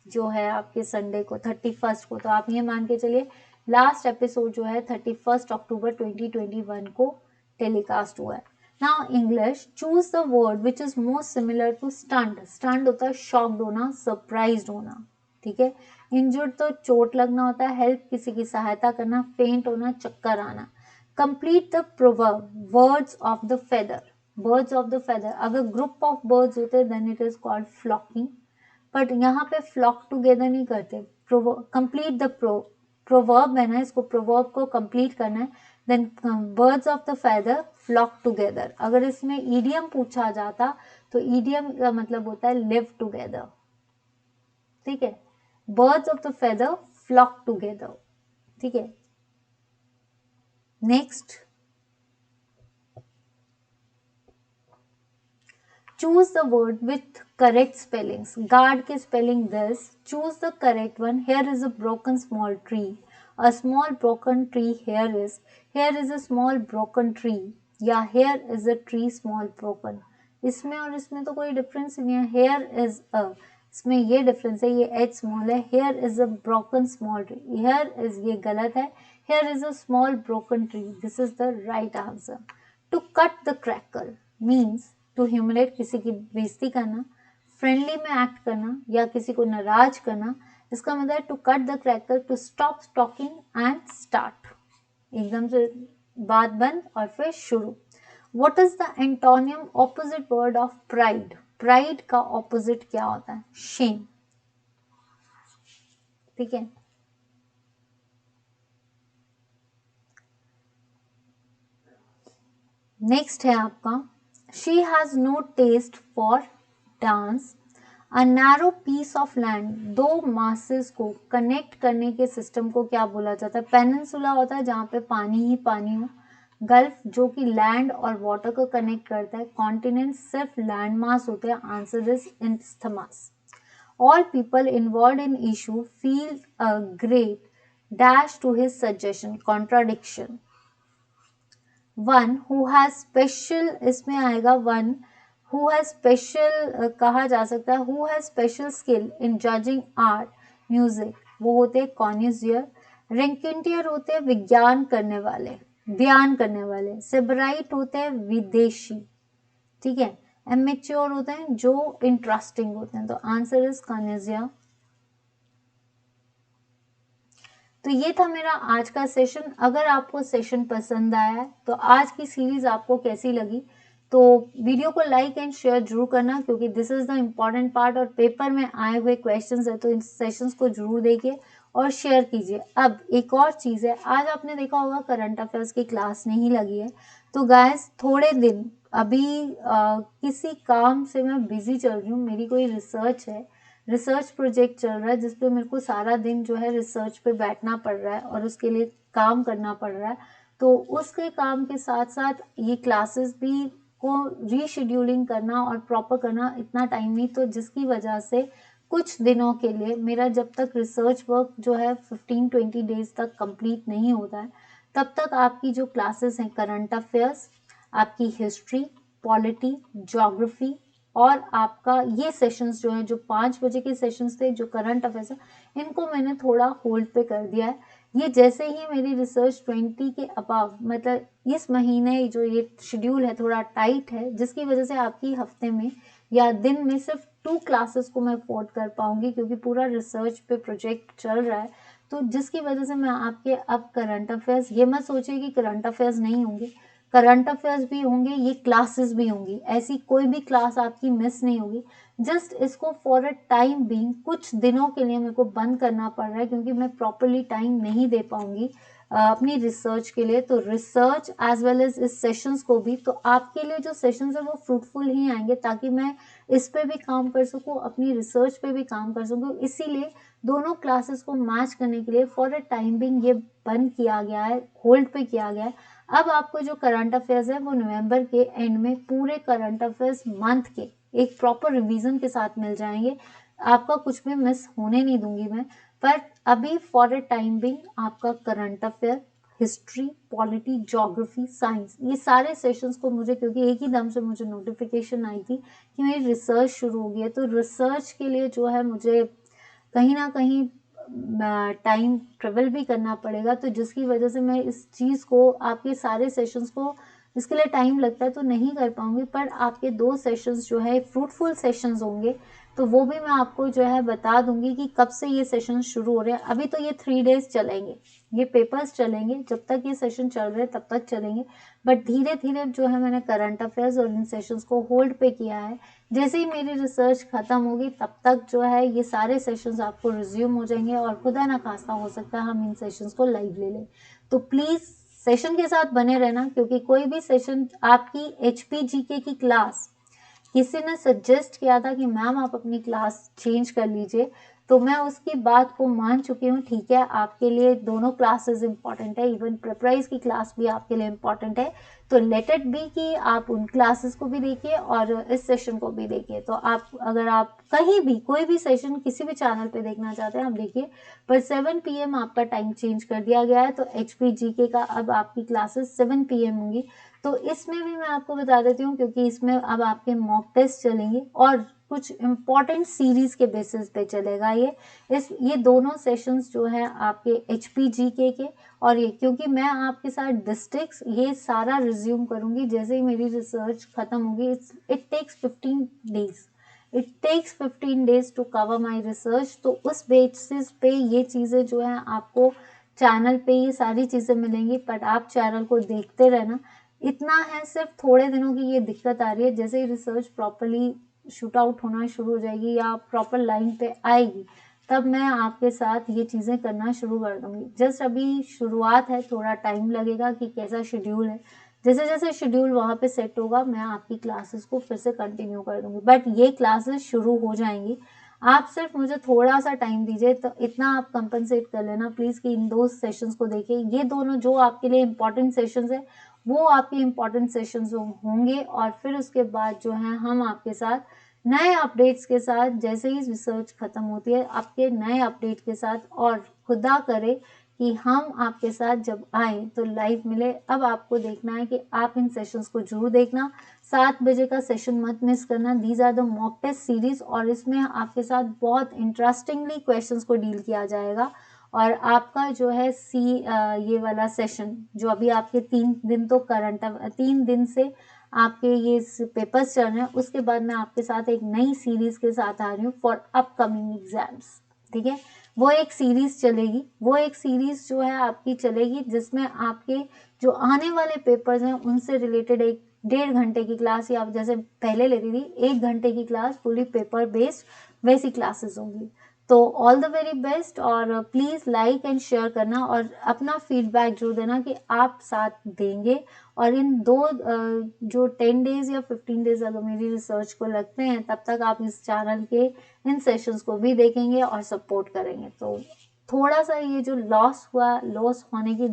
जो है आपके संडे को 31 को, तो आप ये मान के चलिए लास्ट एपिसोड जो है 31 अक्टूबर 2021 को टेलीकास्ट हुआ है। Now English, choose the word which is most similar to stunt. Stunt होता है शॉक्ड होना, सरप्राइज्ड होना, ठीक है। इंजर्ड तो चोट लगना होता है, हेल्प किसी की सहायता करना, फेंट होना, चक्कर आना। Complete the proverb, birds of the feather. Birds of the feather, अगर ग्रुप ऑफ बर्ड्स होते हैं then it is called flocking, but यहाँ पे फ्लॉक टुगेदर नहीं करते। कंप्लीट द प्रोवर्ब है ना, इसको प्रोवर्ब को कंप्लीट करना है। Then birds of the feather flock together. अगर इसमें ईडियम पूछा जाता तो ईडियम का मतलब होता है लिव टुगेदर, ठीक है। Birds of the feather flock together, ठीक है। Next, choose the word with correct spellings. Guard के spelling this. Choose the correct one. Here is a broken small tree. A small broken tree here is. Here is a small broken tree. या here is a tree small broken. इसमें और इसमें तो कोई डिफरेंस नहीं है। Here is a, इसमें ये डिफरेंस है, ये h small है। Here is a broken small tree. Here is, ये गलत है। Here is a small broken tree. This is the right answer. To cut the crackle means to humiliate, किसी की बेइज्जती करना, फ्रेंडली में एक्ट करना या किसी को नाराज करना। इसका मतलब है to cut the crackle, to stop talking and start, एकदम से बात बंद और फिर शुरू। What is the antonym opposite word of pride? Pride का ऑपोजिट क्या होता है? शेम, ठीक है। नेक्स्ट है आपका, she has no taste for dance. A narrow piece of land, दो masses को कनेक्ट करने के सिस्टम को क्या बोला जाता है? पेनिनसुला होता है जहाँ पे पानी ही पानी हो। गल्फ जो कि लैंड और वाटर को कनेक्ट करता है। कॉन्टिनेंट सिर्फ लैंड मास होते हैं। Answer is isthmus. All people involved in issue feel a great dash to his suggestion, contradiction. One who has special, इसमें आएगा वन हु हैज स्पेशल कहा जा सकता है, who has special skill in judging art music, वो होते हैं कॉन्यूजियर। रेंकिंटियर होते हैं विज्ञान करने वाले, बयान करने वाले। सेबराइट होते हैं विदेशी, ठीक है। एमेच्योर होते हैं जो इंटरेस्टिंग होते हैं। तो आंसर इज कॉन्यूजियर। तो ये था मेरा आज का सेशन। अगर आपको सेशन पसंद आया है तो आज की सीरीज आपको कैसी लगी, तो वीडियो को लाइक एंड शेयर जरूर करना, क्योंकि this is the important part और पेपर में आए हुए क्वेश्चंस है। तो इन सेशंस को जरूर देखिए और शेयर कीजिए। अब एक और चीज़ है, आज आपने देखा होगा करंट अफेयर्स की क्लास नहीं लगी है, तो गाइस थोड़े दिन अभी किसी काम से मैं बिजी चल रही हूँ, मेरी कोई रिसर्च है, रिसर्च प्रोजेक्ट चल रहा है जिस पे मेरे को सारा दिन जो है रिसर्च पे बैठना पड़ रहा है और उसके लिए काम करना पड़ रहा है। तो उसके काम के साथ साथ ये क्लासेस भी को रीशेड्यूलिंग करना और प्रॉपर करना इतना टाइम नहीं, तो जिसकी वजह से कुछ दिनों के लिए मेरा जब तक रिसर्च वर्क जो है 15-20 डेज तक कंप्लीट नहीं होता है, तब तक आपकी जो क्लासेस हैं करंट अफेयर्स, आपकी हिस्ट्री, पॉलिटी, ज्योग्राफी और आपका ये सेशंस जो हैं, जो 5 बजे के सेशंस थे जो करंट अफेयर्स है, इनको मैंने थोड़ा होल्ड पे कर दिया है। ये जैसे ही मेरी रिसर्च 20 के अबव, मतलब इस महीने जो ये शेड्यूल है थोड़ा टाइट है, जिसकी वजह से आपकी हफ्ते में या दिन में सिर्फ 2 क्लासेस को मैं अफोर्ड कर पाऊंगी, क्योंकि पूरा रिसर्च पे प्रोजेक्ट चल रहा है। तो जिसकी वजह से मैं आपके अब करंट अफेयर्स, ये मत सोचिए कि करंट अफेयर्स नहीं होंगे, करंट अफेयर्स भी होंगे, ये क्लासेस भी होंगी, ऐसी कोई भी क्लास आपकी मिस नहीं होगी। जस्ट इसको फॉर अ टाइम बीइंग कुछ दिनों के लिए मेरे को बंद करना पड़ रहा है, क्योंकि मैं प्रॉपरली टाइम नहीं दे पाऊंगी अपनी रिसर्च के लिए। तो रिसर्च एज वेल एज इस सेशंस को भी, तो आपके लिए जो सेशंस है वो फ्रूटफुल ही आएंगे, ताकि मैं इस पे भी काम कर सकूं, अपनी रिसर्च पे भी काम कर सकूं। इसीलिए दोनों क्लासेस को मैच करने के लिए फॉर अ टाइम बीइंग ये बंद किया गया है, होल्ड पे किया गया है। अब आपको जो करंट अफेयर्स है वो नवंबर के एंड में पूरे करंट अफेयर्स मंथ के एक प्रॉपर रिवीजन के साथ मिल जाएंगे। आपका कुछ भी मिस होने नहीं दूंगी मैं। पर अभी फॉर अ टाइम बिंग आपका current affair, history, polity, geography, science, ये सारे सेशंस को मुझे, क्योंकि एक ही दम से मुझे नोटिफिकेशन आई थी कि मेरी रिसर्च शुरू हो गई है, तो रिसर्च के लिए जो है मुझे कहीं ना कहीं टाइम ट्रेवल भी करना पड़ेगा, तो जिसकी वजह से मैं इस चीज़ को, आपके सारे सेशंस को, इसके लिए टाइम लगता है तो नहीं कर पाऊंगी। पर आपके 2 सेशंस जो है फ्रूटफुल सेशंस होंगे, तो वो भी मैं आपको जो है बता दूंगी कि कब से ये सेशन शुरू हो रहे हैं। अभी तो ये 3 डेज चलेंगे, ये पेपर्स चलेंगे, जब तक ये सेशन चल रहे हैं तब तक चलेंगे। बट धीरे धीरे जो है मैंने करंट अफेयर्स और इन सेशंस को होल्ड पे किया है। जैसे ही मेरी रिसर्च खत्म होगी तब तक जो है ये सारे सेशंस आपको रिज्यूम हो जाएंगे, और खुदा ना खास्ता हो सकता है हम इन सेशंस को लाइव ले लें। तो प्लीज सेशन के साथ बने रहना, क्योंकि कोई भी सेशन आपकी HPGK की क्लास, किसी ने सजेस्ट किया था कि मैम आप अपनी क्लास चेंज कर लीजिए, तो मैं उसकी बात को मान चुकी हूँ। ठीक है, आपके लिए दोनों क्लासेस इंपॉर्टेंट है, इवन प्रेपराइज की क्लास भी आपके लिए इंपॉर्टेंट है। तो लेट इट बी कि आप उन क्लासेस को भी देखिए और इस सेशन को भी देखिए। तो आप, अगर आप कहीं भी कोई भी सेशन किसी भी चैनल पे देखना चाहते हैं आप देखिए, पर 7 PM आपका टाइम चेंज कर दिया गया है। तो HPGK का अब आपकी क्लासेस 7 PM होंगी। तो इसमें भी मैं आपको बता देती हूँ, क्योंकि इसमें अब आपके मॉक टेस्ट चलेंगे और कुछ इम्पॉर्टेंट सीरीज के बेसिस पे चलेगा ये दोनों सेशंस जो है आपके HPGK के। और ये क्योंकि मैं आपके साथ डिस्ट्रिक्ट्स ये सारा रिज्यूम करूंगी जैसे ही मेरी रिसर्च खत्म होगी। It takes 15 days to cover my research. तो उस बेसिस पे ये चीज़ें जो है आपको चैनल पे ये सारी चीज़ें मिलेंगी, बट आप चैनल को देखते रहना। इतना है, सिर्फ थोड़े दिनों की ये दिक्कत आ रही है, जैसे ही रिसर्च प्रॉपरली शूट आउट होना शुरू हो जाएगी या प्रॉपर लाइन पे आएगी, तब मैं आपके साथ ये चीज़ें करना शुरू कर दूंगी। जस्ट अभी शुरुआत है, थोड़ा टाइम लगेगा कि कैसा शेड्यूल है। जैसे जैसे शेड्यूल वहाँ पे सेट होगा मैं आपकी क्लासेस को फिर से कंटिन्यू कर दूंगी, बट ये क्लासेस शुरू हो जाएंगी। आप सिर्फ मुझे थोड़ा सा टाइम दीजिए, तो इतना आप कंपनसेट कर लेना प्लीज़ कि इन 2 सेशंस को देखिए। ये दोनों जो आपके लिए इंपॉर्टेंट सेशंस है वो आपके इम्पॉर्टेंट सेशंस होंगे, और फिर उसके बाद जो है हम आपके साथ नए अपडेट्स के साथ, जैसे ही रिसर्च खत्म होती है आपके नए अपडेट के साथ, और खुदा करे कि हम आपके साथ जब आए तो लाइव मिले। अब आपको देखना है कि आप इन सेशंस को जरूर देखना। 7 बजे का सेशन मत मिस करना। These are the mock test series, और इसमें आपके साथ बहुत इंटरेस्टिंगली क्वेश्चंस को डील किया जाएगा। और आपका जो है ये वाला सेशन जो अभी आपके 3 दिन तो 3 दिन से आपके ये पेपर्स चल रहे हैं, उसके बाद मैं आपके साथ एक नई सीरीज के साथ आ रही हूँ फॉर अपकमिंग एग्जाम्स। ठीक है, वो एक सीरीज चलेगी, वो एक सीरीज जो है आपकी चलेगी जिसमें आपके जो आने वाले पेपर्स हैं उनसे रिलेटेड एक 1.5 घंटे की क्लास, या आप जैसे पहले लेती थी 1 घंटे की क्लास फुली पेपर बेस्ड, वैसी क्लासेस होंगी। तो ऑल द वेरी बेस्ट, और प्लीज़ लाइक एंड शेयर करना और अपना फीडबैक जरूर देना कि आप साथ देंगे। और इन जो 10 डेज़ या 15 डेज़ अगर मेरी रिसर्च को लगते हैं, तब तक आप इस चैनल के इन सेशंस को भी देखेंगे और सपोर्ट करेंगे। तो थोड़ा सा ये जो लॉस होने की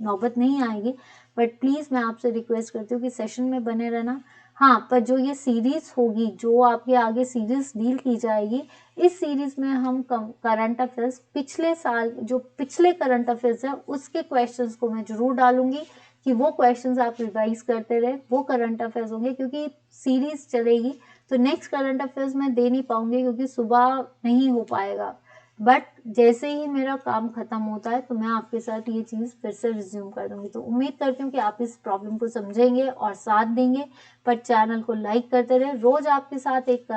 नौबत नहीं आएगी, बट प्लीज़ मैं आपसे रिक्वेस्ट करती हूँ कि सेशन में बने रहना। हाँ, पर जो ये सीरीज़ होगी, जो आपके आगे सीरीज़ डील की जाएगी, इस सीरीज़ में हम करंट अफेयर्स पिछले साल जो पिछले करंट अफेयर्स है उसके क्वेश्चंस को मैं ज़रूर डालूंगी कि वो क्वेश्चंस आप रिवाइज करते रहे, वो करंट अफेयर्स होंगे, क्योंकि सीरीज़ चलेगी तो नेक्स्ट करंट अफेयर्स मैं दे नहीं पाऊंगी क्योंकि सुबह नहीं हो पाएगा। बट जैसे ही मेरा काम खत्म होता है तो मैं आपके साथ ये चीज़ फिर से रिज्यूम कर दूंगी। तो उम्मीद करती हूँ कि आप इस प्रॉब्लम को समझेंगे और साथ देंगे। पर चैनल को लाइक करते रहे। रोज आपके साथ एक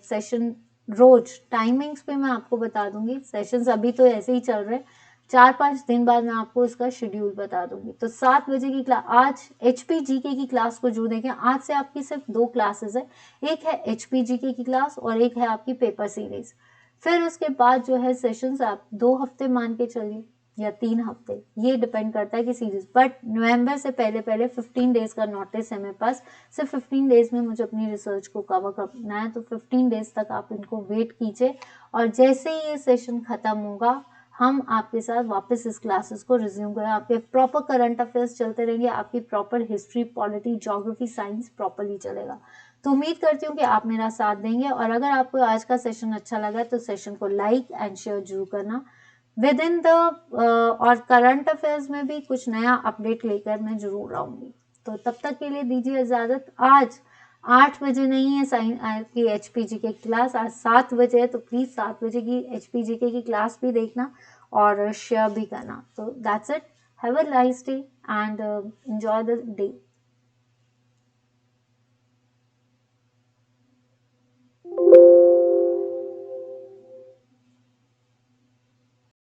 सेशन, रोज टाइमिंग्स पे मैं आपको बता दूंगी। सेशंस अभी तो ऐसे ही चल रहे हैं, 4-5 दिन बाद मैं आपको इसका शेड्यूल बता दूंगी। तो 7 बजे की क्लास, आज HPGK की क्लास को जरूर देखें। आज से आपकी सिर्फ 2 क्लासेस है, एक है HPGK की क्लास और एक है आपकी पेपर सीरीज। फिर उसके बाद जो है सेशंस आप 2 हफ्ते मान के चलिए या 3 हफ्ते, ये डिपेंड करता है कि सीरीज। बट नवंबर से पहले पहले 15 डेज का नोटिस है मेरे पास। सिर्फ 15 डेज में मुझे अपनी रिसर्च को कवर करना है, तो 15 डेज तक आप इनको वेट कीजिए। और जैसे ही ये सेशन खत्म होगा, हम आपके साथ वापस इस क्लासेस को रिज्यूम करें। आपके प्रॉपर करंट अफेयर्स चलते रहेंगे, आपकी proper history, polity, geography, science properly चलेगा। तो उम्मीद करती हूँ कि आप मेरा साथ देंगे। और अगर आपको आज का सेशन अच्छा लगा तो सेशन को लाइक एंड शेयर जरूर करना। विद इन द और करंट अफेयर्स में भी कुछ नया अपडेट लेकर मैं जरूर आऊंगी। तो तब तक के लिए दीजिए इजाजत। आज 8 बजे नहीं है की HPGK की क्लास, आज 7 बजे है। तो प्लीज 7 बजे की HPGK की क्लास भी देखना और शेयर भी करना। तो that's it. Have a nice day and enjoy the day.